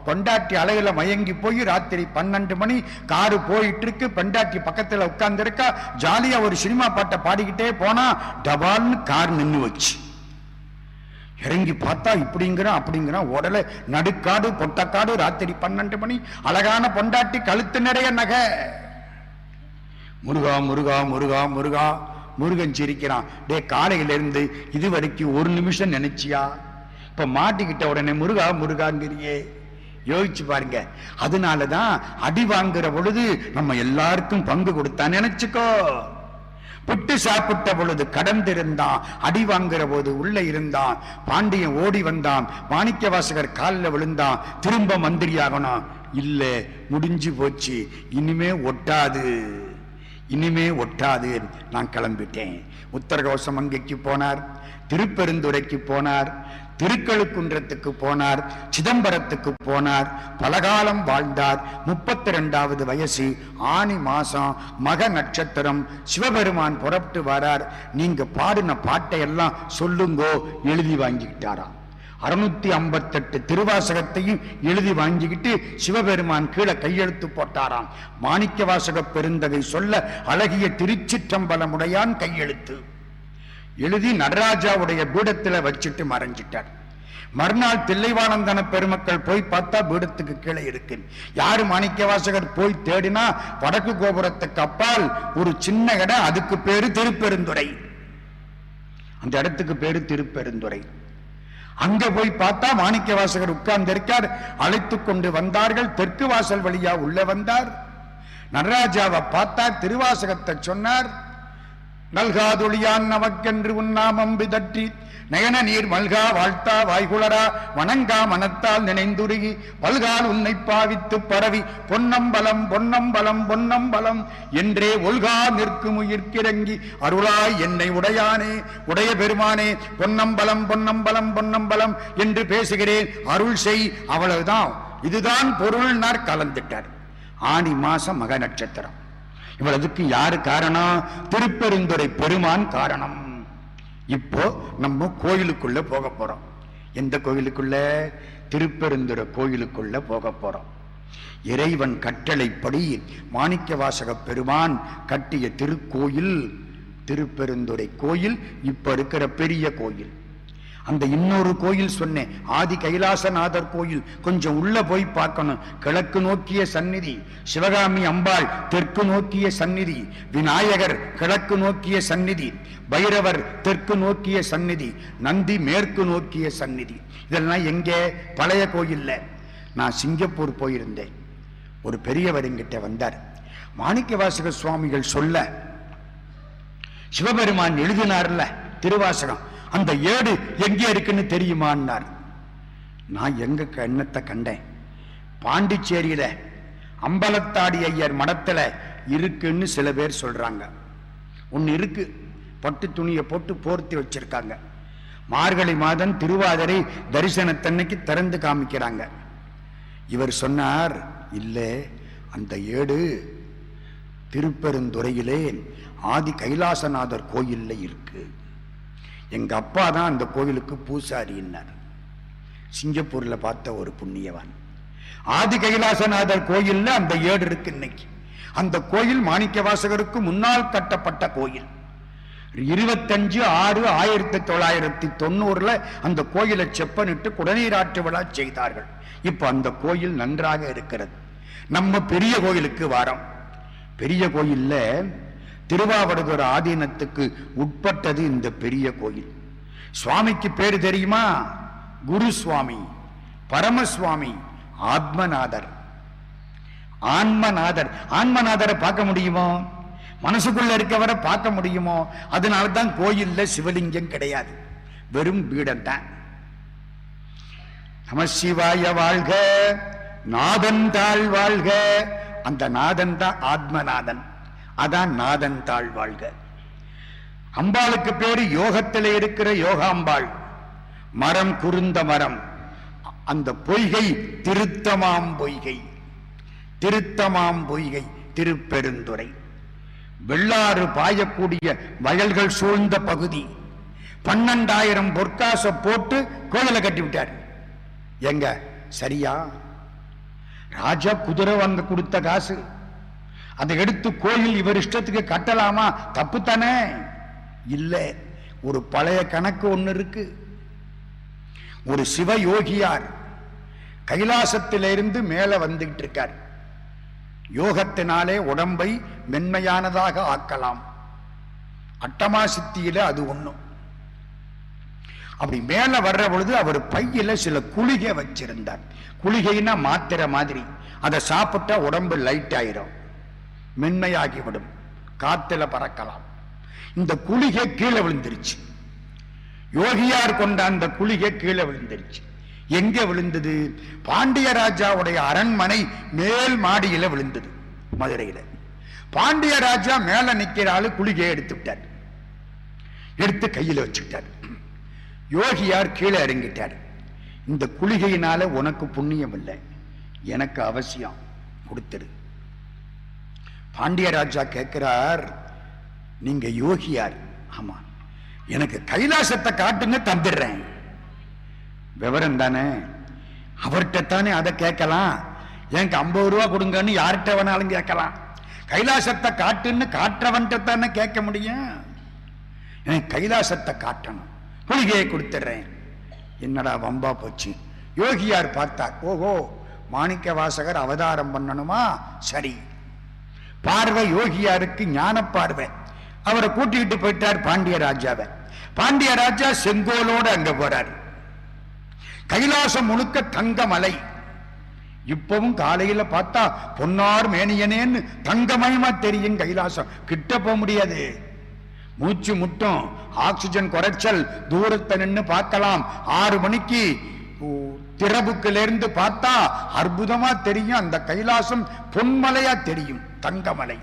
S1: பொண்டாட்டி அலையில மயங்கி போய் ராத்திரி 12 மணி காரு போயிட்டு இருக்கு. பொண்டாட்டி பக்கத்துல உட்கார்ந்து இருக்கா. ஜாலியா ஒரு சினிமா பாட்டை பாடிக்கிட்டே போனா டபால்னு கார் நின்று வச்சு. இறங்கி பார்த்தா இப்படிங்கிறான் அப்படிங்கிறான். உடல நடுக்காடு பொட்டக்காடு. ராத்திரி 12 மணி. அழகான பொண்டாட்டி, கழுத்து நிறைய நகை. முருகா முருகா முருகா முருகா. முருகன் சிரிக்கிறான். டே, காலையில இருந்து இது வரைக்கும் ஒரு நிமிஷம் நினைச்சியா? இப்ப மாட்டிக்கிட்ட உடனே முருகா முருகாங்கிறியே. யோசிச்சு பாருங்க. அதனாலதான் அடி வாங்குற பொழுது நம்ம எல்லாருக்கும் பங்கு கொடுத்தா நினைச்சுக்கோ. புட்டு சாப்பிட்ட பொழுது கடந்திருந்தான், அடி வாங்குற போது உள்ள இருந்தான். பாண்டியன் ஓடி வந்தான், மாணிக்க வாசகர் காலில் விழுந்தான். திரும்ப மந்திரியாகணும். இல்ல, முடிஞ்சு போச்சு, இனிமே ஒட்டாது, நான் கிளம்பிட்டேன். உத்தரகோசமங்கைக்கு போனார், திருப்பெருந்துறைக்கு போனார், திருக்கழுக்குன்றத்துக்கு போனார், சிதம்பரத்துக்கு போனார். பலகாலம் வாழ்ந்தார். 32வது வயசு, ஆனி மாசம், மக நட்சத்திரம். சிவபெருமான் புறப்பட்டு வரார். நீங்க பாடின பாட்டை எல்லாம் சொல்லுங்கோ. எழுதி வாங்கிக்கிட்டாராம். 658 திருவாசகத்தையும் எழுதி வாங்கிக்கிட்டு சிவபெருமான் கீழே கையெழுத்து போட்டாராம். மாணிக்க வாசக பெருந்தகை சொல்ல அழகிய திருச்சிற்றம்பலமுடையான் கையெழுத்து எழுதி நடராஜாவுடைய பீடத்தில் வச்சுட்டு மறைஞ்சிட்டார். மறுநாள் தில்லைவானந்தன பெருமக்கள் போய் பார்த்தா பீடத்துக்கு கீழே இருக்கு. யாரு மாணிக்க வாசகர் போய் தேடினா வடக்கு கோபுரத்துக்கு அப்பால் ஒரு சின்ன இடம், அதுக்கு பேரு திருப்பெருந்துறை. அந்த இடத்துக்கு பேரு திருப்பெருந்துறை. அங்க போய் பார்த்தா மாணிக்க வாசகர் உட்கார்ந்து இருக்கார். அழைத்து கொண்டு வந்தார்கள். தெற்கு வாசல் வழியா உள்ள வந்தார். நடராஜாவை பார்த்தா திருவாசகத்தை சொன்னார். நல்காதொழியான் நமக்கென்று உன்னாமம் விதற்றி நயன நீர் மல்கா வாழ்த்தா வாய்குளரா வணங்கா மனத்தால் நினைந்துருகி பல்கால் உன்னை பாவித்து பரவி பொன்னம்பலம் பொன்னம்பலம் பொன்னம்பலம் என்றே ஒல்கா நிற்கும் உயிர்க்கிறங்கி அருளாய் என்னை உடையானே உடைய பெருமானே பொன்னம்பலம் பொன்னம்பலம் பொன்னம்பலம் என்று பேசுகிறேன், அருள் செய். அவ்வளவுதான். இதுதான் பொருள்னார். கலந்துட்டார். ஆனி மாசம் மக நட்சத்திரம். இவ்வளவுக்கு யாரு காரணம்? திருப்பெருந்துறை பெருமான் காரணம். இப்போ நம்ம கோயிலுக்குள்ள போக போறோம். எந்த கோயிலுக்குள்ள? திருப்பெருந்துறை கோயிலுக்குள்ள போக போறோம். இறைவன் கட்டளைப்படி மாணிக்க வாசக பெருமான் கட்டிய திருக்கோயில் திருப்பெருந்துறை கோயில். இப்ப இருக்கிற பெரிய கோயில். அந்த இன்னொரு கோயில் சொன்னேன், ஆதி கைலாசநாதர் கோயில். கொஞ்சம் உள்ள போய் பார்க்கணும். கிழக்கு நோக்கிய சந்நிதி, சிவகாமி அம்பாள் தெற்கு நோக்கிய சந்நிதி, விநாயகர் கிழக்கு நோக்கிய சந்நிதி, பைரவர் தெற்கு நோக்கிய சந்நிதி, நந்தி மேற்கு நோக்கிய சந்நிதி. இதெல்லாம் எங்கே? பழைய கோயில்ல. நான் சிங்கப்பூர் போயிருந்தேன். ஒரு பெரியவர் என்கிட்ட வந்தார். மாணிக்க வாசக சுவாமிகள் சொல்ல சிவபெருமான் எழுதினார்ல திருவாசகம், அந்த ஏடு எங்கே இருக்குன்னு தெரியுமான்னார். நான் எங்க எண்ணத்தை கண்டேன்? பாண்டிச்சேரியில அம்பலத்தாடி ஐயர் மடத்துல இருக்குன்னு சில பேர் சொல்றாங்க. ஒன்னு இருக்கு, பட்டு துணியை போட்டு போர்த்தி வச்சிருக்காங்க. மார்கழி மாதம் திருவாதிரை தரிசனத்தன்னைக்கு திறந்து காமிக்கிறாங்க. இவர் சொன்னார், இல்ல, அந்த ஏடு திருப்பெருந்துறையிலே ஆதி கைலாசநாதர் கோயில்ல இருக்கு. எங்க அப்பா தான் அந்த கோயிலுக்கு பூசாரின்னார். சிங்கப்பூர்ல பார்த்த ஒரு புண்ணியவான். ஆதி கைலாசநாதர் கோயில்ல அந்த ஏடு இருக்கு. இன்னைக்கு அந்த கோயில் மாணிக்க வாசகருக்கு முன்னால் கட்டப்பட்ட கோயில். 25/6/1990 அந்த கோயிலை செப்பனிட்டு குடநீராட்டு விழா செய்தார்கள். இப்ப அந்த கோயில் நன்றாக இருக்கிறது. நம்ம பெரிய கோயிலுக்கு வாரம். பெரிய கோயில்ல திருவாவடுதுறை ஆதீனத்துக்கு உட்பட்டது இந்த பெரிய கோயில். சுவாமிக்கு பேரு தெரியுமா? குரு சுவாமி, பரமசுவாமி, ஆத்மநாதர். ஆன்மநாதர். ஆன்மநாதரை பார்க்க முடியுமோ? மனசுக்குள்ள இருக்கவரை பார்க்க முடியுமோ? அதனால்தான் கோயில்ல சிவலிங்கம் கிடையாது, வெறும் பீடம் தான். நமசிவாய வாழ்க, நாதன் தாழ் வாழ்க. அந்த நாதன் தான் ஆத்மநாதன். அதான் நாதன் தாழ் வாழ்க. அம்பாளுக்கு பேரு யோகத்திலே இருக்கிற யோகாம்பாள். மரம் குருந்த மரம். அந்த பொய்கை திருத்தமாம் பொய்கை. திருத்தமாம் பொய்கை திருப்பெருந்துறை. வெள்ளாறு பாயக்கூடிய வயல்கள் சூழ்ந்த பகுதி. 12,000 பொற்காச போட்டு கோயிலை கட்டி விட்டார். எங்க சரியா? ராஜா குதிரை வாங்க கொடுத்த காசு, அதை எடுத்து கோயில் இவர் இஷ்டத்துக்கு கட்டலாமா? தப்பு தானே? இல்ல, ஒரு பழைய கணக்கு ஒண்ணு இருக்கு. ஒரு சிவ யோகியார் கைலாசத்திலிருந்து மேல வந்துகிட்டு இருக்கார். யோகத்தினாலே உடம்பை மென்மையானதாக ஆக்கலாம். அட்டமா சித்தியில அது ஒண்ணும். அப்படி மேல வர்ற பொழுது அவர் பையில சில குளிகை வச்சிருந்தார். குளிகைன்னா மாத்திரை மாதிரி. அதை சாப்பிட்டா உடம்பு லைட் ஆயிரும், மென்மையாகிவிடும், காத்துல பறக்கலாம். இந்த குளிகை கீழே விழுந்துருச்சு. யோகியார் கொண்ட அந்த குளிகை கீழே விழுந்துருச்சு. எங்க விழுந்தது? பாண்டிய ராஜாவுடைய அரண்மனை மேல் மாடியில விழுந்தது, மதுரையில. பாண்டிய ராஜா மேல நிக்கிறாள், குளிகையை எடுத்து விட்டார், எடுத்து கையில வச்சுக்கிட்டார். யோகியார் கீழே இறங்கிட்டார். இந்த குளிகையினால உனக்கு புண்ணியம் இல்லை, எனக்கு அவசியம், கொடுத்துரு. பாண்டிய ராஜா கேட்கிறார், நீங்க யோகியார்? ஆமா. எனக்கு கைலாசத்தை காட்டுங்க, தந்துடுறேன். விவரம் தானே, அவர்கிட்ட தானே அதை கேட்கலாம். எனக்கு 50 ரூபா கொடுங்கன்னு யார்கிட்ட வேணாலும் கேட்கலாம். கைலாசத்தை காட்டுன்னு காட்டுறவன்கிட்ட தானே கேட்க முடியும். எனக்கு கைலாசத்தை காட்டணும், குளிகையை கொடுத்துடுறேன். என்னடா வம்பா போச்சு. யோகியார் பார்த்தார், ஓஹோ மாணிக்க வாசகர் அவதாரம் பண்ணணுமா? சரி. பார்வை யோகியாருக்கு ஞான பார்வை. அவரை கூட்டிக்கிட்டு போயிட்டார் பாண்டிய ராஜாவை. பாண்டிய ராஜா செங்கோலோடு அங்க போறார். கைலாசம் முழுக்க தங்கமலை. இப்பவும் காலையில பார்த்தா பொன்னார் மேனியனேன்னு தங்கமயமா தெரியும் கைலாசம். கிட்ட போக முடியாது, மூச்சு முட்டும், ஆக்சிஜன் குறைச்சல், தூரத்தை நின்று பார்க்கலாம். 6 மணிக்கு திறப்புக்குல இருந்து பார்த்தா அற்புதமா தெரியும். அந்த கைலாசம் பொன்மலையா தெரியும், தங்கமலை.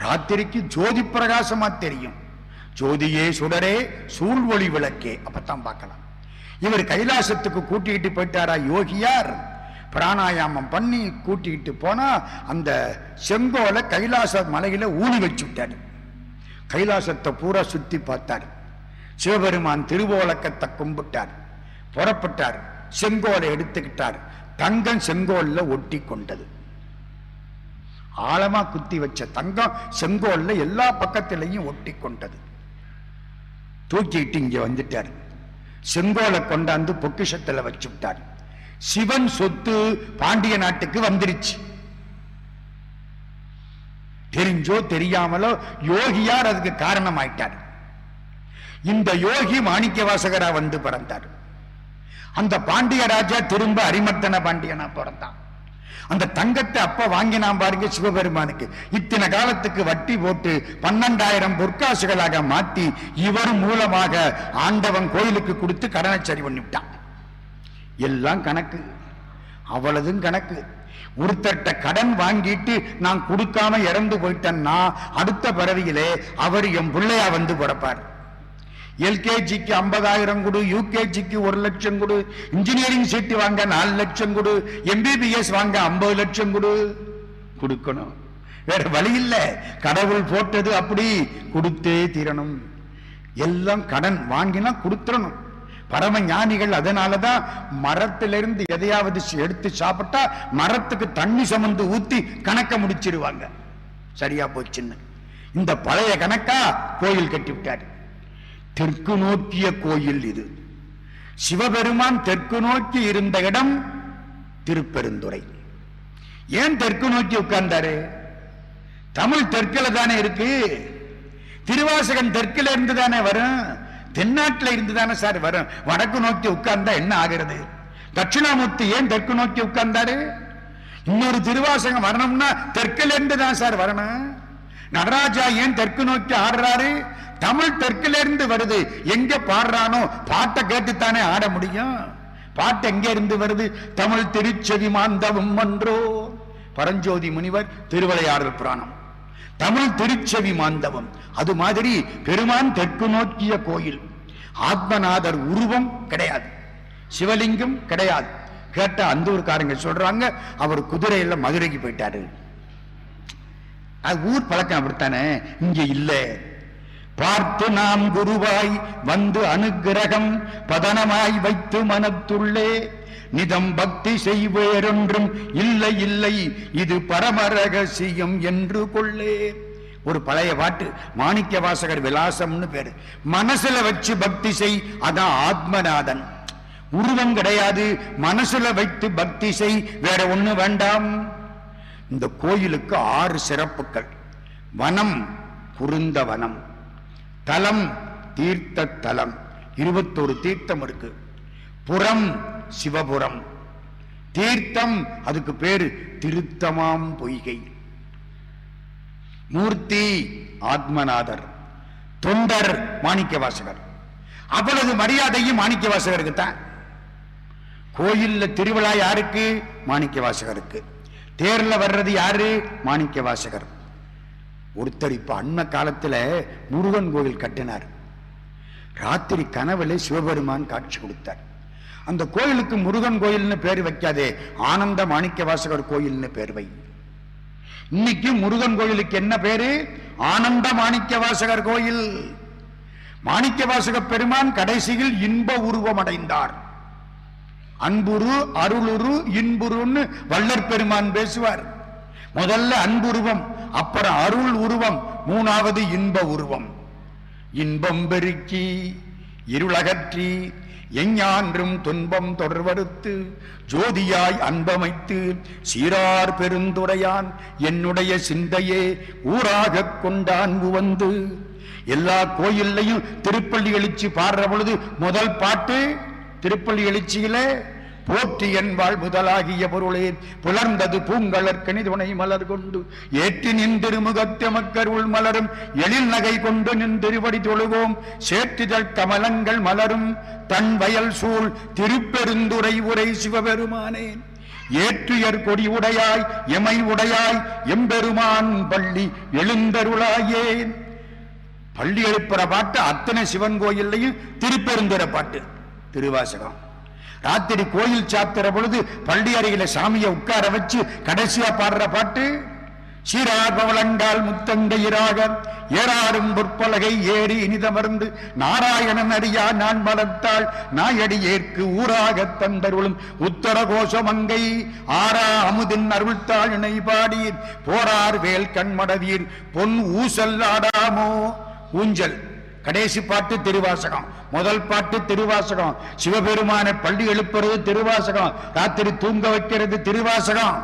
S1: ராத்திரிக்கு ஜோதி பிரகாசமா தெரியும். ஜோதியே சுடரே சூழ் ஒளி விளக்கே, அப்பத்தான் பார்க்கலாம். இவர் கைலாசத்துக்கு கூட்டிகிட்டு போயிட்டாரா யோகியார். பிராணாயாமம் பண்ணி கூட்டிகிட்டு போனா அந்த செங்கோலை கைலாச மலையில ஊனி வச்சு விட்டாரு. கைலாசத்தை பூரா சுத்தி பார்த்தார். சிவபெருமான் திருவோலக்கத்தை கும்பிட்டார், புறப்பட்டார். செங்கோலை எடுத்துக்கிட்டார். தங்கம் செங்கோல்ல ஒட்டி கொண்டது. ஆழமா குத்தி வச்ச தங்கம் செங்கோல்ல எல்லா பக்கத்திலையும் ஒட்டி கொண்டது. தூக்கிட்டு இங்க வந்துட்டார். செங்கோலை கொண்டாந்து பொக்கிஷத்துல வச்சு விட்டார். சிவன் சொத்து பாண்டிய நாட்டுக்கு வந்துருச்சு. தெரிஞ்சோ தெரியாமலோ யோகியார் அதுக்கு காரணமாயிட்டார். இந்த யோகி மாணிக்க வாசகரா வந்து பிறந்தார். அந்த பாண்டிய ராஜா திரும்ப அரிமர்த்தன பாண்டியனா பிறந்தான். அந்த தங்கத்தை அப்ப வாங்கினான் பாருங்க சிவபெருமானுக்கு. இத்தனை காலத்துக்கு வட்டி போட்டு 12,000 பொற்காசுகளாக மாத்தி இவர் மூலமாக ஆண்டவன் கோயிலுக்கு கொடுத்து கடனை சரி பண்ணிவிட்டான். எல்லாம் கணக்கு, அவ்வளவும் கணக்கு. ஒருத்தட்ட கடன் வாங்கிட்டு நான் கொடுக்காம இறந்து போயிட்டேன்னா அடுத்த பிறவியிலே அவர் என் பிள்ளையா வந்து பிறப்பார். எல்கேஜிக்கு 50,000 கொடு, யூகேஜிக்கு 1 லட்சம் கொடு, இன்ஜினியரிங் சீட்டு வாங்க 4 லட்சம் கொடு, எம்பிபிஎஸ் வாங்க 50 லட்சம் கொடு, கொடுக்கணும். வேற வழி இல்லை. கடவுள் போட்டது அப்படி, கொடுத்தே தீரணும். எல்லாம் கடன் வாங்கினா கொடுத்துடணும். பரம ஞானிகள் அதனாலதான் மரத்திலிருந்து எதையாவது எடுத்து சாப்பிட்டா மரத்துக்கு தண்ணி சமந்து ஊத்தி கணக்க முடிச்சிருவாங்க. சரியா போச்சுன்னு இந்த பழைய கணக்கா கோயில் கட்டி விட்டாரு. தெற்கு நோக்கிய கோயில் இது. சிவபெருமான் தெற்கு நோக்கி இருந்த இடம் திருப்பெருந்துறை. ஏன் தெற்கு நோக்கி உட்கார்ந்தாரு? தமிழ் தெற்குல தானே இருக்கு. திருவாசகம் தெற்குல இருந்து தானே வரும், தென்னாட்டில் இருந்து தானே சார் வரும். வடக்கு நோக்கி உட்கார்ந்தா என்ன ஆகிறது? தட்சிணாமூர்த்தி ஏன் தெற்கு நோக்கி உட்கார்ந்தாரு? இன்னொரு திருவாசகம் வரணும்னா தெற்குல இருந்து தான் சார் வரணும். நடராஜா ஏன் தெற்கு நோக்கி ஆடுறாரு? தமிழ் தெற்குல இருந்து வருது. எங்க பாடுறானோ பாட்டை கேட்டுத்தானே ஆட முடியும். பாட்டு எங்க இருந்து வருது? தமிழ் திருச்செவி மாந்தவும் ஒன்றோ. பரஞ்சோதி முனிவர் திருவிளையாடல் புராணம். தமிழ் திருச்செவி மாந்தவம். அது மாதிரி பெருமான் தெற்கு நோக்கிய கோயில். ஆத்மநாதர் உருவம் கிடையாது, சிவலிங்கம் கிடையாது. கேட்ட அந்த ஊர்காரங்க சொல்றாங்க அவர் குதிரையில மதுரைக்கு போயிட்டாரு. அது ஊர் பழக்கம் அப்படித்தானே, இங்க இல்ல. பார்த்து நாம் குருவாய் வந்து அனுக்கிரகம் பதனமாய் வைத்து மனத்துள்ளே நிதம் பக்தி செய்வேறொன்றும் இல்லை இல்லை இது பரமரகசியம் என்று கொள்ளே. ஒரு பழைய பாட்டு, மாணிக்க வாசகர் விலாசம்னு பேரு. மனசுல வச்சு பக்தி செய், அதான் ஆத்மநாதன். உருவம் கிடையாது, மனசுல வைத்து பக்தி செய், வேற ஒண்ணு வேண்டாம். இந்த கோயிலுக்கு 6 சிறப்புகள். வனம் குருந்த வனம், தலம் தீர்த்த தலம், 21 தீர்த்தம் இருக்கு. புறம் சிவபுரம், தீர்த்தம் அதுக்கு பேரு திருத்தமாம் பொய்கை. மூர்த்தி ஆத்மநாதர், தொண்டர் மாணிக்க வாசகர். அவ்வளவு மரியாதையும் மாணிக்க வாசகருக்கு தான். கோயில்ல திருவிழா யாருக்கு? மாணிக்க வாசகருக்கு. தேர்ல வர்றது யாரு? மாணிக்க வாசகர். ஒருத்தர் இப்ப அண்மை காலத்துல முருகன் கோவில் கட்டினார். ராத்திரி கனவுல சிவபெருமான் காட்சி கொடுத்தார். அந்த கோயிலுக்கு முருகன் கோயில்னு பேர் வைக்காதே, ஆனந்த மாணிக்க வாசகர் கோயில்னு பேர் வை. இன்னைக்கு முருகன் கோயிலுக்கு என்ன பேரு? ஆனந்த மாணிக்க வாசகர் கோயில். மாணிக்க வாசக பெருமான் கடைசியில் இன்ப உருவம் அடைந்தார். அன்புரு அருளுரு இன்புருன்னு வள்ளற் பெருமான் பேசுவார். முதல்ல அன்புருவம், அப்புறம் அருள் உருவம், 3வது இன்ப உருவம். இன்பம் பெருக்கி இருளகற்றி எஞ்ஞான்றும் துன்பம் தொடர்வறுத்து ஜோதியாய் அன்பமைத்து சீரார் பெருந்துரையான் என்னுடைய சிந்தையே ஊராக கொண்டான் உவந்து. எல்லா கோயில்லையும் திருப்பள்ளி எழுச்சி பாடுற பொழுது முதல் பாட்டு திருப்பள்ளி எழுச்சியில போற்றி என்பாள் முதலாகிய பொருளே புலர்ந்தது பூங்கலற்கனி துணை மலர் கொண்டு ஏற்றி நின்றிருமுகத்த மக்கருள் மலரும் எழில் நகை கொண்டு நின்றிருவடி தொழுவோம் சேற்றிதழ் கமலங்கள் மலரும் தன் வயல் சூழ் திருப்பெருந்துரை உரை சிவபெருமானே ஏற்றுயர் கொடி உடையாய் எமை உடையாய் எம்பெருமான் பள்ளி எழுந்தருளாயேன். பள்ளி எழுப்புற பாட்டு அத்தனை சிவன் கோயில்லையும் திருப்பெருந்துரை பாட்டு திருவாசகம். ராத்திரி கோயில் சாத்துற பொழுது பள்ளி அருகில சாமியை உட்கார வச்சு கடைசியா பாடுற பாட்டு சீரார் பவளங்கால் முத்தங்கையிராக ஏறாரும் பொற்பலகை ஏறி இனிதமர்ந்து நாராயணன் அடியா நான் மலர்த்தாள் நாயடி ஏற்கு ஊராக தந்தருளும் உத்தர கோஷமங்கை ஆரா அமுதின் அருள்தாள் இணை பாடி போரார் வேல் கண்மடவீர் பொன் ஊசல் ஆடாமோ. ஊஞ்சல் கடைசி பாட்டு திருவாசகம், முதல் பாட்டு திருவாசகம். சிவபெருமானை பள்ளி எழுப்புறது திருவாசகம், ராத்திரி தூங்க வைக்கிறது திருவாசகம்.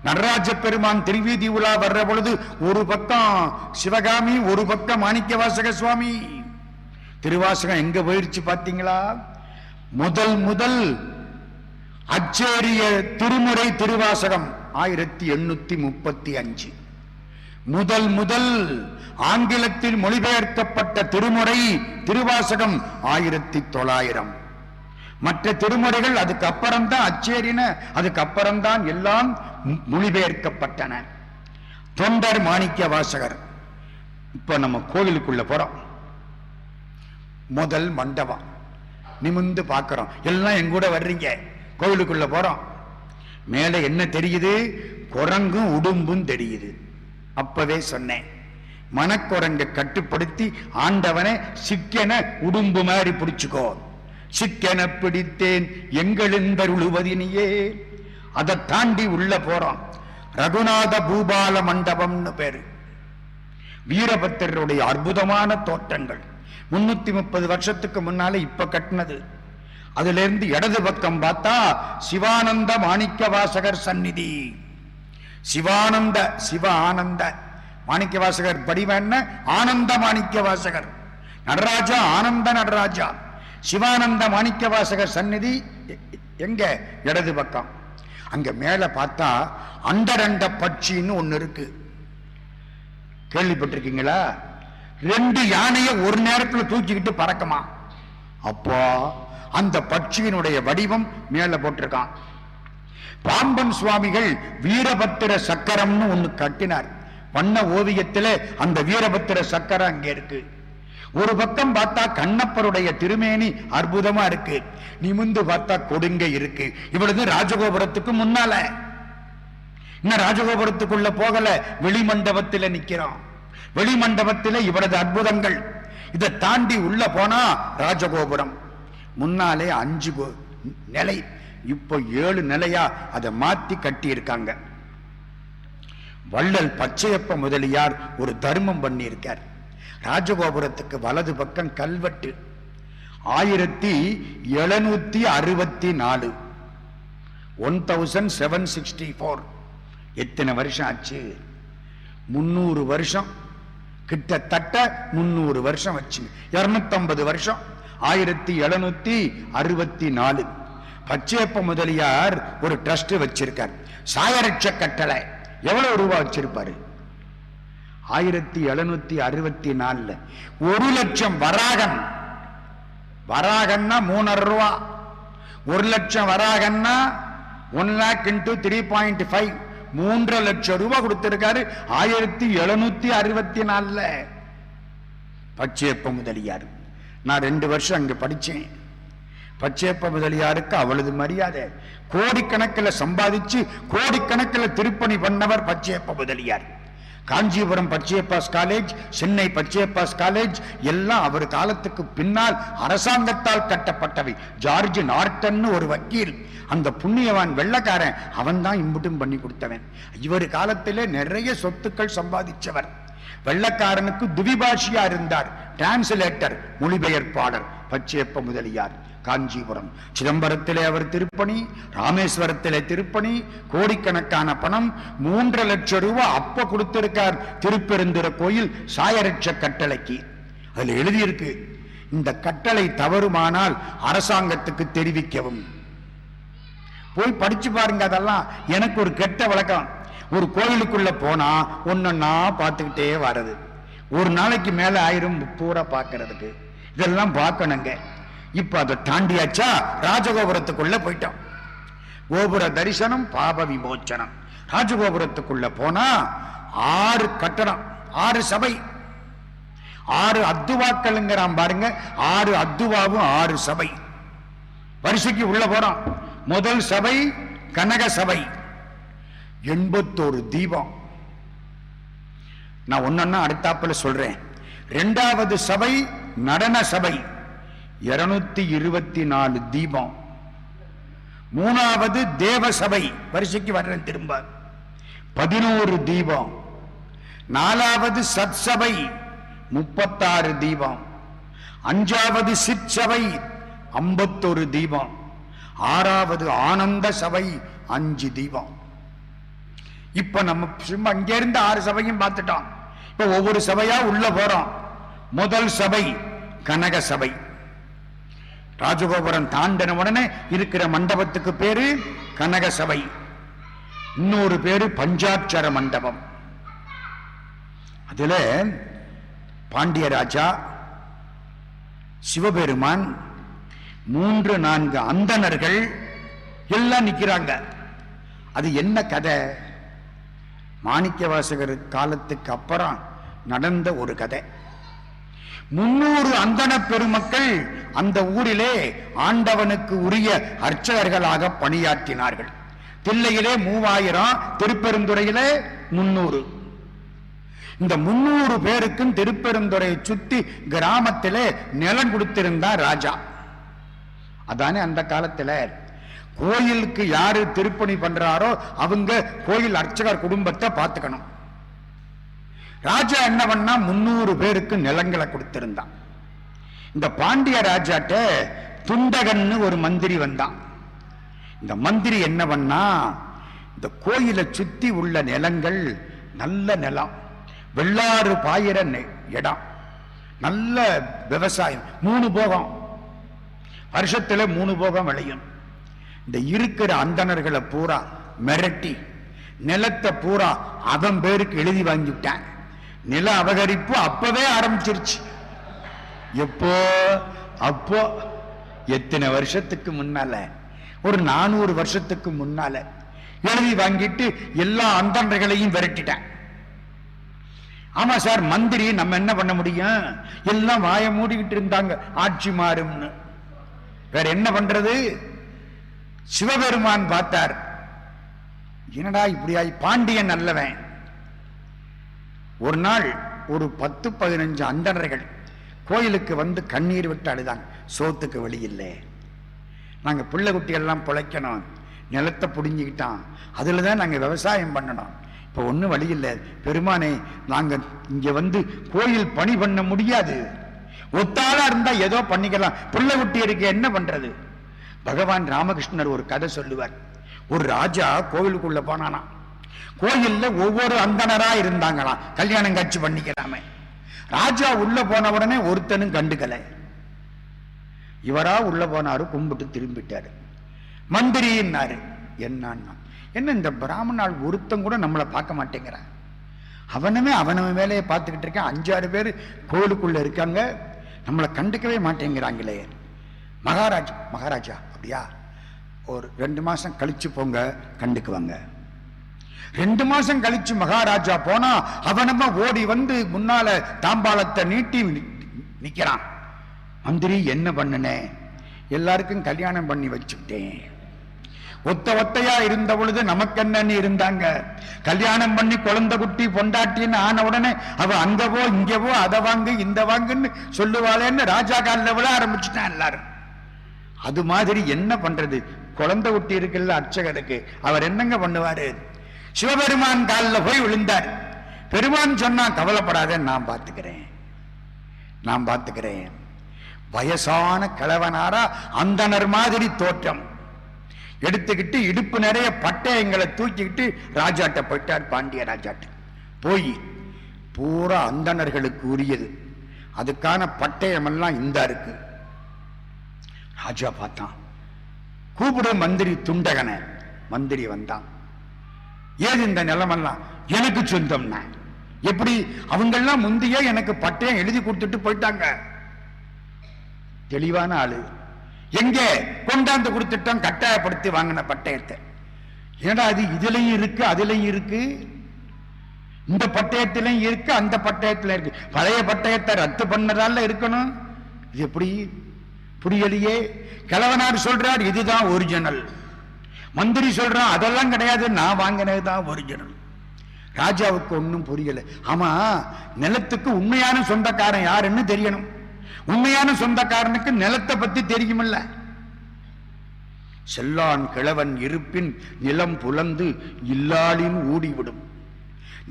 S1: நடராஜ பெருமான் திருவீதி உலா வர்ற பொழுது ஒரு பக்கம் சிவகாமி, ஒரு பக்கம் மாணிக்க வாசக சுவாமி. திருவாசகம் எங்க போயிருச்சு பாத்தீங்களா? முதல் அச்சேரிய திருமுறை திருவாசகம் 1835. முதல் ஆங்கிலத்தில் மொழிபெயர்க்கப்பட்ட திருமுறை திருவாசகம் 1900. மற்ற திருமுறைகள் அதுக்கு அப்புறம் தான் அச்சேரின, அதுக்கு அப்புறம் தான் எல்லாம் மொழிபெயர்க்கப்பட்டன. தொண்டர் மாணிக்க வாசகர். இப்ப நம்ம கோவிலுக்குள்ள போறோம். முதல் மண்டபம் நிமிந்து பார்க்கிறோம். எல்லாம் எங்கூட வர்றீங்க. கோவிலுக்குள்ள போறோம். மேல என்ன தெரியுது? குரங்கும் உடும்பும் தெரியுது. அப்பவே சொன்னேன், மனக்குரங்க கட்டுப்படுத்தி ஆண்டவனை சிக்கென உடும்பு மாதிரி பிடிச்சுக்கோ. சிக்கென பிடித்தேன் எங்களின்பருளுவதினியே. அதை தாண்டி உள்ள போறோம். ரகுநாத பூபால மண்டபம்னு பேரு. வீரபத்திரருடைய அற்புதமான தோற்றங்கள் 330 வருஷத்துக்கு முன்னால இப்ப கட்டினது. அதுல இருந்து இடது பக்கம் பார்த்தா சிவானந்த மாணிக்க வாசகர் சந்நிதி. சிவானந்த சிவ ஆனந்த மாணிக்க வாசகர் படிவன்ன ஆனந்த மாணிக்க வாசகர். நடராஜா ஆனந்த நடராஜா. சிவானந்த மாணிக்க வாசகர் சந்நிதி எங்க? இடது பக்கம். அங்க மேல பார்த்தா அண்டரண்ட பட்சின்னு ஒண்ணு இருக்கு. கேள்விப்பட்டிருக்கீங்களா? 2 யானையை ஒரு நேரத்தில் தூக்கிக்கிட்டு பறக்குமா. அப்போ அந்த பட்சியினுடைய வடிவம் மேல போட்டிருக்கான். பாம்பன் சுவாமிகள் வீரபத்திர சக்கரம்னு ஒண்ணு கட்டினார். வண்ண ஓவியத்துல அந்த வீரபத்திர சக்கரம் அங்க இருக்கு. ஒரு பக்கம் பார்த்தா கண்ணப்பருடைய திருமேனி அற்புதமா இருக்கு. நிமிந்து பார்த்தா கொடுங்கை இருக்கு. இவ்வளவு ராஜகோபுரத்துக்கு முன்னால. இன்னும் ராஜகோபுரத்துக்குள்ள போகல, வெளிமண்டபத்தில் நிக்கிறோம். வெளிமண்டபத்தில் இவரது அற்புதங்கள். இதை தாண்டி உள்ள போனா ராஜகோபுரம். முன்னாலே 5 நிலை, இப்போ 7 நிலையா அதை மாத்தி கட்டி இருக்காங்க. வள்ளல் பச்சையப்ப முதலியார் ஒரு தர்மம் பண்ணி இருக்கார். ராஜகோபுரத்துக்கு வலது பக்கம் கல்வெட்டு 1764, 1764. எத்தனை வருஷம் ஆச்சு? 300 வருஷம், கிட்டத்தட்ட 300 வருஷம் வச்சு, 250 வருஷம். 1764 பச்சையப்ப முதலியார் ஒரு ட்ரஸ்ட் வச்சிருக்கார். சாயரட்ச கட்டளை எவ்வளவு ரூபாய் வச்சிருப்பாரு? 1764 1 லட்சம் வராகன். வராகன்னா 3.5 ரூபா. 1 லட்சம் வராகன்னா 1 lakh into 3.5, 3.5 லட்சம் ரூபாய் கொடுத்திருக்காரு 1764. பச்சையப்ப முதலியார். நான் 2 வருஷம் அங்க படிச்சேன். பச்சையப்ப முதலியாருக்கு அவ்வளவு மரியாதை. கோடிக்கணக்கில் சம்பாதிச்சு கோடிக்கணக்கில் திருப்பணி பண்ணவர் பச்சையப்ப முதலியார். காஞ்சிபுரம் பச்சையப்பாஸ் காலேஜ், சென்னை பச்சையப்பாஸ் காலேஜ் எல்லாம் அவர் காலத்துக்கு பின்னால் அரசாங்கத்தால் கட்டப்பட்டவை. ஜார்ஜ் நார்டன் ஒரு வக்கீல், அந்த புண்ணியவான் வெள்ளக்காரன், அவன் தான் இம்புட்டும் பண்ணி கொடுத்தவன். இவர் காலத்திலே நிறைய சொத்துக்கள் சம்பாதிச்சவர். வெள்ளக்காரனுக்கு துவிபாஷியா இருந்தார், டிரான்ஸ்லேட்டர், மொழிபெயர்ப்பாளர் பச்சையப்ப முதலியார். காஞ்சிபுரம், சிதம்பரத்திலே அவர் திருப்பணி, ராமேஸ்வரத்திலே திருப்பணி, கோடிக்கணக்கான பணம், 3.5 லட்சம் ரூபாய் அப்ப கொடுத்திருக்கார் திருப்பெருந்துற கோயில் சாயரட்ச கட்டளைக்கு. அதுல எழுதியிருக்கு, இந்த கட்டளை தவறுமானால் அரசாங்கத்துக்கு தெரிவிக்கவும். போய் படிச்சு பாருங்க. அதெல்லாம் எனக்கு ஒரு கெட்ட வழக்கம். ஒரு கோயிலுக்குள்ள போனா ஒன்னொன்னா பார்த்துக்கிட்டே வர்றது. ஒரு நாளைக்கு மேல ஆயிரம் பூரா பார்க்கறதுக்கு. இதெல்லாம் பார்க்கணுங்க. இப்ப அதை தாண்டியாச்சா ராஜகோபுரத்துக்குள்ள போயிட்டோம். கோபுர தரிசனம், பாப விமோச்சனம். ராஜகோபுரத்துக்குள்ள போனா 6 கட்டணம், 6 சபை, 6 அத்துவாக்கள்ங்கிறான் பாருங்க. 6 அத்துவாவும் 6 சபை வரிசைக்கு உள்ள போறோம். முதல் சபை கனக சபை, 81 தீபம். நான் ஒன்னொன்னா அடுத்தாப்புல சொல்றேன். 2வது சபை நடன சபை, 224 தீபம். 3வது தேவ சபை, வரிசைக்கு வர்றேன் திரும்ப, 11 தீபம். 4வது சத் சபை, 36 தீபம். 5வது சித் சபை, 51 தீபம். 6வது ஆனந்த சபை, 5 தீபம். இப்ப நம்ம சும்மா அங்கே இருந்து 6 சபையும் பார்த்துட்டோம். இப்ப ஒவ்வொரு சபையா உள்ள போறோம். முதல் சபை கனக சபை. ராஜகோபுரம் தாண்டின உடனே இருக்கிற மண்டபத்துக்கு பேரு கனக சபை. இன்னொரு பேரு பஞ்சாட்சர மண்டபம். அதுல பாண்டிய ராஜா, சிவபெருமான், 3-4 அந்தணர்கள் எல்லாம் நிக்கிறாங்க. அது என்ன கதை? மாணிக்கவாசகர் காலத்துக்கு அப்புறம் நடந்த ஒரு கதை. 300 அந்தண பெருமக்கள் அந்த ஊரிலே ஆண்டவனுக்கு உரிய அர்ச்சகர்களாக பணியாற்றினார்கள். தில்லையிலே 3000, திருப்பெருந்துறையிலே 300. இந்த 300 பேருக்கும் திருப்பெருந்துறையை சுத்தி கிராமத்திலே நிலம் கொடுத்திருந்தார் ராஜா. அதானே அந்த காலத்துல கோயிலுக்கு யாரு திருப்பணி பண்றாரோ அவங்க கோயில் அர்ச்சகர் குடும்பத்தை பார்த்துக்கணும். ராஜா என்ன பண்ணா 300 பேருக்கு நிலங்களை கொடுத்திருந்தான். இந்த பாண்டிய ராஜாட்ட துண்டகன்னு ஒரு மந்திரி வந்தான். இந்த மந்திரி என்ன பண்ணா, இந்த கோயிலை சுத்தி உள்ள நிலங்கள் நல்ல நிலம், வெள்ளாறு பாயிர இடம், நல்ல விவசாயம், 3 போகம், வருஷத்துல 3 போகம் விளையும். இந்த இருக்கிற அந்தணர்களை பூரா மிரட்டி நிலத்தை பூரா அவன் பேருக்கு எழுதி வாங்கிவிட்டான். நில அபகரிப்பு அப்பவே ஆரம்பிச்சிருச்சு. எப்போ? அப்போ எத்தனை வருஷத்துக்கு முன்னால? ஒரு 400 வருஷத்துக்கு முன்னால எழுதி வாங்கிட்டு எல்லா அந்தணர்களையும் விரட்டிட்டான். ஆமா சார், மந்திரி நம்ம என்ன பண்ண முடியும்? எல்லாம் வாய மூடிக்கிட்டு இருந்தாங்க, ஆட்சி மாறும்னு. வேற என்ன பண்றது? சிவபெருமான் பார்த்தார், என்னடா இப்படியாய்? பாண்டியன் நல்லவன். ஒரு நாள் ஒரு 10-15 அந்தணர்கள் கோயிலுக்கு வந்து கண்ணீர் விட்டு அழுதாங்க. சோத்துக்கு வழி இல்லை, நாங்க பிள்ளை குட்டிகள்லாம் பிழைக்கணும், நிலத்தை புடிஞ்சுக்கிட்டான், அதுல தான் நாங்க விவசாயம் பண்ணணும், இப்ப ஒன்னும் வழி இல்லை. பெருமானே, நாங்க இங்க வந்து கோயில் பணி பண்ண முடியாது, ஒத்தாளா இருந்தா ஏதோ பண்ணிக்கலாம், பிள்ளை குட்டி இருக்கு, என்ன பண்றது? பகவான் ராமகிருஷ்ணர் ஒரு கதை சொல்லுவார். ஒரு ராஜா கோவிலுக்குள்ள போனானா, கோயில்ல ஒவ்வொரு அந்தணரா இருந்தாங்களாம், கல்யாணம் காட்சி பண்ணிக்கலாமே. ராஜா உள்ள போன உடனே ஒருத்தனும் கண்டுக்கல. இவரா உள்ள போனாரு, கும்பிட்டு திரும்பிட்டாரு. மந்திரின்னாரு. என்னன்னா, என்ன இந்த பிராமணால் ஒருத்தன் கூட நம்மளை பார்க்க மாட்டேங்கிறான், அவனவன் வேலையை பார்த்துக்கிட்டு இருக்கான், 5-6 பேர் கோவிலுக்குள்ள இருக்காங்க, நம்மளை கண்டுக்கவே மாட்டேங்கிறாங்களே. மகாராஜா அப்படியா, ஒரு 2 மாசம் கழிச்சு போங்க, கண்டுக்குவாங்க. 2 மாசம் கழிச்சு மகாராஜா போனா அவனமா ஓடி வந்து முன்னால தாம்பாளத்தை நீட்டி நிக்கிறான். மந்திரி, என்ன பண்ணுனே? எல்லாருக்கும் கல்யாணம் பண்ணி வச்சுட்டேன், ஒத்தையா இருந்த பொழுது நமக்கு என்னன்னு இருந்தாங்க, கல்யாணம் பண்ணி குழந்தை குட்டி பொண்டாட்டின்னு ஆன உடனே அவ அங்க போ இங்க போ, அதை வாங்கு இந்த வாங்குன்னு சொல்லுவாளேன்னு ராஜா காலில் விழ ஆரம்பிச்சுட்டான் எல்லாரும். அது மாதிரி என்ன பண்றது, குழந்தை குட்டி இருக்குல்ல அர்ச்சகருக்கு, அவர் என்னங்க பண்ணுவாரு? சிவபெருமான் காலில் போய் விழுந்தார். பெருமான் சொன்னா, கவலைப்படாத, நான் பார்த்துக்கிறேன். வயசான கிழவனாரா அந்தனர் மாதிரி தோற்றம் எடுத்துக்கிட்டு இடுப்பு நிறைய பட்டயங்களை தூக்கிக்கிட்டு ராஜாட்ட போயிட்டார். பாண்டிய ராஜாட்ட போய் பூரா அந்தணர்களுக்கு உரியது, அதுக்கான பட்டயம் எல்லாம் இந்த இருக்கு. ராஜா பார்த்தான், கூப்பிடு மந்திரி துண்டகனை. மந்திரி வந்தான். ஏது இந்த நிலமெல்லாம்? எனக்கு சொந்தம்னா எப்படி? அவங்கெல்லாம் முந்தைய எனக்கு பட்டயம் எழுதி கொடுத்துட்டு போயிட்டாங்க. தெளிவான ஆளு. எங்கே கொண்டாந்து கொடுத்துட்டோம், கட்டாயப்படுத்தி வாங்கின பட்டயத்தை. ஏன்னா அது இதுலயும் இருக்கு அதுலயும் இருக்கு, இந்த பட்டயத்திலையும் இருக்கு அந்த பட்டயத்தில இருக்கு. பழைய பட்டயத்தை ரத்து பண்ணதால இருக்கணும், இது எப்படி புரியலையே. கிழவனார் சொல்றார் இதுதான் ஒரிஜினல், மந்திரி சொல்றான் அதெல்லாம் கிடையாது, நான் வாங்கினதுதான் ஒரிஜினல். ராஜாவுக்கு ஒன்னும் புரியல. ஆமா, நிலத்துக்கு உண்மையான சொந்தக்காரன் யாருன்னு தெரியணும், உண்மையான சொந்தக்காரனுக்கு நிலத்தை பத்தி தெரியுமில்ல. செல்லான் கிழவன் இருப்பின் நிலம் புலந்து இல்லாளின் ஊடிவிடும்.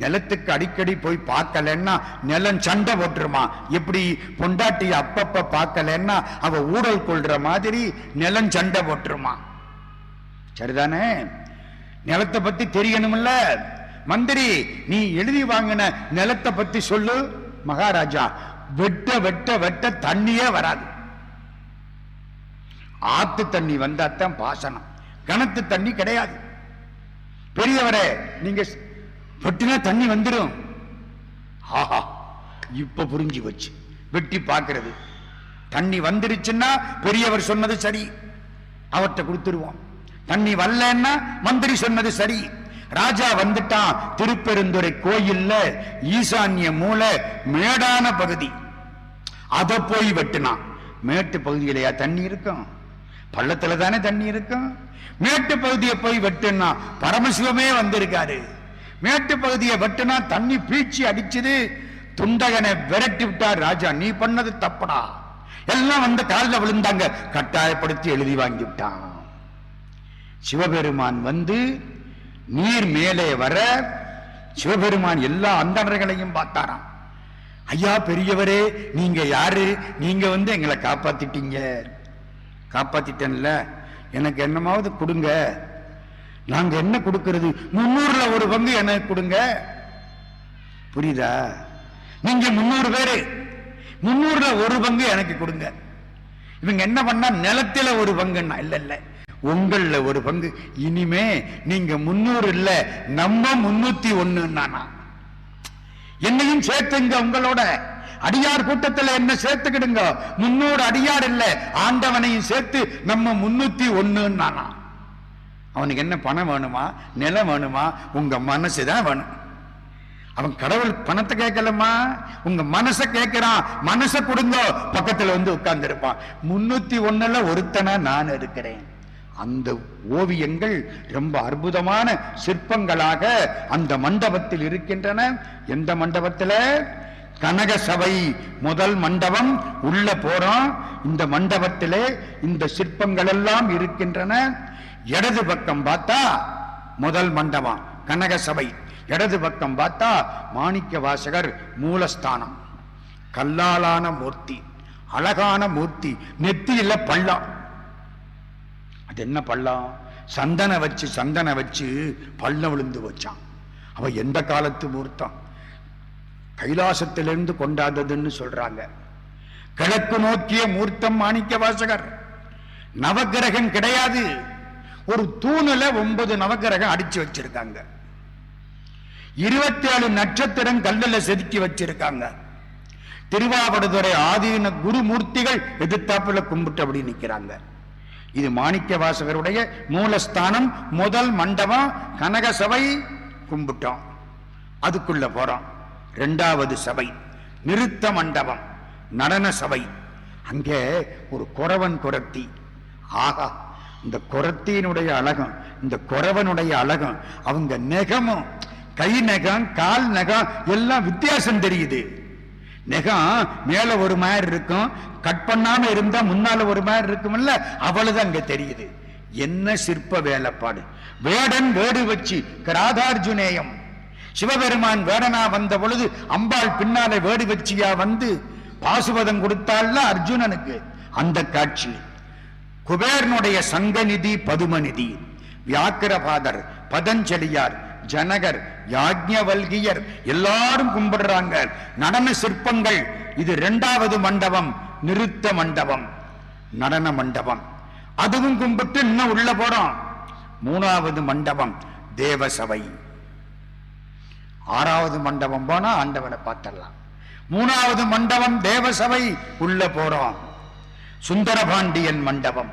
S1: நிலத்துக்கு அடிக்கடி போய் பார்க்கலன்னா நிலம் சண்டை போட்டுருமா. எப்படி பொண்டாட்டி அப்பப்ப பார்க்கலன்னா அவ ஊழல் கொள்ற மாதிரி நிலம் சண்டை போட்டுருமா. சரிதானே? நிலத்தை பத்தி தெரியணும்ல. மந்திரி, நீ எழுதி வாங்கின நிலத்தை பத்தி சொல்லு. மகாராஜா, வெட்ட வெட்ட வெட்ட தண்ணியே வராது, ஆத்து தண்ணி வந்தாத்தான் பாசனம், கிணத்து தண்ணி கிடையாது. பெரியவரே, நீங்க வெட்டினா தண்ணி வந்துடும். ஆஹா, இப்ப புரிஞ்சு வச்சு வெட்டி பார்க்கிறது. தண்ணி வந்துருச்சுன்னா பெரியவர் சொன்னது சரி, அவர்கிட்ட கொடுத்துருவோம். தண்ணி வரலன்னா மந்திரி சொன்னது சரி. ராஜா வந்துட்டான். திருப்பெருந்துறை கோயில்ல ஈசான்ய மூலை மேடான பகுதி, அத போய் வெட்டினான். மேட்டு பகுதியிலையா தண்ணி இருக்கும்? பள்ளத்துல தானே தண்ணி இருக்கும். மேட்டு பகுதியை போய் வெட்டினா பரமசிவமே வந்திருக்காரு. மேட்டு பகுதியை வெட்டினா தண்ணி பீச்சி அடிச்சது. துண்டகனை விரட்டி விட்டார் ராஜா. நீ பண்ணது தப்படா. எல்லாம் வந்து காலில் விழுந்தாங்க. கட்டாயப்படுத்தி எழுதி வாங்கி விட்டான். சிவபெருமான் வந்து நீர் மேலே வர சிவபெருமான் எல்லா அந்தணர்களையும் பார்த்தாராம். ஐயா பெரியவரே, நீங்க யாரு? நீங்க வந்து எங்களை காப்பாத்திட்டீங்க. காப்பாத்திட்டேன்ல, எனக்கு என்னமாவது கொடுங்க. நாங்க என்ன கொடுக்கிறது? 300ல ஒரு பங்கு எனக்கு கொடுங்க. புரியுதா? நீங்க 300 பேரு, 300ல ஒரு பங்கு எனக்கு கொடுங்க. இவங்க என்ன பண்ணா, நிலத்தில ஒரு பங்குன்னா, இல்ல இல்ல உங்கள ஒரு பங்கு. இனிமே நீங்க 300 இல்ல, நம்ம 301. என்னையும் சேர்த்துங்க, உங்களோட அடியார் கூட்டத்தில் என்ன சேர்த்துக்கிடுங்க. 300 அடியார் இல்ல, ஆண்டவனையும் சேர்த்து நம்ம 301. அவனுக்கு என்ன பணம் வேணுமா, நிலம் வேணுமா? உங்க மனசுதான் வேணும். அவன் கடவுள் பணத்தை கேட்கலமா, உங்க மனசை கேட்கிறான். மனசை கொடுங்க, பக்கத்துல வந்து உட்கார்ந்து இருப்பான். 301ல ஒருத்தனா நான் இருக்கிறேன். அந்த ஓவியங்கள் ரொம்ப அற்புதமான சிற்பங்களாக அந்த மண்டபத்தில் இருக்கின்றன. எந்த மண்டபத்தில்? கனக சபை முதல் மண்டபம். உள்ள போறோம். இந்த மண்டபத்திலே இந்த சிற்பங்கள் எல்லாம் இருக்கின்றன. இடது பக்கம் பார்த்தா முதல் மண்டபம் கனக சபை, இடது பக்கம் பார்த்தா மாணிக்க வாசகர் மூலஸ்தானம். கல்லாலான மூர்த்தி, அழகான மூர்த்தி. நெத்தியில பள்ளம். அது என்ன பள்ளம்? சந்தன வச்சு பள்ளம் விழுந்து வச்சான். அவ எந்த காலத்து மூர்த்தம்? கைலாசத்திலிருந்து கொண்டாததுன்னு சொல்றாங்க. கிழக்கு நோக்கிய மூர்த்தம் மாணிக்க வாசகர். நவகிரகம் கிடையாது. ஒரு தூணுல 9 நவகிரகம் அடிச்சு வச்சிருக்காங்க. 27 நட்சத்திரம் கல்லுல செதுக்கி வச்சிருக்காங்க. திருவாவடுதுறை ஆதீன குருமூர்த்திகள் எதிர்த்தாப்புல கும்பிட்டு அப்படி நிற்கிறாங்க. இது மாணிக்க வாசகருடைய மூலஸ்தானம். முதல் மண்டபம் கனக சபை கும்பிட்டோம். அதுக்குள்ள போறோம். 2வது சபை நிறுத்த மண்டபம், நடன சபை. அங்கே ஒரு குறவன் குரத்தி. ஆகா, இந்த குரத்தியினுடைய அழகம், இந்த குறவனுடைய அழகம், அவங்க நெகமும், கை நகம், கால் நகம் எல்லாம் வித்தியாசம் தெரியுது. நெகம் மேல ஒரு மாதிரி இருக்கும், கட் பண்ணாம இருந்தா முன்னால ஒரு மாதிரி இருக்கும்ல, அவ்வளவுதான் அங்க தெரியுது. என்ன சிற்ப வேலைப்பாடு! வேடன் வேடு வச்சு கிராதார்ஜுனேயம். சிவபெருமான் வேடனா வந்த பொழுது அம்பாள் பின்னாலே வேடு வச்சியா வந்து பாசுபதம் கொடுத்தாள்ல அர்ஜுனனுக்கு. அந்த காட்சி. குபேரனுடைய சங்கநிதி பதுமநிதி. வியாக்கிரபாதர், பதஞ்சலியார், ஜனகர், யாஜ்ஞவல்கியர் எல்லாரும் கும்பிடுறாங்க. நடன சிற்பங்கள். இது 2வது மண்டபம் நிறுத்த மண்டபம், நடன மண்டபம். அதுவும் கும்பிட்டு இன்னும் உள்ள போறோம். 3வது மண்டபம் தேவசபை. 6வது மண்டபம் போனா ஆண்டவனை பார்த்தரலாம். 3வது மண்டபம் தேவசபை. உள்ள போறோம். சுந்தரபாண்டியன் மண்டபம்,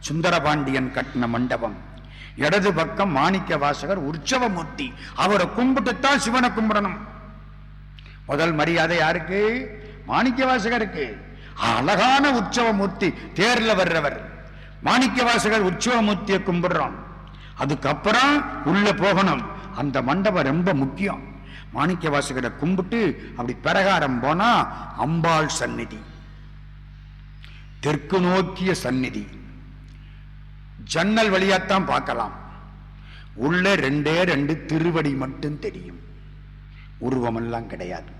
S1: சுந்தரபாண்டியன் கட்டின மண்டபம். இடது பக்கம் மாணிக்க வாசகர் உற்சவமூர்த்தி. அவரை கும்பிட்டுத்தான் சிவனை கும்பிடணும். முதல் மரியாதை யாருக்கு? மாணிக்க வாசகருக்கு. அழகான உற்சவமூர்த்தி, தேர்ல வர்றவர். மாணிக்க வாசகர் உற்சவமூர்த்தியை கும்பிடுறோம். அதுக்கப்புறம் உள்ள போகணும். அந்த மண்டபம் ரொம்ப முக்கியம். மாணிக்க வாசகரை கும்பிட்டு அப்படி பிரகாரம் போனா அம்பாள் சந்நிதி, தெற்கு நோக்கிய சந்நிதி. ஜன்னல் வழியாத்தான் பார்க்கலாம். உள்ள 2 திருவடி மட்டும் தெரியும், உருவமெல்லாம் கிடையாது.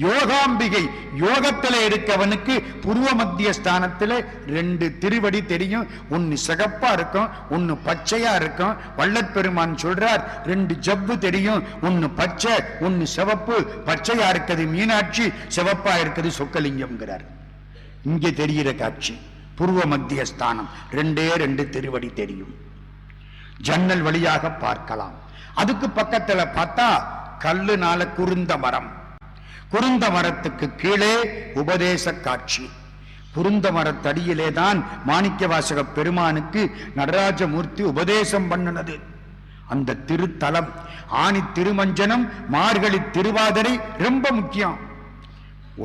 S1: யோகாம்பிகை, யோகத்தில் இருக்கவனுக்கு புருவ மத்திய ஸ்தானத்தில் 2 திருவடி தெரியும். ஒன்னு சிகப்பா இருக்கும், ஒன்னு பச்சையா இருக்கும். வள்ளற்பெருமான் சொல்றார் 2 ஜவ்வு தெரியும். ஒன்னு பச்சை, ஒன்னு சிவப்பு. பச்சையா இருக்குது மீனாட்சி, சிவப்பா இருக்குது சொக்கலிங்கம்ங்கிறார். இங்கே தெரிகிற காட்சி புருவ மத்திய ஸ்தானம். 2 திருவடி தெரியும். ஜன்னல் வழியாக பார்க்கலாம். அதுக்கு பக்கத்துல பார்த்தா கல்லுனால குருந்த மரம். குருந்த மரத்துக்கு கீழே உபதேச காட்சி. குருந்த மரத்தடியிலே தான் மாணிக்க வாசக பெருமானுக்கு நடராஜமூர்த்தி உபதேசம் பண்ணினது. அந்த திருத்தலம் ஆணி திருமஞ்சனம், மார்கழி திருவாதிரை ரொம்ப முக்கியம்.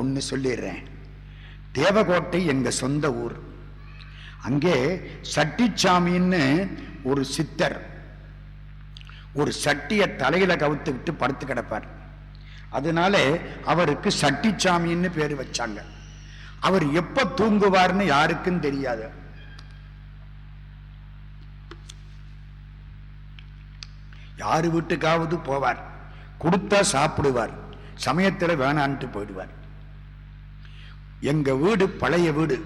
S1: ஒன்னு சொல்லிடுறேன். தேவகோட்டை எங்க சொந்த ஊர். அங்கே சட்டிச்சாமின்னு ஒரு சித்தர் ஒரு சட்டிய தலையில கவுத்துக்கிட்டு படுத்து கிடப்பார். அதனால அவருக்கு சட்டிச்சாமின்னு பேரு வச்சாங்க. அவர் எப்ப தூங்குவார்னு யாருக்கும் தெரியாது. யாரு வீட்டுக்காவது போவார், கொடுத்தா சாப்பிடுவார், சமயத்தில் வேணான்ட்டு போயிடுவார். எங்க வீடு பழைய வீடு.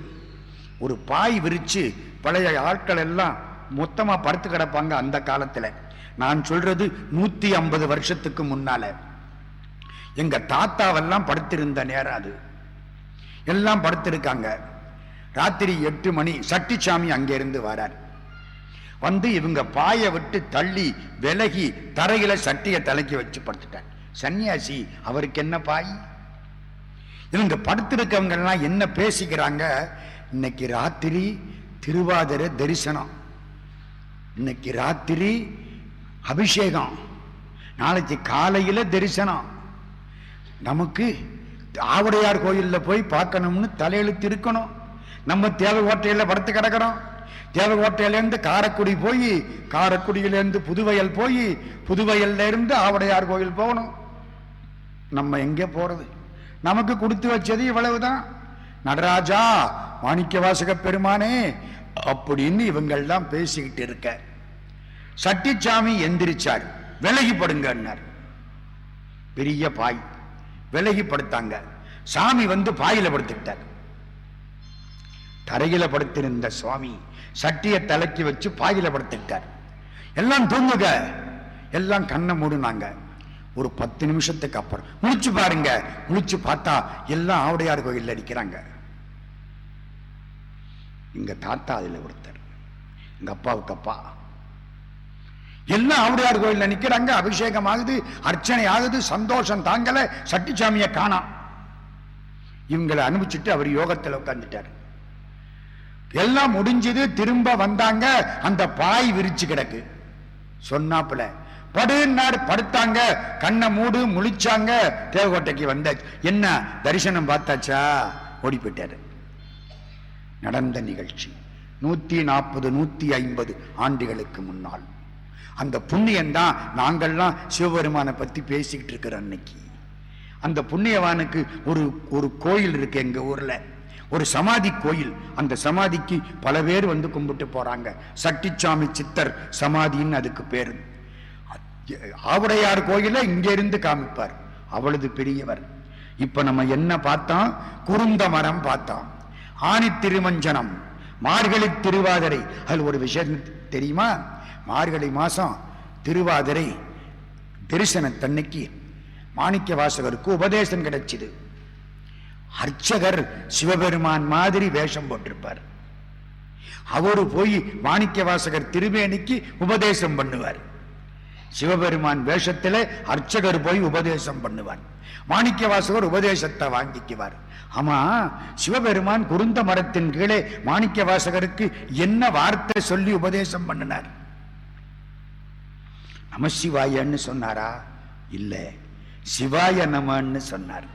S1: ஒரு பாய் விரிச்சு பழைய ஆட்கள் எல்லாம் மொத்தமா படுத்து கிடப்பாங்க அந்த காலத்துல. நான் சொல்றது 150 வருஷத்துக்கு முன்னால. எங்க தாத்தாவெல்லாம் படுத்திருந்த நேரம் அது. எல்லாம் படுத்திருக்காங்க. ராத்திரி 8 மணி சட்டிச்சாமி அங்க இருந்து வரார். வந்து இவங்க பாய விட்டு தள்ளி விலகி தரையில சட்டியை தலைக்கி வச்சு படுத்துட்டார். சன்னியாசி, அவருக்கு என்ன பாய்? இவங்க படுத்திருக்கவங்க எல்லாம் என்ன பேசிக்கிறாங்க? இன்னைக்கு ராத்திரி திருவாதிரை தரிசனம், இன்னைக்கு ராத்திரி அபிஷேகம், நாளைக்கு காலையில தரிசனம். நமக்கு ஆவுடையார் கோயில்ல போய் பார்க்கணும்னு தலையெழுத்து இருக்கணும். நம்ம தேவை ஓட்டையில படுத்து கிடக்கிறோம். தேவகோட்டையிலேருந்து காரைக்குடி போய், காரைக்குடியிலேருந்து புதுவயல் போய், புதுவயல்ல இருந்து ஆவுடையார் கோயில் போகணும். நம்ம எங்கே போறது? நமக்கு கொடுத்து வச்சது இவ்வளவுதான். நடராஜா, மாணிக்கவாசக பெருமானே அப்படின்னு இவங்கெல்லாம் பேசிக்கிட்டு இருக்க, சட்டிச்சாமி எந்திரிச்சார். விலகி படுங்கன்னார். பெரிய பாய், விலகி படுத்தாங்க. சாமி வந்து பாயில படுத்துக்கிட்டார். தரையில படுத்திருந்த சுவாமி சட்டிய தலைக்கு வச்சு பாயில படுத்துக்கிட்டார். எல்லாம் தூங்குக, எல்லாம் கண்ணை மூடுனாங்க. ஒரு 10 நிமிஷத்துக்கு அப்புறம் முழிச்சு பாருங்க. முழிச்சு பார்த்தா எல்லாம் ஆவுடையார் கோயில் அடிக்கிறாங்க. எங்க தாத்தா அதுல ஒருத்தர், எங்க அப்பாவுக்கு அப்பா, எல்லாம் ஆவுடையார் கோயில் நிக்கிறாங்க. அபிஷேகம் ஆகுது, அர்ச்சனை ஆகுது, சந்தோஷம் தாங்கல. சட்டிச்சாமிய காணா. இவங்களை அனுப்பிச்சுட்டு அவர் யோகத்தில் உட்கார்ந்துட்டார். எல்லாம் முடிஞ்சது. திரும்ப வந்தாங்க. அந்த பாய் விரிச்சு கிடக்கு. சொன்னாப்புல படுனார். படுத்தாங்க. கண்ணை மூடு முழிச்சாங்க. தேவகோட்டைக்கு வந்தாச்சு. என்ன தரிசனம் பார்த்தாச்சா? ஓடி போயிட்டாரு. நடந்த நிகழ்ச்சி 140 150 ஆண்டுகளுக்கு முன்னால். அந்த புண்ணியம் தான் நாங்கள்லாம் சிவபெருமானை பத்தி பேசிக்கிட்டு இருக்கிற அன்னைக்கு. அந்த புண்ணியவானுக்கு ஒரு கோயில் இருக்கு எங்க ஊர்ல, ஒரு சமாதி கோயில். அந்த சமாதிக்கு பல பேர் வந்து கும்பிட்டு போறாங்க. சட்டிச்சாமி சித்தர் சமாதின்னு அதுக்கு பேரு. ஆவுடையார் கோயில இங்க இருந்து காமிப்பார், அவ்வளவு பெரியவர். இப்ப நம்ம என்ன பார்த்தோம்? குருந்த மரம் பார்த்தோம், ஆனி திருமஞ்சனம், மார்கழி திருவாதிரை. அதில் ஒரு விஷயம் தெரியுமா? மார்கழி மாசம் திருவாதிரை தரிசனத்தன்னைக்கு மாணிக்க வாசகருக்கு உபதேசம் கிடைச்சது. அர்ச்சகர் சிவபெருமான் மாதிரி வேஷம் போட்டிருப்பார். அவரு போய் மாணிக்க வாசகர் திருமேனிக்கு உபதேசம் பண்ணுவார். சிவபெருமான் வேஷத்திலே அர்ச்சகர் போய் உபதேசம் பண்ணுவார். மாணிக்க வாசகர் உபதேசத்தை வாங்கிக்குவார். ஆமா, சிவபெருமான் குருந்த மரத்தின் கீழே மாணிக்க வாசகருக்கு என்ன வார்த்தை சொல்லி உபதேசம் பண்ணினார்? நமசிவாயன்னு சொன்னாரா? இல்ல, சிவாய நமன்னு சொன்னார்.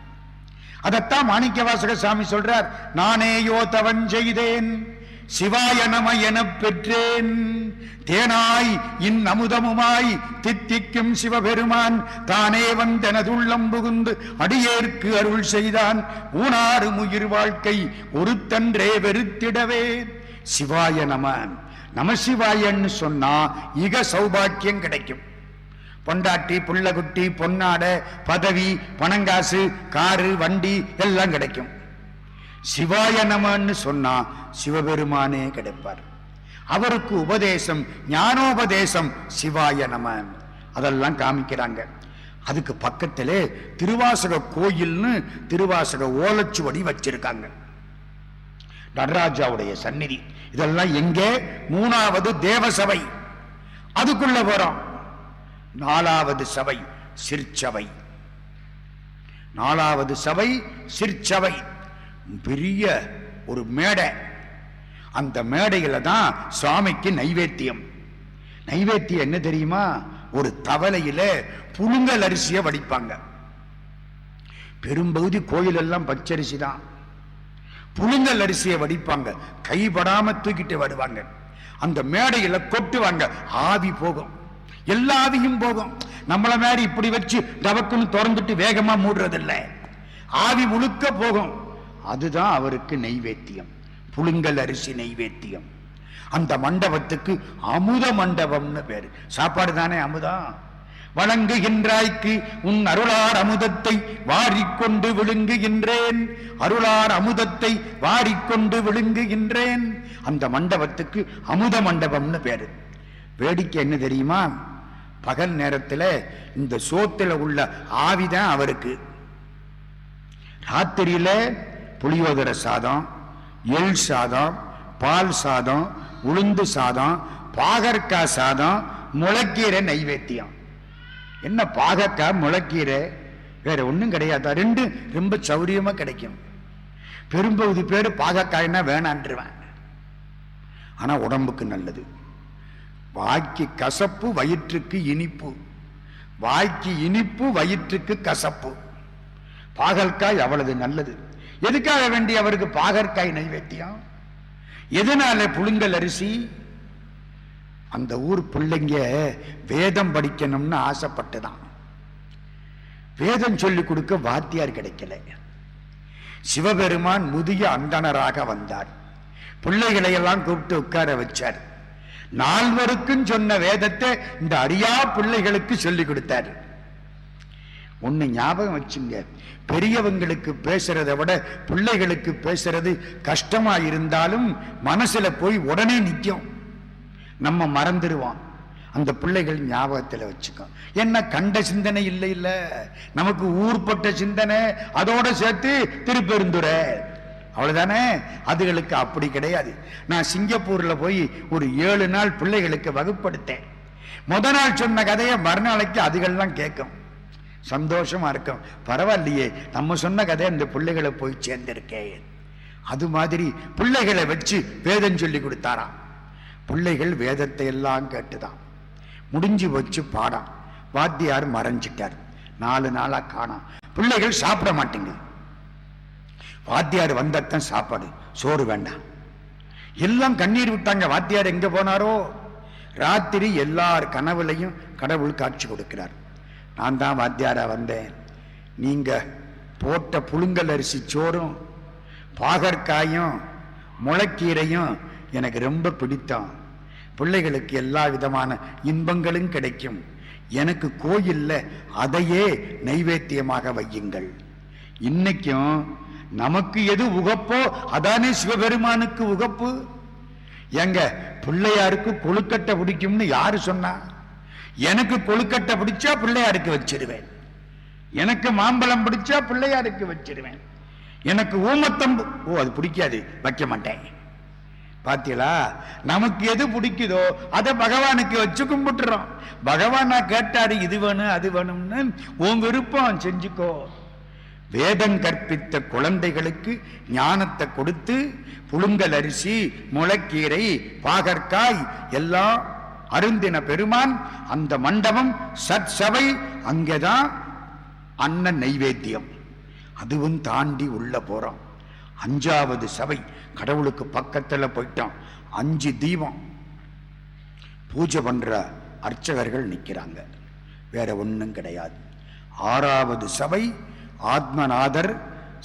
S1: அதத்தான் மாணிக்க வாசக சாமி சொல்றார். நானேயோ தவன் செய்தேன், சிவாய நம என பெற்றேன். தேனாய் இன் அமுதமுமாய் தித்திக்கும் சிவபெருமான் தானே வந்தெனதுள்ளம் புகுந்து அடியேற்கு அருள் செய்தான். ஊனாறு உயிர் வாழ்க்கை ஒருத்தன்றே வெறுத்திடவே. சிவாய நம, நமசிவாயன்னு சொன்னா இக சௌபாக்கியம் கிடைக்கும். பொண்டாட்டி, புள்ளகுட்டி, பொன்னாட, பதவி, பணங்காசு, காரு, வண்டி எல்லாம் கிடைக்கும். சிவாய நமன்னு சொன்னா சிவபெருமானே கிடைப்பார். அவருக்கு உபதேசம், ஞானோபதேசம் சிவாய நம, அதெல்லாம் காமிக்கிறாங்க. அதுக்கு பக்கத்திலே திருவாசக கோயில்னு திருவாசக ஓலச்சுவடி வச்சிருக்காங்க. நடராஜாவுடைய சந்நிதி. இதெல்லாம் எங்கே? 3வது தேவசபை. அதுக்குள்ள போறோம். 4வது சபை சிற்சபை. 4வது சபை சிற்சபை. பெரிய ஒரு மேடை. அந்த மேடையில தான் சுவாமிக்கு நைவேத்தியம். நைவேத்தியம் என்ன தெரியுமா? ஒரு தவளையில புழுங்கல் அரிசியை வடிப்பாங்க. பெரும்பகுதி கோயில் எல்லாம் பச்சரிசி தான். புழுங்கல் அரிசியை வடிப்பாங்க. கைப்படாம தூக்கிட்டு வருவாங்க. அந்த மேடையில கொட்டுவாங்க. ஆவி போகும், எல்லா ஆவியும் போகும். நம்மள மாதிரி இப்படி வச்சு டபக்குன்னு திறந்துட்டு வேகமா மூடுறதில்லை. ஆவி முழுக்க போகும். அதுதான் அவருக்கு நைவேத்தியம், புழுங்கல் அரிசி நைவேத்தியம். அந்த மண்டபத்துக்கு அமுத மண்டபம்னு பேரு. சாப்பாடு தானே அமுதம். வணங்குகின்றாய்க்கு உன் அருளார் அமுதத்தை வாரிக்கொண்டு விழுங்குகின்றேன். அருளார் அமுதத்தை வாரிக்கொண்டு விழுங்குகின்றேன். அந்த மண்டபத்துக்கு அமுத மண்டபம்னு பேரு. வேடிக்கை என்ன தெரியுமா? பகல் நேரத்தில் இந்த சோத்துல உள்ள ஆவிதான் அவருக்கு. ராத்திரியில புளியோதர சாதம், எள் சாதம், பால் சாதம், உளுந்து சாதம், பாகற்காய் சாதம், முளைக்கீரை நைவேத்தியம். என்ன பாகற்காய் முளைக்கீரை, வேற ஒன்றும் கிடையாது. ரெண்டும் ரொம்ப சௌரியமா கிடைக்கும். பெரும்பகுதி பேர் பாகற்காய்னா வேணான்றுவேன். ஆனா உடம்புக்கு நல்லது. வாய்க்கு கசப்பு, வயிற்றுக்கு இனிப்பு. வாய்க்கு இனிப்பு, வயிற்றுக்கு கசப்பு. பாகற்காய் அவ்வளவு நல்லது. எதுக்காக வேண்டிய அவருக்கு பாகற்காய் நைவேத்தியம்? எதனால புழுங்கல் அரிசி? அந்த ஊர் பிள்ளைங்க வேதம் படிக்கணும்னு ஆசைப்பட்டுதான். வேதம் சொல்லிக் கொடுக்க வாத்தியார் கிடைக்கல. சிவபெருமான் முதிய அந்தணராக வந்தார். பிள்ளைகளை எல்லாம் கூப்பிட்டு உட்கார வச்சார். 4 சொன்ன வேதத்தை இந்த அறியா பிள்ளைகளுக்கு சொல்லிக் கொடுத்தார். ஒண்ணு ஞாபகம் வச்சுங்க, பெரியவங்களுக்கு பேசுறதை விட பிள்ளைகளுக்கு பேசுறது கஷ்டமா இருந்தாலும் மனசுல போய் உடனே நிற்கும். நம்ம மறந்துடுவோம். அந்த பிள்ளைகள் ஞாபகத்தில் வச்சுக்கோ. என்ன கண்ட சிந்தனை இல்லை இல்ல, நமக்கு ஊர்பட்ட சிந்தனை, அதோட சேர்த்து திருப்பெருந்துறை, அவ்வளவுதானே. அதுகளுக்கு அப்படி கிடையாது. நான் சிங்கப்பூர்ல போய் ஒரு 7 நாள் பிள்ளைகளுக்கு வகுப்படுத்தேன். முத நாள் சொன்ன கதையை மறுநாளைக்கு அதுகள்லாம் கேட்கும். சந்தோஷமா இருக்கும். பரவாயில்லையே, நம்ம சொன்ன கதை இந்த பிள்ளைகளை போய் சேர்ந்திருக்கேன். அது மாதிரி பிள்ளைகளை வச்சு வேதம் சொல்லி கொடுத்தாராம். பிள்ளைகள் வேதத்தை எல்லாம் கேட்டுதான். முடிஞ்சு வச்சு பாடம். வாத்தியார் மறைஞ்சிட்டார். 4 நாளா காணோம். பிள்ளைகள் சாப்பிட மாட்டேங்க. வாத்தியார் வந்தத்தான் சாப்பாடு, சோறு வேண்டாம். எல்லாம் கண்ணீர் விட்டாங்க. வாத்தியார் எங்க போனாரோ? ராத்திரி எல்லார் கனவுலையும் கடவுள் காட்சி கொடுக்கிறார். நான் தான் வாத்தியாரா வந்தேன். நீங்க போட்ட புழுங்கல் அரிசி சோறும் பாகற்காயும் முளைக்கீரையும் எனக்கு ரொம்ப பிடித்தம். பிள்ளைகளுக்கு எல்லா விதமான இன்பங்களும் கிடைக்கும். எனக்கு கோயில்ல அதையே நைவேத்தியமாக வையுங்கள். இன்னைக்கும் நமக்கு எது உகப்போ அதானே சிவபெருமானுக்கு உகப்பு. எங்க பிள்ளையாருக்கு கொழுக்கட்டை பிடிக்கும்னு யாரு சொன்னா? எனக்கு கொழுக்கட்டை பிடிச்சா பிள்ளையாருக்கு வச்சிருவேன். எனக்கு மாம்பழம் பிடிச்சா பிள்ளையாருக்கு வச்சிருவேன். எனக்கு ஊமத்தம் அது பிடிக்காது, வைக்க மாட்டேன். பாத்தீங்களா? நமக்கு எது பிடிக்குதோ அதை பகவானுக்கு வச்சு கும்பிட்டுறோம். பகவானா கேட்டாரு இது வேணும் அது வேணும்னு, உன் விருப்பம் செஞ்சுக்கோ. வேதம் கற்பித்த குழந்தைகளுக்கு ஞானத்தை கொடுத்து புழுங்கல் அரிசி முளைக்கீரை பாகற்காய் எல்லாம் அருந்தின பெருமான். அந்த மண்டபம் சற்சபை, அங்கேதான் அன்ன நைவேத்தியம். அதுவும் தாண்டி உள்ள போறோம். 5வது சபை, கடவுளுக்கு பக்கத்துல போயிட்டோம். 5 தீபம் பூஜை பண்ற அர்ச்சகர்கள் நிக்கிறாங்க. வேற ஒண்ணும் கிடையாது. 6வது சபை, ஆத்மநாதர்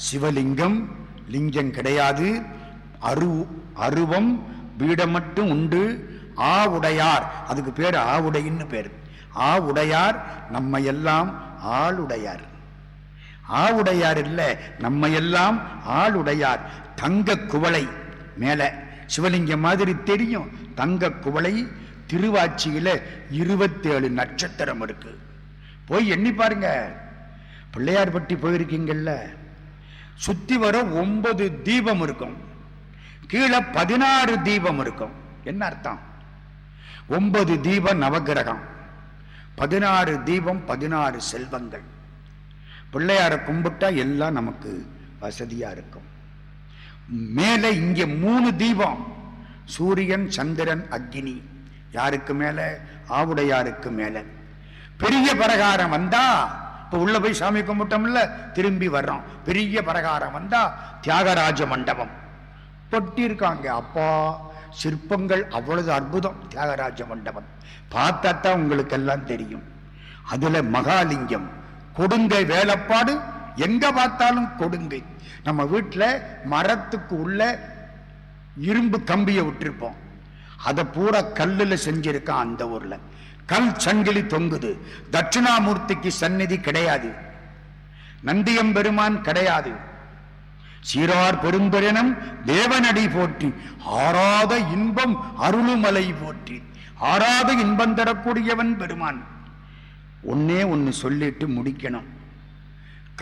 S1: சிவலிங்கம், லிங்கம் கிடையாது. அருவம் பீடம் மட்டும் உண்டு. ஆவுடையார், அதுக்கு பேர் ஆவுடைன்னு பேர். ஆவுடையார் நம்ம எல்லாம் ஆளுடையார். ஆவுடையார் இல்ல, நம்ம எல்லாம் ஆளுடையார். தங்க குவளை மேல சிவலிங்கம் மாதிரி தெரியும். தங்க குவளை. திருவாச்சியில 27 நட்சத்திரம் இருக்கு. போய் எண்ணி பாருங்க. பிள்ளையார் பட்டி போயிருக்கீங்கல்ல, சுத்தி வர 9 தீபம் இருக்கும். கீழே 16 தீபம் இருக்கும். என்ன அர்த்தம்? 9 தீபம் நவகிரகம், 16 தீபம் 16 செல்வங்கள். பிள்ளையார கும்பிட்டா எல்லாம் நமக்கு வசதியா இருக்கும். மேல இங்க 3 தீபம், சூரியன் சந்திரன் அக்னி. யாருக்கு மேல? ஆவுடையாருக்கு மேல. பெரிய பிரகாரம் வந்தா, இப்ப உள்ள போய் சாமி கும்பிட்டோம்ல, திரும்பி வர்றோம். பெரிய பிரகாரம் வந்தா தியாகராஜ மண்டபம் பொட்டிருக்காங்க. அப்பா, சிற்பங்கள் அவ்வளவு அற்புதம். தியாகராஜ மண்டபம் பார்த்தாத்தான் உங்களுக்கு எல்லாம் தெரியும். அதுல மகாலிங்கம், கொடுங்கை வேலைப்பாடு. எங்க பார்த்தாலும் கொடுங்கை. நம்ம வீட்டுல மரத்துக்கு உள்ள இரும்பு கம்பியை விட்டுருப்போம், அதை பூரா கல்லுல செஞ்சிருக்கான். அந்த ஊர்ல கல் சங்கிலி தொங்குது. தட்சிணாமூர்த்திக்கு சந்நிதி கிடையாது, நந்தியம்பெருமான் கிடையாது. சீரார் பெரும்பெருனம் தேவனடி போற்றி, ஆறாத இன்பம் அருளுமலை போற்றி. ஆறாத இன்பம் தரக்கூடியவன் பெருமான். ஒன்னே ஒன்னு சொல்லிட்டு முடிக்கணும்.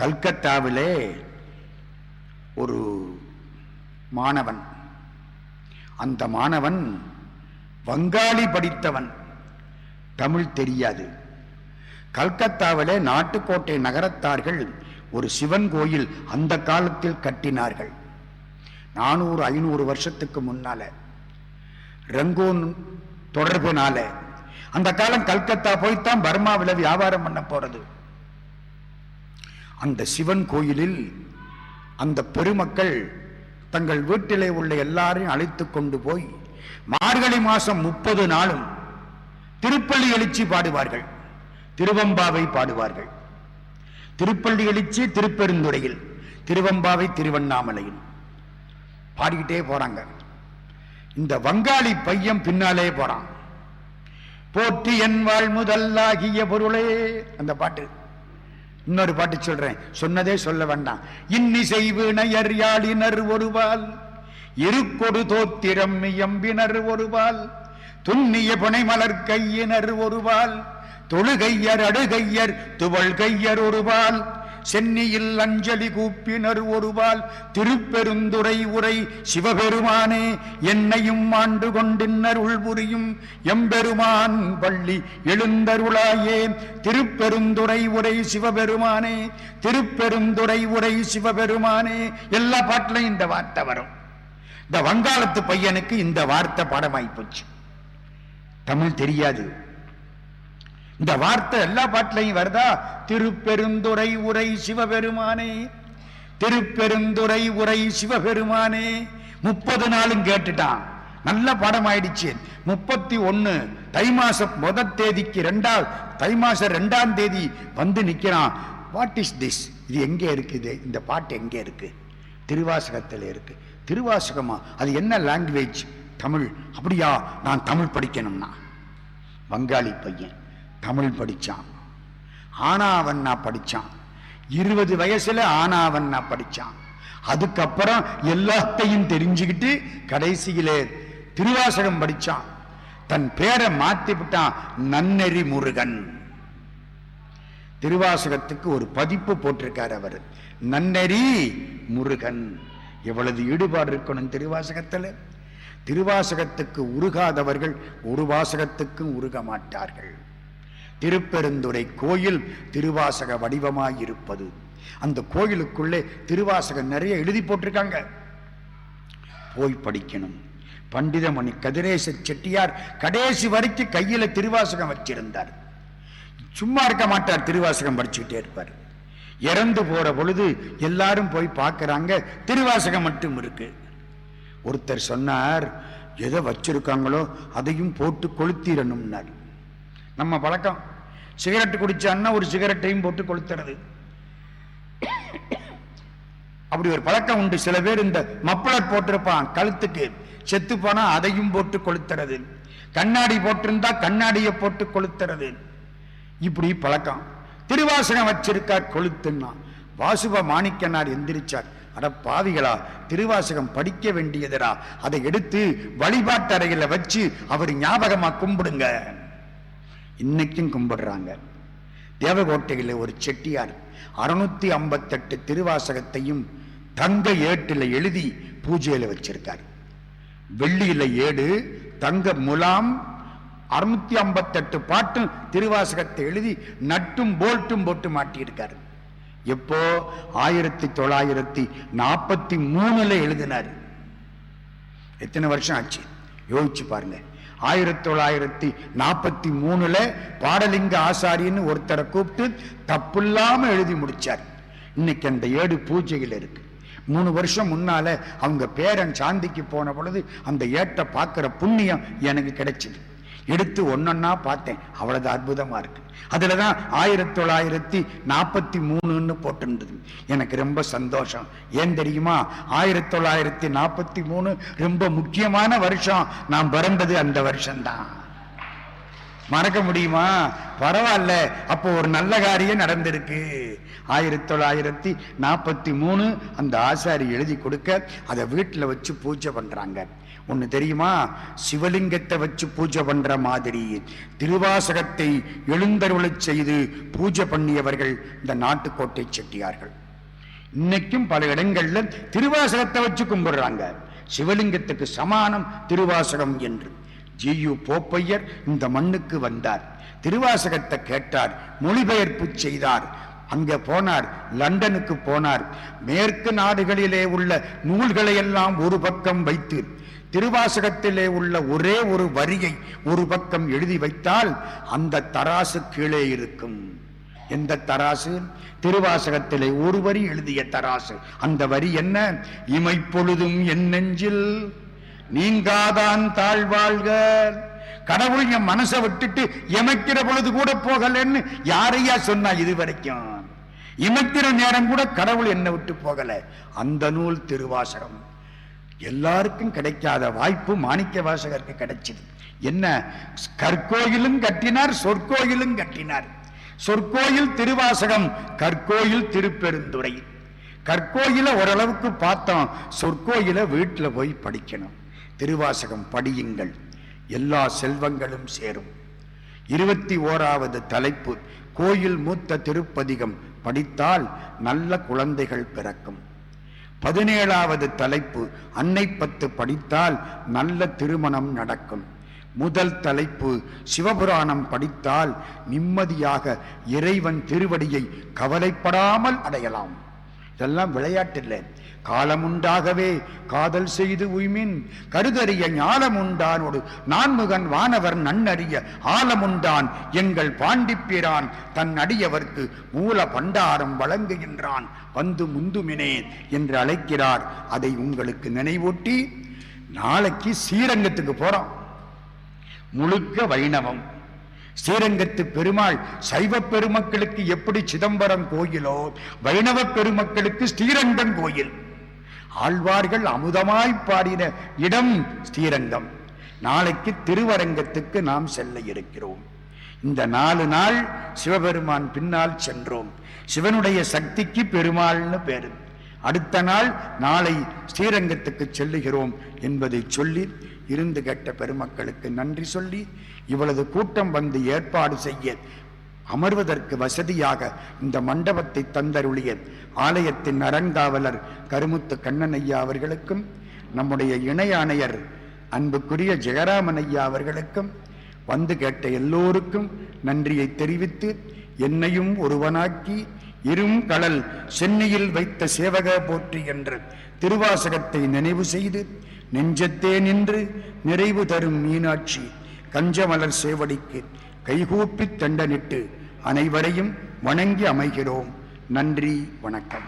S1: கல்கத்தாவிலே ஒரு மாணவன், அந்த மாணவன் வங்காளி படித்தவன், தமிழ் தெரியாது. கல்கத்தாவிலே நாட்டுக்கோட்டை நகரத்தார்கள் ஒரு சிவன் கோயில் அந்த காலத்தில் கட்டினார்கள். 400-500 வருஷத்துக்கு முன்னால, ரங்கூன் தொடர்பினால. அந்த காலம் கல்கத்தா போய்த்தான் பர்மாவில் வியாபாரம் பண்ண போறது. அந்த சிவன் கோயிலில் அந்த பெருமக்கள் தங்கள் வீட்டிலே உள்ள எல்லாரையும் அழைத்து கொண்டு போய் மார்கழி மாசம் 30 நாளும் திருப்பள்ளி எழுச்சி பாடுவார்கள், திருவம்பாவை பாடுவார்கள். திருப்பள்ளி எழுச்சி திருப்பெருந்துறையில், திருவம்பாவை திருவண்ணாமலையில் பாடிக்கிட்டே போறாங்க. இந்த வங்காளி பையன் பின்னாலே போறான். போற்றி என் வாழ் முதல்லாகிய பொருளே, அந்த பாட்டு. இன்னொரு பாட்டு சொல்றேன், சொன்னதே சொல்ல வேண்டாம். இன்னிசை வினையர் யாழினர் ஒருவால், இருக்கொடு தோத்திரம் எம்பினர் ஒருவால், துண்ணிய புனை மலர் கையினர் ஒருவால், தொழுகையர் அடுகையர் துவள் கையர் ஒருவால், சென்னியில் அஞ்சலி கூப்பினர் ஒருவால், திருப்பெருந்துறை உரை சிவபெருமானே என்னையும் ஆண்டு கொண்டின்னர் உள்புரியும் எம்பெருமான் பள்ளி எழுந்தருளாயே. திருப்பெருந்துறை உரை சிவபெருமானே, திருப்பெருந்துறை உரை சிவபெருமானே. எல்லா பாட்டிலையும் இந்த வார்த்தை வரும். இந்த வங்காளத்து பையனுக்கு இந்த வார்த்தை பாடமாய் போச்சு. தமிழ் தெரியாது. இந்த வார்த்தை எல்லா பாட்டிலையும் வருதா? திருப்பெருந்துறை உரை சிவபெருமானே, திருப்பெருந்துறை உரை சிவபெருமானே. 30 நாளும் கேட்டுட்டான். நல்ல பாடம் ஆயிடுச்சு. 31 தை மாசம் 1 தேதிக்கு தை மாசம் 2ஆம் தேதி வந்து நிக்கிறான். What is this? இது எங்க இருக்குது? இந்த பாட்டு எங்க இருக்கு? திருவாசகத்தில் இருக்கு. திருவாசகமா? அது என்ன லாங்குவேஜ்? தமிழ். அப்படியா, நான் தமிழ் படிக்கணும்னா. வங்காளி பையன் தமிழ் படிச்சான், ஆனாவண்ணா படிச்சான். 20 வயசுல ஆனாவண்ணா படிச்சான். அதுக்கப்புறம் எல்லாத்தையும் தெரிஞ்சுக்கிட்டு கடைசியிலே திருவாசகம் படிச்சான். தன் பேரை மாத்தி விட்டான், நன்னெறி முருகன். திருவாசகத்துக்கு ஒரு பதிப்பு போட்டிருக்கார் அவர், நன்னெறி முருகன். எவ்வளவு ஈடுபாடு இருக்கணும் திருவாசகத்துல. திருவாசகத்துக்கு உருகாதவர்கள் ஒரு வாசகத்துக்கும் உருக மாட்டார்கள். திருப்பெருந்துறை கோயில் திருவாசக வடிவமாயிருப்பது. அந்த கோயிலுக்குள்ளே திருவாசகம் நிறைய எழுதி போட்டிருக்காங்க. போய் படிக்கணும். பண்டிதமணி கதிரேச செட்டியார் கடைசி வரைக்கும் கையில திருவாசகம் வச்சிருந்தார். சும்மா இருக்க மாட்டார், திருவாசகம் படிச்சுக்கிட்டே இருப்பார். இறந்து போற பொழுது எல்லாரும் போய் பார்க்கறாங்க, திருவாசகம் மட்டும் இருக்கு. ஒருத்தர் சொன்னார், எதை வச்சிருக்காங்களோ அதையும் போட்டு கொளுத்திடணும்னார். நம்ம பழக்கம், சிகரெட் குடிச்சான்னா ஒரு சிகரெட்டையும் போட்டு கொளுத்துறது. அப்படி ஒரு பழக்கம் உண்டு. சில பேர் இந்த மப்ளர் போட்டிருப்பான் கழுத்துக்கு, செத்து போனா அதையும் போட்டு கொளுத்துறது. கண்ணாடி போட்டிருந்தா கண்ணாடியை போட்டு கொளுத்துறது. இப்படி பழக்கம். திருவாசகம் வச்சிருக்கார், கொளுத்துன்னா. வாசுப மாணிக்கனார் எந்திரிச்சார், அட பாவிகளா, திருவாசகம் படிக்க வேண்டியதுடா, அதை எடுத்து வழிபாட்டறையில வச்சு அவர் ஞாபகமா கும்பிடுங்க. இன்னைக்கும் கும்பிடுறாங்க. தேவகோட்டையில ஒரு செட்டியார் 658 திருவாசகத்தையும் தங்க ஏட்டில் எழுதி பூஜையில வச்சிருக்கார். வெள்ளியில ஏடு, தங்க முலாம், 658 பாட்டும் திருவாசகத்தை எழுதி நட்டும் போல்ட்டும் போட்டு மாட்டியிருக்காரு. எப்போ? 1943 எழுதினார். எத்தனை வருஷம் ஆச்சு யோசிச்சு பாருங்க. 1943 பாடலிங்க ஆசாரின்னு ஒருத்தரை கூப்பிட்டு தப்புல்லாம எழுதி முடிச்சார். இன்னைக்கு அந்த ஏடு பூஜையில் இருக்கு. 3 வருஷம் முன்னால அவங்க பேரன் சாந்திக்கு போன பொழுது அந்த ஏட்டை பார்க்கிற புண்ணியம் எனக்கு கிடைச்சது. எடுத்து ஒன்னொன்னா பார்த்தேன். அவ்வளவு அற்புதமா இருக்கு. அதுலதான் 1943 போட்டிருந்தது. எனக்கு ரொம்ப சந்தோஷம். ஏன் தெரியுமா? 1943 ரொம்ப முக்கியமான வருஷம். நான் பிறந்தது அந்த வருஷம்தான். மறக்க முடியுமா? பரவாயில்ல, அப்போ ஒரு நல்ல காரியம் நடந்திருக்கு. 1943 அந்த ஆசாரி எழுதி கொடுக்க அதை வீட்டில் வச்சு பூஜை பண்றாங்க. ஒண்ணு தெரியுமா? சிவலிங்கத்தை வச்சு பூஜை பண்ற மாதிரி திருவாசகத்தை எழுந்தருளச் செய்து பூஜை பண்ணியவர்கள் இந்த நாட்டுக்கோட்டை செட்டியார்கள். இன்னைக்கும் பல இடங்கள்ல திருவாசகத்தை வச்சு கும்பிடுறாங்க. சிவலிங்கத்துக்கு சமானம் திருவாசகம் என்று. ஜி.யு. போப்பையர் இந்த மண்ணுக்கு வந்தார். திருவாசகத்தை கேட்டார், மொழிபெயர்ப்பு செய்தார். அங்க போனார், லண்டனுக்கு போனார். மேற்கு நாடுகளிலே உள்ள நூல்களை எல்லாம் ஒரு பக்கம் வைத்து திருவாசகத்திலே உள்ள ஒரே ஒரு வரியை ஒரு பக்கம் எழுதி வைத்தால் அந்த தராசு கீழே இருக்கும். எந்த தராசு? திருவாசகத்திலே ஒரு வரி எழுதிய தராசு. அந்த வரி என்ன? இமைப்பொழுதும் என் நெஞ்சில் நீங்காதான் தாழ்வாழ்க. கடவுள் என் மனசை விட்டுட்டு இமைக்கிற பொழுது கூட போகலன்னு யாரையா சொன்னா? இதுவரைக்கும் இமைக்கிற நேரம் கூட கடவுள் என்னை விட்டு போகல. அந்த நூல் திருவாசகம். எல்லாருக்கும் கிடைக்காத வாய்ப்பு மாணிக்க வாசகருக்கு கிடைச்சது. என்ன? கற்கோயிலும் கட்டினார், சொற்கோயிலும் கட்டினார். சொற்கோயில் திருவாசகம், கற்கோயில் திருப்பெருந்துறை. கற்கோயில ஓரளவுக்கு பார்த்தோம், சொற்கோயில வீட்டில் போய் படிக்கணும். திருவாசகம் படியுங்கள், எல்லா செல்வங்களும் சேரும். 21வது தலைப்பு, கோயில் மூத்த திருப்பதிகம் படித்தால் நல்ல குழந்தைகள் பிறக்கும். 17வது தலைப்பு, அன்னை 10 படித்தால் நல்ல திருமணம் நடக்கும். முதல் தலைப்பு, சிவபுராணம் படித்தால் நிம்மதியாக இறைவன் திருவடியை கவலைப்படாமல் அடையலாம். இதெல்லாம் விளையாட்டில்லை. காலமுண்டாகவே காதல் செய்து உய்மின் கருதறிய ஞாலமுண்டானோடு நான்முகன் வானவர் நன்னறிய ஆலமுண்டான் எங்கள் பாண்டிப்பிரான் தன் அடியவர்க்கு மூல பண்டாரம் வழங்குகின்றான் வந்து முந்துமினே என்று அழைக்கிறார். அதை உங்களுக்கு நினைவூட்டி நாளைக்கு ஸ்ரீரங்கத்துக்கு போறோம். முழுக்க வைணவம். ஸ்ரீரங்கத்து பெருமாள் சைவ பெருமக்களுக்கு எப்படி சிதம்பரம் கோயிலோ, வைணவ பெருமக்களுக்கு ஸ்ரீரங்கம் கோயில். ஆழ்வார்கள் அமுதமாய் பாடின இடம் ஸ்ரீரங்கம். நாளைக்கு திருவரங்கத்துக்கு நாம் செல்ல இருக்கிறோம். இந்த 4 நாள் சிவபெருமான் பின்னால் சென்றோம். சிவனுடைய சக்திக்கு பெருமாள்னு பேரு. அடுத்த நாள் நாளை ஸ்ரீரங்கத்துக்கு செல்லுகிறோம் என்பதை சொல்லி இருந்து கேட்ட பெருமக்களுக்கு நன்றி சொல்லி, இவ்வளவு கூட்டம் வந்து ஏற்பாடு செய்ய அமர்வதற்கு வசதியாக இந்த மண்டபத்தை தந்தருளிய ஆலயத்தின் அறங்காவலர் கருமுத்து கண்ணன் ஐயா அவர்களுக்கும், நம்முடைய இணை ஆணையர் அன்புக்குரிய ஜெயராமன் ஐயா அவர்களுக்கும், வந்து கேட்ட எல்லோருக்கும் நன்றியை தெரிவித்து, என்னையும் ஒருவனாக்கி இரும் கடல் சென்னையில் வைத்த சேவக போற்றி என்ற திருவாசகத்தை நினைவு செய்து, நெஞ்சத்தே நின்று நிறைவு தரும் மீனாட்சி கஞ்சமலர் சேவடிக்கு கைகூப்பி தண்டனிட்டு அனைவரையும் வணங்கி அமைகிறோம். நன்றி, வணக்கம்.